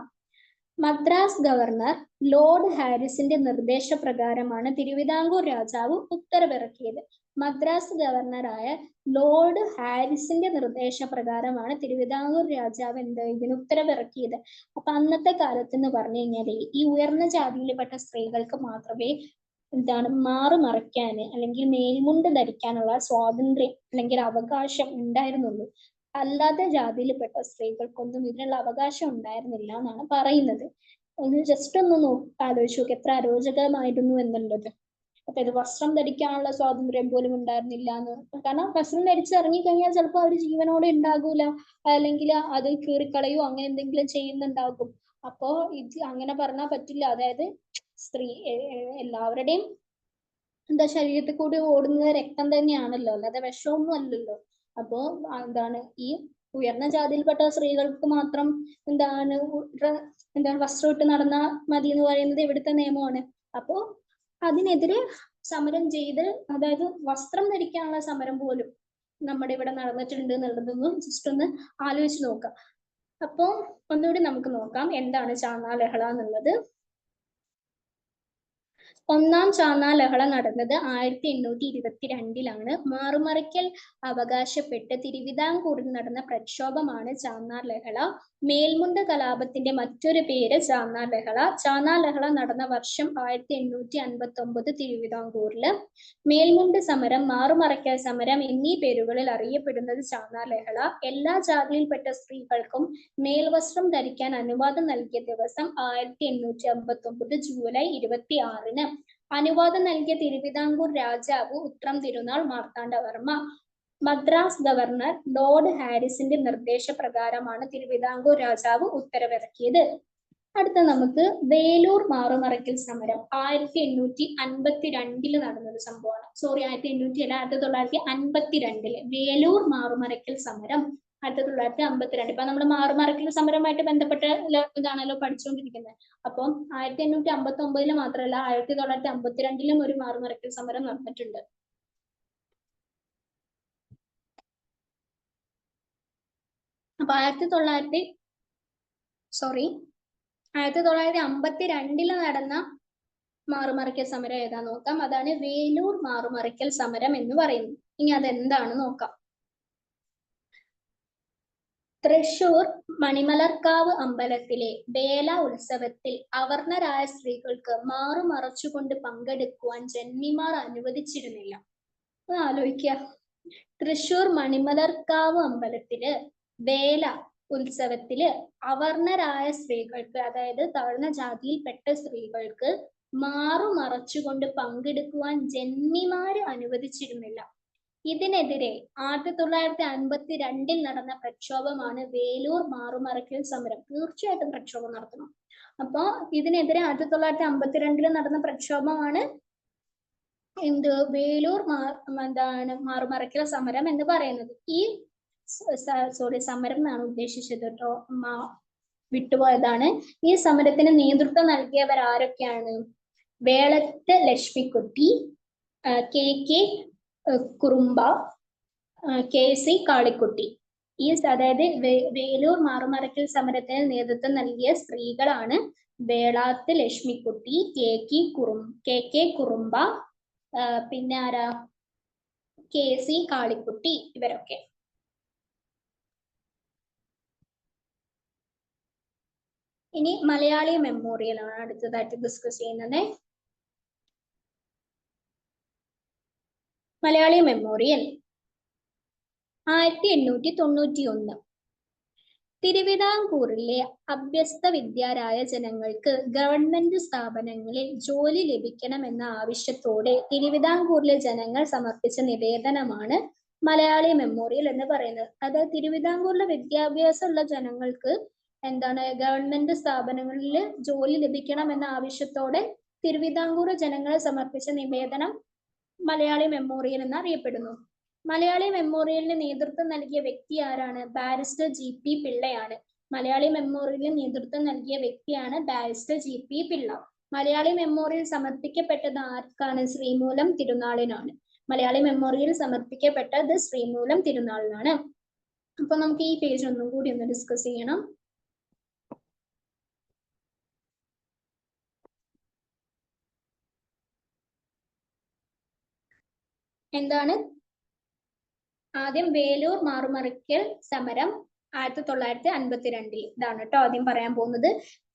മദ്രാസ് ഗവർണർ ലോർഡ് ഹാരിസിന്റെ നിർദ്ദേശപ്രകാരമാണ് തിരുവിതാംകൂർ രാജാവ് ഉത്തരവിറക്കിയത്. മദ്രാസ് ഗവർണറായ ലോർഡ് ഹാരിസിന്റെ നിർദ്ദേശപ്രകാരമാണ് തിരുവിതാംകൂർ രാജാവ് ഇതിന് ഉത്തരവിറക്കിയത്. അപ്പൊ അന്നത്തെ കാലത്ത് എന്ന് പറഞ്ഞു കഴിഞ്ഞാല് ഈ ഉയർന്ന ജാതിയിൽപ്പെട്ട സ്ത്രീകൾക്ക് മാത്രമേ മാറുമറയ്ക്കാന് അല്ലെങ്കിൽ മേൽമുണ്ട് ധരിക്കാനുള്ള സ്വാതന്ത്ര്യം അല്ലെങ്കിൽ അവകാശം ഉണ്ടായിരുന്നുള്ളൂ. അല്ലാത്ത ജാതിയിൽപ്പെട്ട സ്ത്രീകൾക്കൊന്നും ഇതിനുള്ള അവകാശം ഉണ്ടായിരുന്നില്ല എന്നാണ് പറയുന്നത്. ഒന്ന് ജസ്റ്റ് ഒന്ന് ആലോചിച്ച് നോക്ക് എത്ര അരോചകമായിരുന്നു എന്നുള്ളത്. അപ്പൊ ഇത് വസ്ത്രം ധരിക്കാനുള്ള സ്വാതന്ത്ര്യം പോലും ഉണ്ടായിരുന്നില്ല എന്ന്. കാരണം വസ്ത്രം ധരിച്ച് ഇറങ്ങിക്കഴിഞ്ഞാൽ ചിലപ്പോൾ അവർ ജീവനോടെ ഉണ്ടാകൂല, അല്ലെങ്കിൽ അത് കീറിക്കളയോ അങ്ങനെ എന്തെങ്കിലും ചെയ്യുന്നുണ്ടാകും. അപ്പോ ഇത് അങ്ങനെ പറഞ്ഞാൽ പറ്റില്ല. അതായത് എല്ലാവരുടെയും ശരീരത്തിൽ കൂടി ഓടുന്നത് രക്തം തന്നെയാണല്ലോ, അല്ലാതെ വിഷമൊന്നും അല്ലല്ലോ. അപ്പോ ഈ ഉയർന്ന ജാതിയിൽപ്പെട്ട സ്ത്രീകൾക്ക് മാത്രം വസ്ത്രം ഇട്ട് നടന്നാൽ മതി എന്ന് പറയുന്നത് ഇവിടുത്തെ നിയമമാണ്. അപ്പോ അതിനെതിരെ സമരം ചെയ്ത്, അതായത് വസ്ത്രം ധരിക്കാനുള്ള സമരം പോലും നമ്മുടെ ഇവിടെ നടന്നിട്ടുണ്ട് എന്നുള്ളതൊന്ന് ജസ്റ്റ് ഒന്ന് ആലോചിച്ച് നോക്കാം. അപ്പോ ഒന്നുകൂടി നമുക്ക് നോക്കാം എന്താണ് ചാന്നാർ ലഹള എന്നുള്ളത്. ഒന്നാം ചാന്നാർ ലഹള നടന്നത് 1822 മാറുമറിക്കൽ അവകാശപ്പെട്ട് തിരുവിതാംകൂറിൽ നടന്ന പ്രക്ഷോഭമാണ് ചാന്നാർ ലഹള. മേൽമുണ്ട് കലാപത്തിന്റെ മറ്റൊരു പേര് ചാന്നാർ ലഹള. ചാന്നാർ ലഹള നടന്ന വർഷം 1859 തിരുവിതാംകൂറില്. മേൽമുണ്ട് സമരം, മാറുമറയ്ക്കൽ സമരം എന്നീ പേരുകളിൽ അറിയപ്പെടുന്നത് ചാന്നാർ ലഹള. എല്ലാ ജാതിയിൽപ്പെട്ട സ്ത്രീകൾക്കും മേൽവസ്ത്രം ധരിക്കാൻ അനുവാദം നൽകിയ ദിവസം 1859 ജൂലൈ 26. അനുവാദം നൽകിയ തിരുവിതാംകൂർ രാജാവ് ഉത്രം തിരുനാൾ മാർത്താണ്ഡവർമ്മ. മദ്രാസ് ഗവർണർ ലോർഡ് ഹാരിസിന്റെ നിർദ്ദേശപ്രകാരമാണ് തിരുവിതാംകൂർ രാജാവ് ഉത്തരവിറക്കിയത്. അടുത്ത നമുക്ക് വേലൂർ മാറുമറയ്ക്കൽ സമരം 1852 നടന്നൊരു സംഭവമാണ്. 1952 വേലൂർ മാറുമറയ്ക്കൽ സമരം 1952. ഇപ്പൊ നമ്മൾ മാറുമറയ്ക്കൽ സമരമായിട്ട് ബന്ധപ്പെട്ട ഇതാണല്ലോ പഠിച്ചുകൊണ്ടിരിക്കുന്നത്. അപ്പം 1859 മാത്രമല്ല 1952 ഒരു മാറുമറയ്ക്കൽ സമരം നടന്നിട്ടുണ്ട്. അപ്പൊ 1952 നടന്ന മാറുമറയ്ക്കൽ സമരം ഏതാ നോക്കാം. അതാണ് വേലൂർ മാറുമറയ്ക്കൽ സമരം എന്ന് പറയുന്നത്. ഇനി അതെന്താണ് നോക്കാം. തൃശൂർ മണിമലർക്കാവ് അമ്പലത്തിലെ വേല ഉത്സവത്തിൽ അവർണരായ സ്ത്രീകൾക്ക് മാറുമറച്ചുകൊണ്ട് പങ്കെടുക്കുവാൻ ജന്മിമാർ അനുവദിച്ചിരുന്നില്ല. ആലോചിക്കുക, തൃശൂർ മണിമലർക്കാവ് അമ്പലത്തില് വേല ഉത്സവത്തില് അവർണരായ സ്ത്രീകൾക്ക്, അതായത് താഴ്ന്ന ജാതിയിൽപ്പെട്ട സ്ത്രീകൾക്ക് മാറുമറച്ചുകൊണ്ട് പങ്കെടുക്കുവാൻ ജന്മിമാര് അനുവദിച്ചിരുന്നില്ല. ഇതിനെതിരെ 1952 നടന്ന പ്രക്ഷോഭമാണ് വേലൂർ മാറുമറയ്ക്കൽ സമരം. തീർച്ചയായിട്ടും പ്രക്ഷോഭം നടത്തണം. അപ്പൊ ഇതിനെതിരെ 1952 നടന്ന പ്രക്ഷോഭമാണ് വേലൂർ മാറുമറയ്ക്കൽ സമരം എന്ന് പറയുന്നത്. ഈ സമരം എന്നാണ് ഉദ്ദേശിച്ചത് കേട്ടോ, വിട്ടുപോയതാണ്. ഈ സമരത്തിന് നേതൃത്വം നൽകിയവർ ആരൊക്കെയാണ്? വേളത്ത് ലക്ഷ്മിക്കുട്ടി, KK കുറുമ്പ, KC കാളിക്കുട്ടി. അതായത് വേലൂർ മാറുമറയ്ക്കൽ സമരത്തിന് നേതൃത്വം നൽകിയ സ്ത്രീകളാണ് വേളാത്ത് ലക്ഷ്മിക്കുട്ടി, KK കുറുമ്പ, പിന്നെ ആരാ, KC കാളിക്കുട്ടി, ഇവരൊക്കെ. ഇനി മലയാളി മെമ്മോറിയൽ ആണ് അടുത്തതായിട്ട് ഡിസ്കസ് ചെയ്യുന്നത്. മലയാളി മെമ്മോറിയൽ 1891. തിരുവിതാംകൂറിലെ അഭ്യസ്ത വിദ്യരായ ജനങ്ങൾക്ക് ഗവൺമെന്റ് സ്ഥാപനങ്ങളിൽ ജോലി ലഭിക്കണമെന്ന ആവശ്യത്തോടെ തിരുവിതാംകൂറിലെ ജനങ്ങൾ സമർപ്പിച്ച നിവേദനമാണ് മലയാളി മെമ്മോറിയൽ എന്ന് പറയുന്നത്. അതായത് തിരുവിതാംകൂറിലെ വിദ്യാഭ്യാസമുള്ള ജനങ്ങൾക്ക് ഗവൺമെന്റ് സ്ഥാപനങ്ങളിൽ ജോലി ലഭിക്കണം എന്ന ആവശ്യത്തോടെ തിരുവിതാംകൂർ ജനങ്ങൾ സമർപ്പിച്ച നിവേദനം മലയാളി മെമ്മോറിയൽ എന്നറിയപ്പെടുന്നു. മലയാളി മെമ്മോറിയലിന് നേതൃത്വം നൽകിയ വ്യക്തി ആരാണ്? ബാരിസ്റ്റർ GP പിള്ളയാണ്. മലയാളി മെമ്മോറിയലിന് നേതൃത്വം നൽകിയ വ്യക്തിയാണ് barrister GP Pillai. Malayali memorial സമർപ്പിക്കപ്പെട്ടത് ആർക്കാണ്? ശ്രീമൂലം തിരുനാളിനാണ്. മലയാളി മെമ്മോറിയൽ സമർപ്പിക്കപ്പെട്ടത് ശ്രീമൂലം തിരുനാളിനാണ്. അപ്പൊ നമുക്ക് ഈ പേജ് ഒന്നും കൂടി ഒന്ന് ഡിസ്കസ് ചെയ്യണം. എന്താണ്? ആദ്യം വേലൂർ മാറുമറയ്ക്കൽ സമരം 1952 ഇതാണ് കേട്ടോ ആദ്യം പറയാൻ പോകുന്നത്.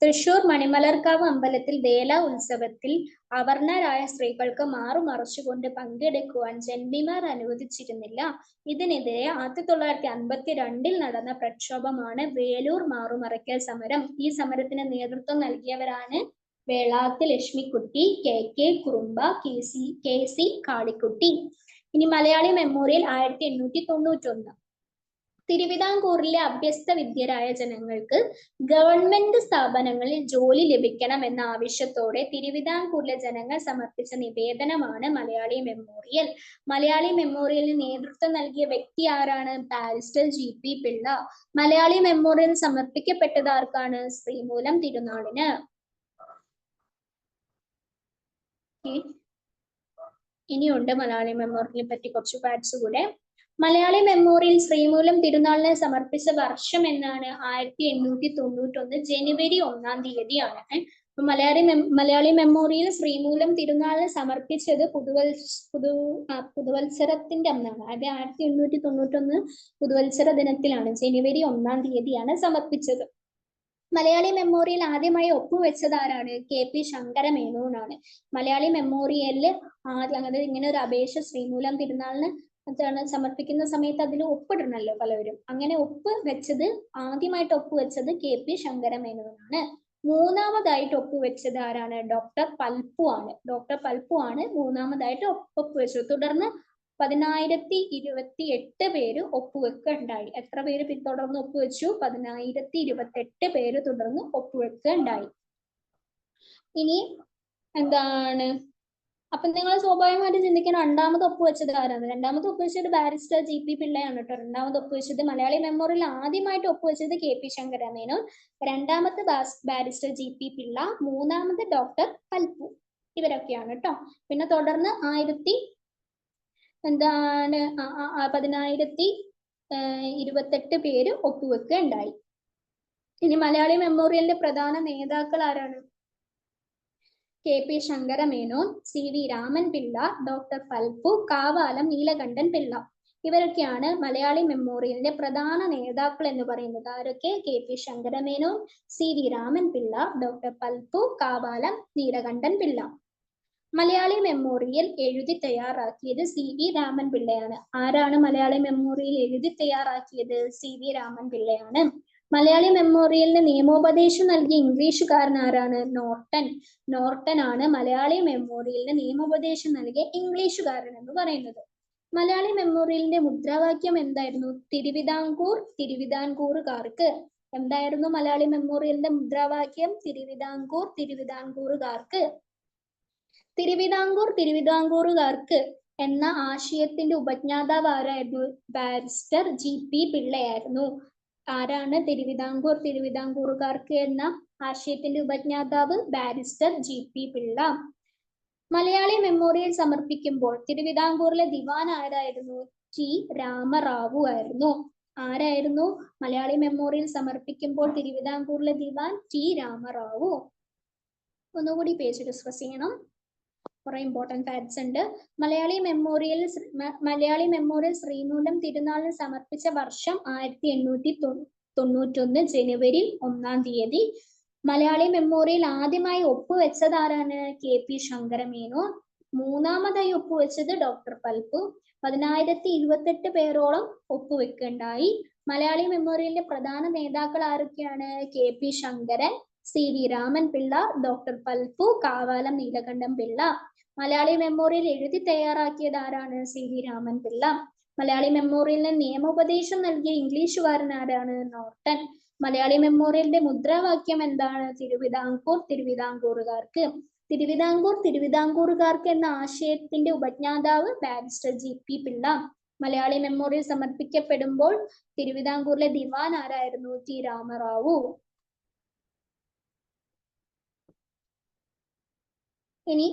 തൃശൂർ മണിമലർക്കാവ് അമ്പലത്തിൽ വേല ഉത്സവത്തിൽ അവർണരായ സ്ത്രീകൾക്ക് മാറുമറച്ചുകൊണ്ട് പങ്കെടുക്കുവാൻ ജന്മിമാർ അനുവദിച്ചിരുന്നില്ല. ഇതിനെതിരെ 1952 നടന്ന പ്രക്ഷോഭമാണ് വേലൂർ മാറുമറയ്ക്കൽ സമരം. ഈ സമരത്തിന് നേതൃത്വം നൽകിയവരാണ് വേളാത്ത് ലക്ഷ്മിക്കുട്ടി, KK കുറുമ്പ, KC കാളിക്കുട്ടി. ഇനി മലയാളി മെമ്മോറിയൽ 1891. തിരുവിതാംകൂറിലെ അഭ്യസ്ത വിദ്യരായ ജനങ്ങൾക്ക് ഗവൺമെന്റ് സ്ഥാപനങ്ങളിൽ ജോലി ലഭിക്കണം എന്ന ആവശ്യത്തോടെ തിരുവിതാംകൂറിലെ ജനങ്ങൾ സമർപ്പിച്ച നിവേദനമാണ് മലയാളി മെമ്മോറിയൽ. മലയാളി മെമ്മോറിയലിന് നേതൃത്വം നൽകിയ വ്യക്തി ആരാണ്? Barrister GP Pillai. Malayali memorial സമർപ്പിക്കപ്പെട്ടത് ആർക്കാണ്? ശ്രീമൂലം തിരുനാളിന്. ഇനിയുണ്ട് മലയാളി മെമ്മോറിയലിനെ പറ്റി കുറച്ച് ഫാക്ട്സ് കൂടെ. മലയാളി മെമ്മോറിയൽ ശ്രീമൂലം തിരുനാളിനെ സമർപ്പിച്ച വർഷം എന്നാണ്? 1891 ജനുവരി 1 തീയതിയാണ്. മലയാളി മെമ്മോറിയൽ ശ്രീമൂലം തിരുനാളിന് സമർപ്പിച്ചത് പുതുവത്സരത്തിന്റെ അന്നാണ്. അത് 1891 പുതുവത്സര ദിനത്തിലാണ്, ജനുവരി 1-ാം തീയതിയാണ് സമർപ്പിച്ചത്. മലയാളി മെമ്മോറിയൽ ആദ്യമായി ഒപ്പുവെച്ചത് ആരാണ്? KP ശങ്കരമേനോനാണ്. മലയാളി മെമ്മോറിയലില് ആദ്യം, അതായത് ഇങ്ങനെ ഒരു അപേക്ഷ ശ്രീമൂലം തിരുനാളിന് സമർപ്പിക്കുന്ന സമയത്ത് അതിൽ ഒപ്പിടണല്ലോ പലവരും. അങ്ങനെ ആദ്യമായിട്ട് ഒപ്പുവെച്ചത് KP ശങ്കരമേനോനാണ്. മൂന്നാമതായിട്ട് ഒപ്പുവെച്ചത് ആരാണ്? ഡോക്ടർ പൽപ്പു ആണ് മൂന്നാമതായിട്ട് ഒപ്പുവെച്ചത്. തുടർന്ന് 1028 പേര് ഒപ്പുവെക്കുകയുണ്ടായി. എത്ര പേര് തുടർന്ന് ഒപ്പുവെച്ചു? 1028 പേര് തുടർന്ന് ഒപ്പുവെക്കുകയുണ്ടായി. ഇനി എന്താണ്, അപ്പൊ നിങ്ങൾ സ്വാഭാവികമായിട്ട് ചിന്തിക്കണം, രണ്ടാമത് ഒപ്പുവെച്ചത് ആരാണ്? രണ്ടാമത് ഒപ്പുവെച്ചത് ബാരിസ്റ്റർ GP പിള്ളയാണ് കേട്ടോ. രണ്ടാമത് ഒപ്പുവെച്ചത് മലയാളി മെമ്മോറിയൽ ആദ്യമായിട്ട് ഒപ്പുവെച്ചത് KP ശങ്കരമേനോൻ, രണ്ടാമത്തെ ബാരിസ്റ്റർ GP പിള്ള, മൂന്നാമത് ഡോക്ടർ പൽപ്പു. ഇവരൊക്കെയാണ് കേട്ടോ. പിന്നെ തുടർന്ന് 1028 പേര് ഒപ്പുവെക്കുകയുണ്ടായി. ഇനി മലയാളി മെമ്മോറിയലിന്റെ പ്രധാന നേതാക്കൾ ആരാണ്? KP Sankara Menon, CV Raman Pillai, doctor Palpu, Kavalam Neelakantan Pillai. ഇവരൊക്കെയാണ് മലയാളി മെമ്മോറിയലിന്റെ പ്രധാന നേതാക്കൾ എന്ന് പറയുന്നത്. ആരൊക്കെ? KP Sankara Menon, CV Raman Pillai, doctor Palpu, Kavalam Neelakantan Pillai. Malayali memorial എഴുതി തയ്യാറാക്കിയത് CV രാമൻ പിള്ളയാണ്. ആരാണ് മലയാളി മെമ്മോറിയൽ എഴുതി തയ്യാറാക്കിയത്? CV രാമൻ പിള്ളയാണ്. മലയാളി മെമ്മോറിയലിന് നിയമോപദേശം നൽകിയ ഇംഗ്ലീഷുകാരൻ ആരാണ്? നോർട്ടൺ ആണ് മലയാളി മെമ്മോറിയലിന് നിയമോപദേശം നൽകിയ ഇംഗ്ലീഷുകാരൻ എന്ന് പറയുന്നത്. മലയാളി മെമ്മോറിയലിന്റെ മുദ്രാവാക്യം എന്തായിരുന്നു? തിരുവിതാംകൂറുകാർക്ക്. എന്തായിരുന്നു മലയാളി മെമ്മോറിയലിന്റെ മുദ്രാവാക്യം? തിരുവിതാംകൂറുകാർക്ക്. തിരുവിതാംകൂറുകാർക്ക് എന്ന ആശയത്തിന്റെ ഉപജ്ഞാതാവ് ആരായിരുന്നു? ബാരിസ്റ്റർ GP പിള്ളയായിരുന്നു. ആരാണ് തിരുവിതാംകൂറുകാർക്ക് എന്ന ആശയത്തിന്റെ ഉപജ്ഞാതാവ്? Barrister GP Pillai. Malayali memorial സമർപ്പിക്കുമ്പോൾ തിരുവിതാംകൂറിലെ ദിവാൻ ആരായിരുന്നു? T രാമറാവു ആയിരുന്നു. ആരായിരുന്നു മലയാളി മെമ്മോറിയൽ സമർപ്പിക്കുമ്പോൾ തിരുവിതാംകൂറിലെ ദിവാൻ? T രാമറാവു. ഒന്നുകൂടി പേജ് ഡിസ്കസ് ചെയ്യണം, കുറെ ഇമ്പോർട്ടന്റ് ഫാക്ട്സ് ഉണ്ട്. മലയാളി മെമ്മോറിയൽ ശ്രീമൂലം തിരുനാളിന് സമർപ്പിച്ച വർഷം 1891 ജനുവരി 1-ാം തീയതി. മലയാളി മെമ്മോറിയൽ ആദ്യമായി ഒപ്പുവെച്ചത് ആരാണ്? KP ശങ്കരമേനോൻ. മൂന്നാമതായി ഒപ്പുവെച്ചത് ഡോക്ടർ പൽപ്പു. 1028 പേരോളം ഒപ്പുവെക്കുകയുണ്ടായി. മലയാളി മെമ്മോറിയലിന്റെ പ്രധാന നേതാക്കൾ ആരൊക്കെയാണ്? KP Sankaran, CV Raman Pillai, doctor Palpu, Kavalam Neelakantan Pillai. Malayali memorial എഴുതി തയ്യാറാക്കിയത് ആരാണ്? CV രാമൻ പിള്ള. മലയാളി മെമ്മോറിയലിന് നിയമോപദേശം നൽകിയ ഇംഗ്ലീഷുകാരൻ ആരാണ്? നോർട്ടൺ. മലയാളി മെമ്മോറിയലിന്റെ മുദ്രാവാക്യം എന്താണ്? തിരുവിതാംകൂറുകാർക്ക്. തിരുവിതാംകൂറുകാർക്ക് എന്ന ആശയത്തിന്റെ ഉപജ്ഞാതാവ് barrister GP Pillai. Malayali memorial സമർപ്പിക്കപ്പെടുമ്പോൾ തിരുവിതാംകൂറിലെ ദിവാൻ ആരായിരുന്നു? T രാമറാവു. ഇനി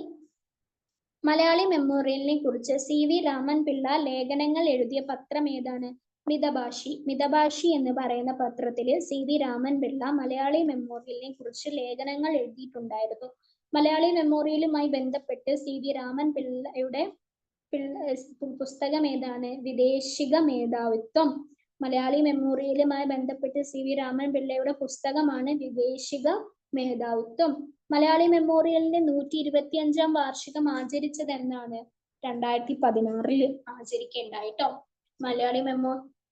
മലയാളി മെമ്മോറിയലിനെ കുറിച്ച് CV രാമൻ പിള്ള ലേഖനങ്ങൾ എഴുതിയ പത്രം ഏതാണ്? മിതഭാഷി എന്ന് പറയുന്ന പത്രത്തില് CV രാമൻ പിള്ള മലയാളി മെമ്മോറിയലിനെ കുറിച്ച് ലേഖനങ്ങൾ എഴുതിയിട്ടുണ്ടായിരുന്നു. മലയാളി മെമ്മോറിയലുമായി ബന്ധപ്പെട്ട് CV രാമൻ പിള്ളയുടെ പുസ്തകം ഏതാണ്? വിദേശിക മേധാവിത്വം. മലയാളി മെമ്മോറിയലുമായി ബന്ധപ്പെട്ട് CV രാമൻ പിള്ളയുടെ പുസ്തകമാണ് വിദേശിക മേധാവിത്വം. മലയാളി മെമ്മോറിയലിന്റെ 125-ാം വാർഷികം ആചരിച്ചത് എന്നാണ്? 2016 ആചരിക്കുകയുണ്ടായിട്ടോ. മലയാളി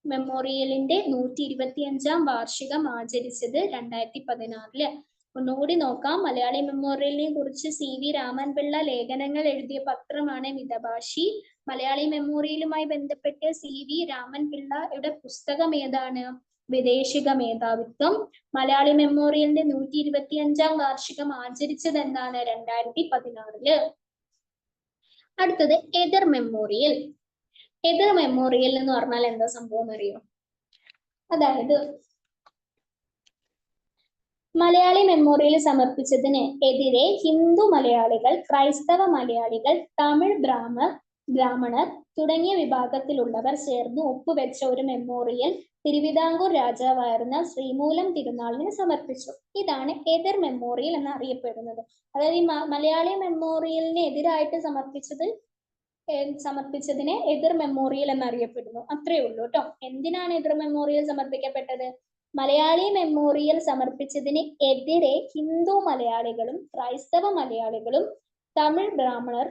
മെമ്മോറിയലിന്റെ 125-ാം വാർഷികം ആചരിച്ചത് 2016. ഒന്നുകൂടി നോക്കാം. മലയാളി മെമ്മോറിയലിനെ കുറിച്ച് CV രാമൻ പിള്ള ലേഖനങ്ങൾ എഴുതിയ പത്രമാണ് മിതഭാഷി. മലയാളി മെമ്മോറിയലുമായി ബന്ധപ്പെട്ട് CV രാമൻ പിള്ളയുടെ പുസ്തകം ഏതാണ്? വിദേശിക മേധാവിത്വം. മലയാളി മെമ്മോറിയലിന്റെ 125-ാം വാർഷികം ആചരിച്ചത് എന്നാണ്? 2016. അടുത്തത് എതിർ മെമ്മോറിയൽ. എതിർ മെമ്മോറിയൽ എന്ന് പറഞ്ഞാൽ എന്താ സംഭവം അറിയോ? അതായത് മലയാളി മെമ്മോറിയൽ സമർപ്പിച്ചതിന് എതിരെ ഹിന്ദു മലയാളികൾ, ക്രൈസ്തവ മലയാളികൾ, തമിഴ് ബ്രാഹ്മണർ തുടങ്ങിയ വിഭാഗത്തിലുള്ളവർ ചേർന്ന് ഒപ്പുവെച്ച ഒരു മെമ്മോറിയൽ തിരുവിതാംകൂർ രാജാവായിരുന്ന ശ്രീമൂലം തിരുനാളിന് സമർപ്പിച്ചു. ഇതാണ് എതിർ മെമ്മോറിയൽ എന്നറിയപ്പെടുന്നത്. അതായത് ഈ മലയാളി മെമ്മോറിയലിന് എതിരായിട്ട് സമർപ്പിച്ചതിനെ എതിർ മെമ്മോറിയൽ എന്നറിയപ്പെടുന്നു. അത്രയേ ഉള്ളൂ കേട്ടോ. എന്തിനാണ് എതിർ മെമ്മോറിയൽ സമർപ്പിക്കപ്പെട്ടത്? മലയാളി മെമ്മോറിയൽ സമർപ്പിച്ചതിന് എതിരെ ഹിന്ദു മലയാളികളും ക്രൈസ്തവ മലയാളികളും തമിഴ് ബ്രാഹ്മണർ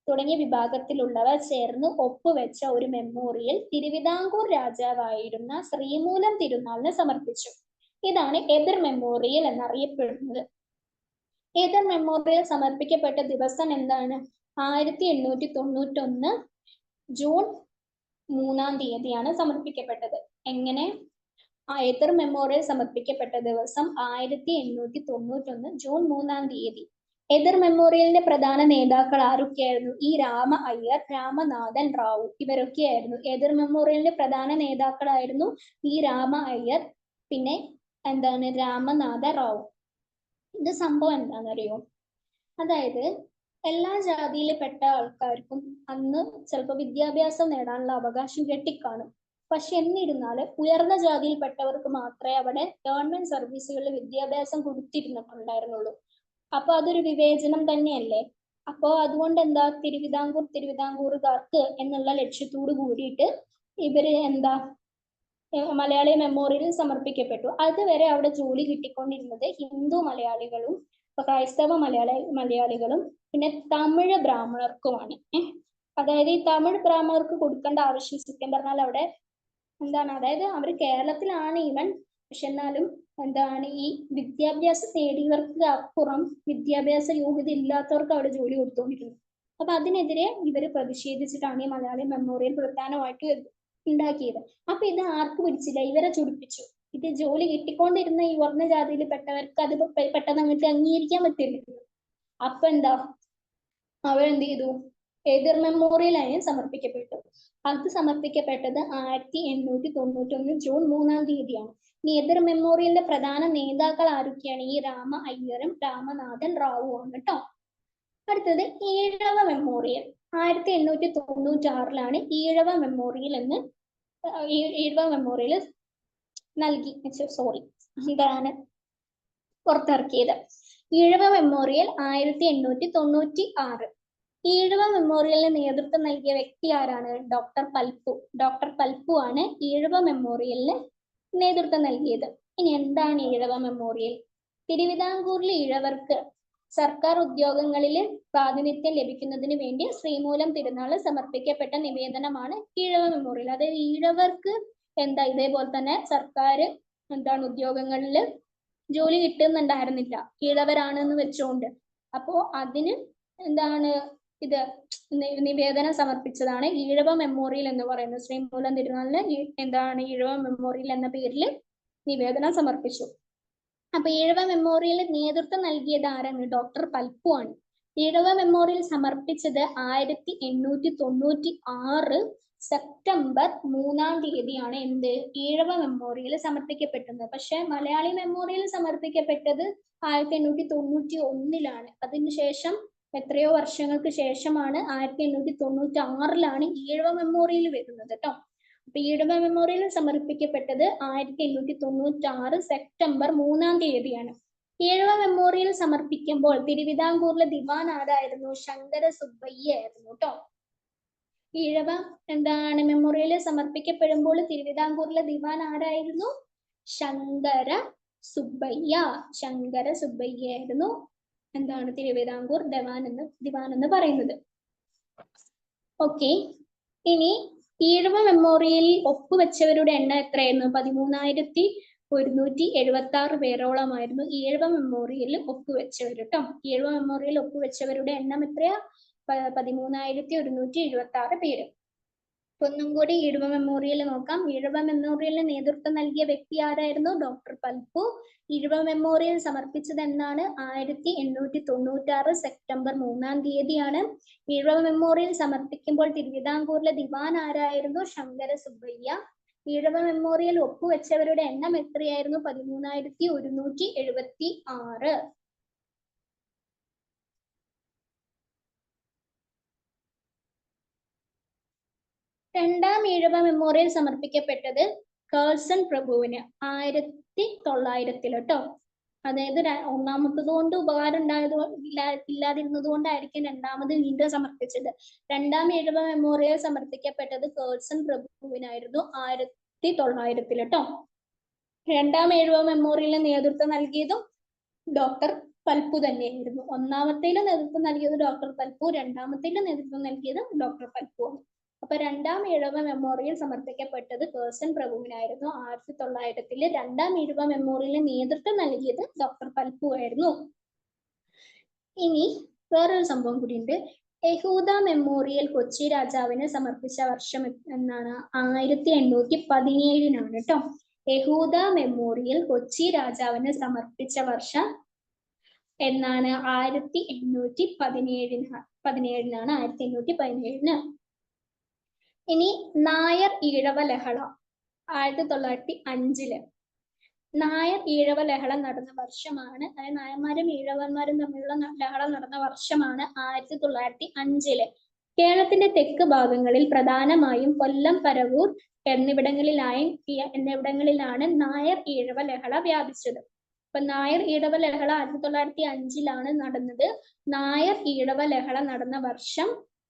തുടങ്ങിയ വിഭാഗത്തിലുള്ളവർ ചേർന്ന് ഒപ്പുവെച്ച ഒരു മെമ്മോറിയൽ തിരുവിതാംകൂർ രാജാവായിരുന്ന ശ്രീമൂലം തിരുനാളിന് സമർപ്പിച്ചു. ഇതാണ് എതിർ മെമ്മോറിയൽ എന്നറിയപ്പെടുന്നത്. എതിർ മെമ്മോറിയൽ സമർപ്പിക്കപ്പെട്ട ദിവസം എന്താണ്? 1891 ജൂൺ 3-ാം തീയതിയാണ് സമർപ്പിക്കപ്പെട്ടത്. എങ്ങനെ? എതിർ മെമ്മോറിയൽ സമർപ്പിക്കപ്പെട്ട ദിവസം 1891 ജൂൺ 3-ാം തീയതി. എതിർ മെമ്മോറിയലിന്റെ പ്രധാന നേതാക്കൾ ആരൊക്കെയായിരുന്നു? ഈ രാമ അയ്യർ, രാമനാഥൻ റാവു, ഇവരൊക്കെയായിരുന്നു എതിർ മെമ്മോറിയലിന്റെ പ്രധാന നേതാക്കളായിരുന്നു. ഈ രാമ അയ്യർ, പിന്നെ എന്താണ്, രാമനാഥ റാവു. ഇത് സംഭവം എന്താണെന്നറിയോ? അതായത് എല്ലാ ജാതിയിൽപ്പെട്ട ആൾക്കാർക്കും അന്ന് ചിലപ്പോൾ വിദ്യാഭ്യാസം നേടാനുള്ള അവകാശം കെട്ടിക്കാണും. പക്ഷെ എന്നിരുന്നാല് ഉയർന്ന ജാതിയിൽപ്പെട്ടവർക്ക് മാത്രമേ അവിടെ ഗവൺമെന്റ് സർവീസുകളിൽ വിദ്യാഭ്യാസം കൊടുത്തിരുന്നിട്ടുണ്ടായിരുന്നുള്ളൂ. അപ്പൊ അതൊരു വിവേചനം തന്നെയല്ലേ? അപ്പോ അതുകൊണ്ട് എന്താ, തിരുവിതാംകൂറുകാർക്ക് എന്നുള്ള ലക്ഷ്യത്തോട് കൂടിയിട്ട് ഇവര് മലയാളി മെമ്മോറിയൽ സമർപ്പിക്കപ്പെട്ടു. അതുവരെ അവിടെ ജോലി കിട്ടിക്കൊണ്ടിരുന്നത് ഹിന്ദു മലയാളികളും ക്രൈസ്തവ മലയാളികളും പിന്നെ തമിഴ് ബ്രാഹ്മണർക്കുമാണ്. അതായത് ഈ തമിഴ് ബ്രാഹ്മണർക്ക് കൊടുക്കേണ്ട ആവശ്യം സത്യം പറഞ്ഞാൽ അവിടെ അതായത് അവർ കേരളത്തിലാണ് ഈവൻ, പക്ഷെ എന്നാലും ഈ വിദ്യാഭ്യാസം നേടിയവർക്ക് അപ്പുറം വിദ്യാഭ്യാസ യോഗ്യത ഇല്ലാത്തവർക്ക് അവിടെ ജോലി കൊടുത്തുകൊണ്ടിരുന്നു. അപ്പൊ അതിനെതിരെ ഇവർ പ്രതിഷേധിച്ചിട്ടാണ് ഈ മലയാളി മെമ്മോറിയൽ പ്രധാനമായിട്ട് ഉണ്ടാക്കിയത്. അപ്പൊ ഇത് ആർക്ക് പിടിച്ചില്ല? ഇവരെ ചുടിപ്പിച്ചു. ഇത് ജോലി കിട്ടിക്കൊണ്ടിരുന്ന ഈ ഉയർന്ന ജാതിയിൽ പെട്ടവർക്ക് അത് പെട്ടെന്ന് അങ്ങോട്ട് അംഗീകരിക്കാൻ പറ്റില്ല. അപ്പൊ അവരെന്ത് ചെയ്തു? എതിർ മെമ്മോറിയലായി സമർപ്പിക്കപ്പെട്ടു. അത് സമർപ്പിക്കപ്പെട്ടത് 1891 ജൂൺ 3-ാം തീയതിയാണ്. ഇനി എതിർ മെമ്മോറിയലിന്റെ പ്രധാന നേതാക്കൾ ആരൊക്കെയാണ്? ഈ രാമ അയ്യരും രാമനാഥൻ റാവുവാണ് കേട്ടോ. അടുത്തത് ഈഴവ മെമ്മോറിയൽ. 1896 ഈഴവ മെമ്മോറിയൽ പുറത്തിറക്കിയത്. ഈഴവ മെമ്മോറിയൽ 1896. ഈഴവ മെമ്മോറിയലിന് നേതൃത്വം നൽകിയ വ്യക്തി ആരാണ്? ഡോക്ടർ പൽപ്പു ആണ് ഈഴവ മെമ്മോറിയലിന് നേതൃത്വം നൽകിയത്. ഇനി എന്താണ് ഈഴവ മെമ്മോറിയൽ? തിരുവിതാംകൂറിലെ ഈഴവർക്ക് സർക്കാർ ഉദ്യോഗങ്ങളിൽ പ്രാതിനിധ്യം ലഭിക്കുന്നതിന് വേണ്ടി ശ്രീമൂലം തിരുനാളിൽ സമർപ്പിക്കപ്പെട്ട നിവേദനമാണ് ഈഴവ മെമ്മോറിയൽ. അതായത് ഈഴവർക്ക് ഇതേപോലെ തന്നെ സർക്കാർ ഉദ്യോഗങ്ങളിൽ ജോലി കിട്ടുന്നുണ്ടായിരുന്നില്ല ഈഴവരാണെന്ന് വെച്ചുകൊണ്ട്. അപ്പോ അതിന് ഇത് നിവേദനം സമർപ്പിച്ചതാണ് ഈഴവ മെമ്മോറിയൽ എന്ന് പറയുന്നത്. ശ്രീമൂലം തിരുനാളിന് ഈഴവ മെമ്മോറിയൽ എന്ന പേരിൽ നിവേദനം സമർപ്പിച്ചു. അപ്പൊ ഈഴവ മെമ്മോറിയൽ നേതൃത്വം നൽകിയത് ആരാണ്? ഡോക്ടർ പൽപ്പു ആണ്. ഈഴവ മെമ്മോറിയൽ സമർപ്പിച്ചത് 1896 സെപ്റ്റംബർ 3-ാം തീയതിയാണ് ഈഴവ മെമ്മോറിയൽ സമർപ്പിക്കപ്പെട്ടത്. പക്ഷെ മലയാളി മെമ്മോറിയൽ സമർപ്പിക്കപ്പെട്ടത് 1891 അതിനുശേഷം എത്രയോ വർഷങ്ങൾക്ക് ശേഷമാണ് 1896 ഈഴവ മെമ്മോറിയൽ വരുന്നത് കേട്ടോ. അപ്പൊ ഈഴവ മെമ്മോറിയൽ സമർപ്പിക്കപ്പെട്ടത് 1896 സെപ്റ്റംബർ 3-ാം തീയതിയാണ്. ഈഴവ മെമ്മോറിയൽ സമർപ്പിക്കുമ്പോൾ തിരുവിതാംകൂറിലെ ദിവാൻ ആരായിരുന്നു? ശങ്കര സുബ്ബയ്യ ആയിരുന്നു കേട്ടോ. ഈഴവ മെമ്മോറിയൽ സമർപ്പിക്കപ്പെടുമ്പോൾ തിരുവിതാംകൂറിലെ ദിവാൻ ആരായിരുന്നു? ശങ്കര സുബ്ബയ്യ ആയിരുന്നു തിരുവിതാംകൂർ ദിവാൻ എന്ന് പറയുന്നത്. ഓക്കെ, ഇനി ഈഴവ മെമ്മോറിയലിൽ ഒപ്പുവെച്ചവരുടെ എണ്ണം എത്രയായിരുന്നു? 13,176 പേരോളമായിരുന്നു ഈഴവ മെമ്മോറിയലിൽ ഒപ്പുവെച്ചവർ കേട്ടോ. ഈഴവ മെമ്മോറിയലിൽ ഒപ്പുവെച്ചവരുടെ എണ്ണം എത്രയാ? 13,176 പേര്. ഒന്നും കൂടി ഈഴവ മെമ്മോറിയൽ നോക്കാം. ഈഴവ മെമ്മോറിയലിന് നേതൃത്വം നൽകിയ വ്യക്തി ആരായിരുന്നു? ഡോക്ടർ പൽപ്പു. ഈഴവ മെമ്മോറിയൽ സമർപ്പിച്ചത് എന്നാണ്? 1896 സെപ്റ്റംബർ 3-ാം തീയതിയാണ്. ഈഴവ മെമ്മോറിയൽ സമർപ്പിക്കുമ്പോൾ തിരുവിതാംകൂറിലെ ദിവാൻ ആരായിരുന്നു? ശങ്കര സുബ്ബയ്യ. ഈഴവ മെമ്മോറിയൽ ഒപ്പുവെച്ചവരുടെ എണ്ണം എത്രയായിരുന്നു? 13,176. രണ്ടാം ഈഴവ മെമ്മോറിയൽ സമർപ്പിക്കപ്പെട്ടത് കേഴ്സൺ പ്രഭുവിന് 1900 കേട്ടോ. അതായത് ഒന്നാമത്തത് കൊണ്ട് ഉപകാരം ഇല്ലാതിരുന്നത് കൊണ്ടായിരിക്കും രണ്ടാമത് വീണ്ടും സമർപ്പിച്ചത്. രണ്ടാം ഈഴവ മെമ്മോറിയൽ സമർപ്പിക്കപ്പെട്ടത് കേഴ്സൺ പ്രഭുവിനായിരുന്നു 1900 കേട്ടോ. രണ്ടാം ഈഴവ മെമ്മോറിയലിന് നേതൃത്വം നൽകിയതും ഡോക്ടർ പൽപ്പു തന്നെയായിരുന്നു. ഒന്നാമത്തേലും നേതൃത്വം നൽകിയത് ഡോക്ടർ പൽപ്പു, രണ്ടാമത്തേലും നേതൃത്വം നൽകിയത് ഡോക്ടർ പൽപ്പു. അപ്പൊ രണ്ടാം ഈഴവ മെമ്മോറിയൽ സമർപ്പിക്കപ്പെട്ടത് കേഴ്സൺ പ്രഭുവിനായിരുന്നു 1900. രണ്ടാം ഈഴവ മെമ്മോറിയലിന് നേതൃത്വം നൽകിയത് ഡോക്ടർ പൽപ്പു ആയിരുന്നു. ഇനി വേറൊരു സംഭവം കൂടിയുണ്ട്. യഹൂദ മെമ്മോറിയൽ കൊച്ചി രാജാവിന് സമർപ്പിച്ച വർഷം എന്നാണ്? 1817 കേട്ടോ. യഹൂദ മെമ്മോറിയൽ കൊച്ചി രാജാവിന് സമർപ്പിച്ച വർഷം എന്നാണ്? 1817 1817. ഇനി നായർ ഈഴവ ലഹള 1905. നായർ ഈഴവ ലഹള നടന്ന വർഷമാണ്, അതായത് നായന്മാരും ഈഴവന്മാരും തമ്മിലുള്ള ലഹള നടന്ന വർഷമാണ് 1905. കേരളത്തിന്റെ തെക്ക് ഭാഗങ്ങളിൽ പ്രധാനമായും കൊല്ലം, പരവൂർ എന്നിവിടങ്ങളിലാണ് നായർ ഈഴവ ലഹള വ്യാപിച്ചത്. അപ്പൊ നായർ ഈഴവ ലഹള 1905 നടന്നത്. നായർ ഈഴവ ലഹള നടന്ന വർഷം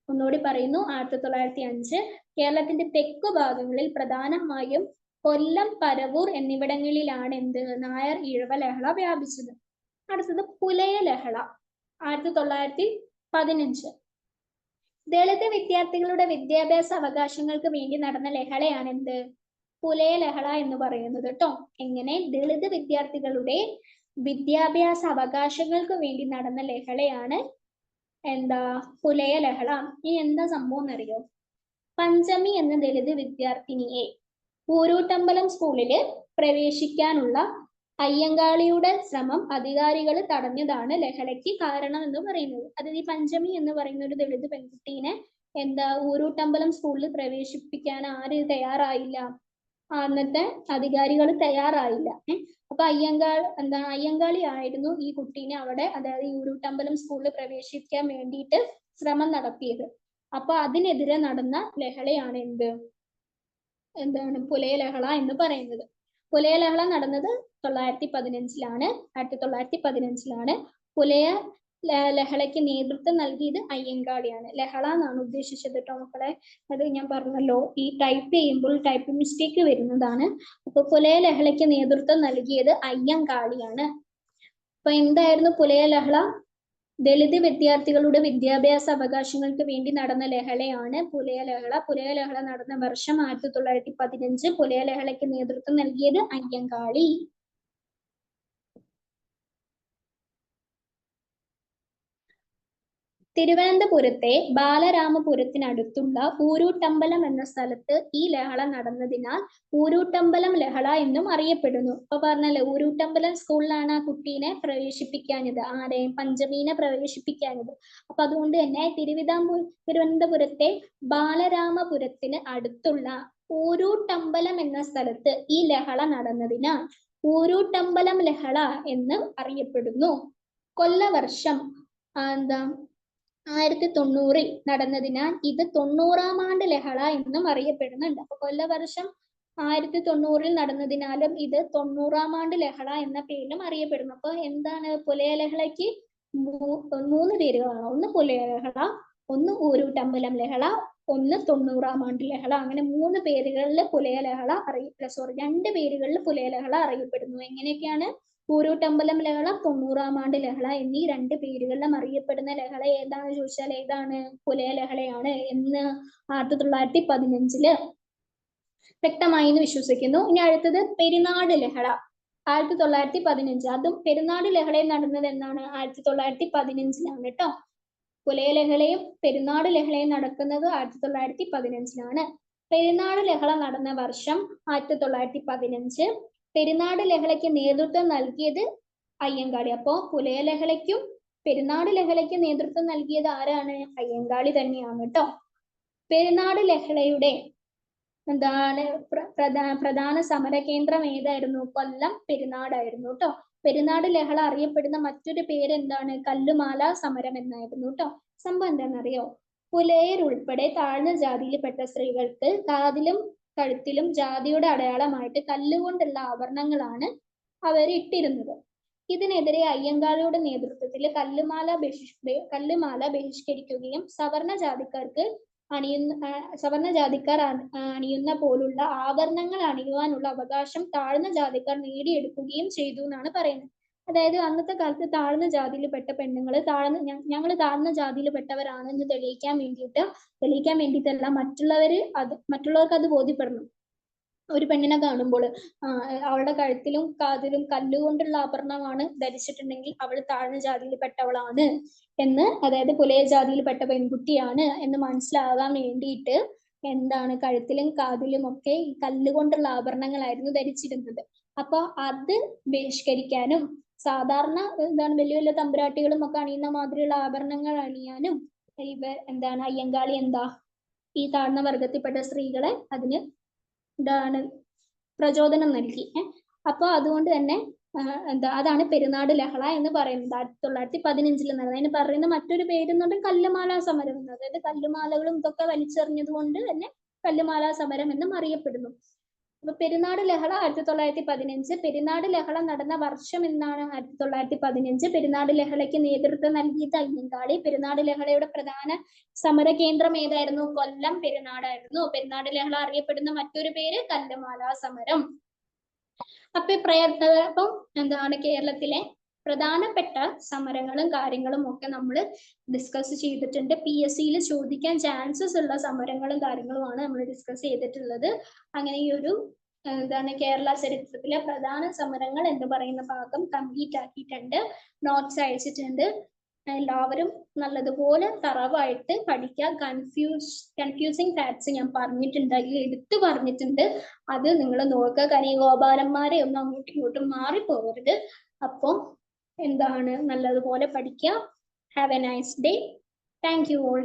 ഒന്നുകൂടി പറയുന്നു, 1905. കേരളത്തിന്റെ തെക്കു ഭാഗങ്ങളിൽ പ്രധാനമായും കൊല്ലം, പരവൂർ എന്നിവിടങ്ങളിലാണ് നായർ ഈഴവ ലഹള വ്യാപിച്ചത്. അടുത്തത് പുലയ ലഹള 1915. ദളിത് വിദ്യാർത്ഥികളുടെ വിദ്യാഭ്യാസ അവകാശങ്ങൾക്ക് വേണ്ടി നടന്ന ലഹളയാണ് പുലയ ലഹള എന്ന് പറയുന്നത് കേട്ടോ. എങ്ങനെ? ദളിത് വിദ്യാർത്ഥികളുടെ വിദ്യാഭ്യാസ അവകാശങ്ങൾക്ക് വേണ്ടി നടന്ന ലഹളയാണ് പുലയ ലഹള. ഇനി എന്താ സംഭവം എന്നറിയോ? പഞ്ചമി എന്ന ദളിത് വിദ്യാർത്ഥിനിയെ ഊരൂട്ടമ്പലം സ്കൂളില് പ്രവേശിക്കാനുള്ള അയ്യങ്കാളിയുടെ ശ്രമം അധികാരികൾ തടഞ്ഞതാണ് ലഹളയ്ക്ക് കാരണം എന്ന് പറയുന്നത്. അതായത് ഈ പഞ്ചമി എന്ന് പറയുന്ന ഒരു ദളിത് പെൺകുട്ടീനെ ഊരൂട്ടമ്പലം സ്കൂളിൽ പ്രവേശിപ്പിക്കാൻ ആര് തയ്യാറായില്ല? അന്നത്തെ അധികാരികൾ തയ്യാറായില്ല. അപ്പൊ അയ്യങ്കാളി ആയിരുന്നു ഈ കുട്ടീനെ അവിടെ, അതായത് ഊരൂട്ടമ്പലം സ്കൂളിൽ പ്രവേശിക്കാൻ വേണ്ടിയിട്ട് ശ്രമം നടത്തിയത്. അപ്പൊ അതിനെതിരെ നടന്ന ലഹളയാണ് എന്താണ് പുലയ ലഹള എന്ന് പറയുന്നത്. പുലയ ലഹള നടന്നത് 1915. പുലയ ലഹളയ്ക്ക് നേതൃത്വം നൽകിയത് അയ്യങ്കാളിയാണ്. ലഹള എന്നാണ് ഉദ്ദേശിച്ചത് കേട്ടോ മക്കളെ. അത് ഞാൻ പറഞ്ഞല്ലോ, ഈ ടൈപ്പ് ചെയ്യുമ്പോൾ ടൈപ്പ് മിസ്റ്റേക്ക് വരുന്നതാണ്. അപ്പൊ പുലയ ലഹളയ്ക്ക് നേതൃത്വം നൽകിയത് അയ്യങ്കാളിയാണ്. അപ്പൊ എന്തായിരുന്നു പുലയ ലഹള? ദളിത് വിദ്യാർത്ഥികളുടെ വിദ്യാഭ്യാസ അവകാശങ്ങൾക്ക് വേണ്ടി നടന്ന ലഹളയാണ് പുലയ ലഹള. പുലയ ലഹള നടന്ന വർഷം 1915. പുലയ ലഹളയ്ക്ക് നേതൃത്വം നൽകിയത് അയ്യങ്കാളി. തിരുവനന്തപുരത്തെ ബാലരാമപുരത്തിനടുത്തുള്ള ഊരൂട്ടമ്പലം എന്ന സ്ഥലത്ത് ഈ ലഹള നടന്നതിനാൽ ഊരൂട്ടമ്പലം ലഹള എന്നും അറിയപ്പെടുന്നു. ഇപ്പൊ പറഞ്ഞല്ലോ, ഊരൂട്ടമ്പലം സ്കൂളിലാണ് ആ കുട്ടീനെ പ്രവേശിപ്പിക്കാഞ്ഞത്, പഞ്ചമീനെ പ്രവേശിപ്പിക്കാഞ്ഞത്. അപ്പൊ അതുകൊണ്ട് തന്നെ തിരുവനന്തപുരത്തെ ബാലരാമപുരത്തിന് അടുത്തുള്ള ഊരൂട്ടമ്പലം എന്ന സ്ഥലത്ത് ഈ ലഹള നടന്നതിനാൽ ഊരൂട്ടമ്പലം ലഹള എന്ന് അറിയപ്പെടുന്നു. കൊല്ലവർഷം 1900 നടന്നതിനാൽ ഇത് 90-ാം ആണ്ട് ലഹള എന്നും അറിയപ്പെടുന്നുണ്ട്. അപ്പൊ കൊല്ലവർഷം 1900 നടന്നതിനാലും ഇത് 90-ാം ആണ്ട് ലഹള എന്ന പേരിലും അറിയപ്പെടുന്നു. അപ്പൊ എന്താണ് പുലയ ലഹളയ്ക്ക് 3 പേരുകളാണ്. ഒന്ന് പുലയ ലഹള, ഒന്ന് ഊരൂട്ടമ്പലം ലഹള, ഒന്ന് 90-ാം ആണ്ട് ലഹള. അങ്ങനെ 3 പേരുകളിൽ പുലയ ലഹള 2 പേരുകളിൽ പുലയ ലഹള അറിയപ്പെടുന്നു. എങ്ങനെയൊക്കെയാണ്? ഊരൂട്ടമ്പലം ലഹള, 90-ാം ആണ്ട് ലഹള എന്നീ 2 പേരുകളിലും അറിയപ്പെടുന്ന ലഹള ഏതാണെന്ന് ചോദിച്ചാൽ ഏതാണ്? പുലയ ലഹളയാണ് എന്ന് 1915 വ്യക്തമായി എന്ന് വിശ്വസിക്കുന്നു. ഇനി അടുത്തത് പെരിനാട് ലഹള 1915. അതും പെരിനാട് ലഹളയും നടന്നത് എന്നാണ്? 1915 കേട്ടോ. പുലയ ലഹളയും പെരിനാട് ലഹളയും നടക്കുന്നത് 1915. പെരിനാട് ലഹള നടന്ന വർഷം 1915. പെരിനാട് ലഹളയ്ക്ക് നേതൃത്വം നൽകിയത് അയ്യങ്കാളി. അപ്പോ പുലയ ലഹളയ്ക്കും പെരിനാട് ലഹളയ്ക്ക് നേതൃത്വം നൽകിയത് ആരാണ്? അയ്യങ്കാളി തന്നെയാണ് കേട്ടോ. പെരിനാട് ലഹളയുടെ പ്രധാന സമര കേന്ദ്രം ഏതായിരുന്നു? കൊല്ലം പെരിനാടായിരുന്നു കേട്ടോ. പെരിനാട് ലഹള അറിയപ്പെടുന്ന മറ്റൊരു പേര് എന്താണ്? കല്ലുമാല സമരം എന്നായിരുന്നു കേട്ടോ. സംഭവം എന്താണെന്നറിയോ? പുലയർ ഉൾപ്പെടെ താഴ്ന്ന ജാതിയിൽപ്പെട്ട സ്ത്രീകൾക്ക് കാതിലും കഴുത്തിലും ജാതിയുടെ അടയാളമായിട്ട് കല്ലുകൊണ്ടുള്ള ആഭരണങ്ങളാണ് അവർ ഇട്ടിരുന്നത്. ഇതിനെതിരെ അയ്യങ്കാളിയുടെ നേതൃത്വത്തിൽ കല്ലുമാല ബഹിഷ്കരിക്കുകയും സവർണ ജാതിക്കാർ അണിയുന്ന പോലുള്ള ആഭരണങ്ങൾ അണിയുവാനുള്ള അവകാശം താഴ്ന്ന ജാതിക്കാർ നേടിയെടുക്കുകയും ചെയ്തു എന്നാണ് പറയുന്നത്. അതായത് അന്നത്തെ കാലത്ത് താഴ്ന്ന ജാതിയിൽപ്പെട്ട പെണ്ണുങ്ങൾ ഞങ്ങൾ താഴ്ന്ന ജാതിയിൽപ്പെട്ടവരാണെന്ന് തെളിയിക്കാൻ വേണ്ടിയിട്ടല്ല, മറ്റുള്ളവർക്ക് അത് ബോധ്യപ്പെടണം. ഒരു പെണ്ണിനെ കാണുമ്പോൾ അവളുടെ കഴുത്തിലും കാതിലും കല്ലുകൊണ്ടുള്ള ആഭരണമാണ് ധരിച്ചിട്ടുണ്ടെങ്കിൽ അവൾ താഴ്ന്ന ജാതിയിൽപ്പെട്ടവളാണ് എന്ന്, അതായത് പുലയ ജാതിയിൽപ്പെട്ട പെൺകുട്ടിയാണ് എന്ന് മനസ്സിലാകാൻ വേണ്ടിയിട്ട് എന്താണ് കഴുത്തിലും കാതിലും ഒക്കെ ഈ കല്ലുകൊണ്ടുള്ള ആഭരണങ്ങളായിരുന്നു ധരിച്ചിരുന്നത്. അപ്പൊ അത് ബഹിഷ്കരിക്കാനും സാധാരണ വലിയ വലിയ തമ്പുരാട്ടികളും ഒക്കെ അണിയുന്ന മാതിരിയുള്ള ആഭരണങ്ങൾ അണിയാനും അയ്യങ്കാളി ഈ താഴ്ന്ന വർഗത്തിൽപ്പെട്ട സ്ത്രീകളെ അതിന് പ്രചോദനം നൽകി. അപ്പൊ അതുകൊണ്ട് തന്നെ അതാണ് പെരുന്നാട് ലഹള എന്ന് പറയുന്നത്. 1915 നടന്നത്. അതിന് പറയുന്ന മറ്റൊരു പേരെന്ന് കല്ലുമാല സമരം, അതായത് കല്ലുമാലകളും ഇതൊക്കെ വലിച്ചെറിഞ്ഞത് കൊണ്ട് തന്നെ കല്ലുമാല സമരം എന്നും അറിയപ്പെടുന്നു. അപ്പൊ പെരുന്നാട് ലഹള 1915. പെരുന്നാട് ലഹള നടന്ന വർഷം എന്നാണ് 1915. പെരുന്നാട് ലഹളയ്ക്ക് നേതൃത്വം നൽകിയത് അയ്യങ്കാളി. പെരുന്നാട് ലഹളയുടെ പ്രധാന സമര കേന്ദ്രം ഏതായിരുന്നു? കൊല്ലം പെരുന്നാടായിരുന്നു. പെരുന്നാട് ലഹള അറിയപ്പെടുന്ന മറ്റൊരു പേര് കല്ലുമാല സമരം. അപ്പം കേരളത്തിലെ പ്രധാനപ്പെട്ട സമരങ്ങളും കാര്യങ്ങളും ഒക്കെ നമ്മൾ ഡിസ്കസ് ചെയ്തിട്ടുണ്ട്. PSCയിൽ ചോദിക്കാൻ ചാൻസസ് ഉള്ള സമരങ്ങളും കാര്യങ്ങളുമാണ് നമ്മൾ ഡിസ്കസ് ചെയ്തിട്ടുള്ളത്. അങ്ങനെ ഈ ഒരു കേരള ചരിത്രത്തിലെ പ്രധാന സമരങ്ങൾ എന്ന് പറയുന്ന ഭാഗം കംപ്ലീറ്റ് ആക്കിയിട്ടുണ്ട്. നോട്ട്സ് അയച്ചിട്ടുണ്ട്. എല്ലാവരും നല്ലതുപോലെ തറവായിട്ട് പഠിക്കുക. കൺഫ്യൂസിങ് ഫാക്ട്സ് ഞാൻ പറഞ്ഞിട്ടുണ്ട്, അതിൽ എടുത്തു പറഞ്ഞിട്ടുണ്ട്. അത് നിങ്ങൾ നോക്കുക. കനിഗോപാലന്മാരെ ഒന്നും അങ്ങോട്ടും ഇങ്ങോട്ടും മാറിപ്പോകരുത്. അപ്പം നല്ലതുപോലെ പഠിക്കുക. Have A nice day. Thank you all.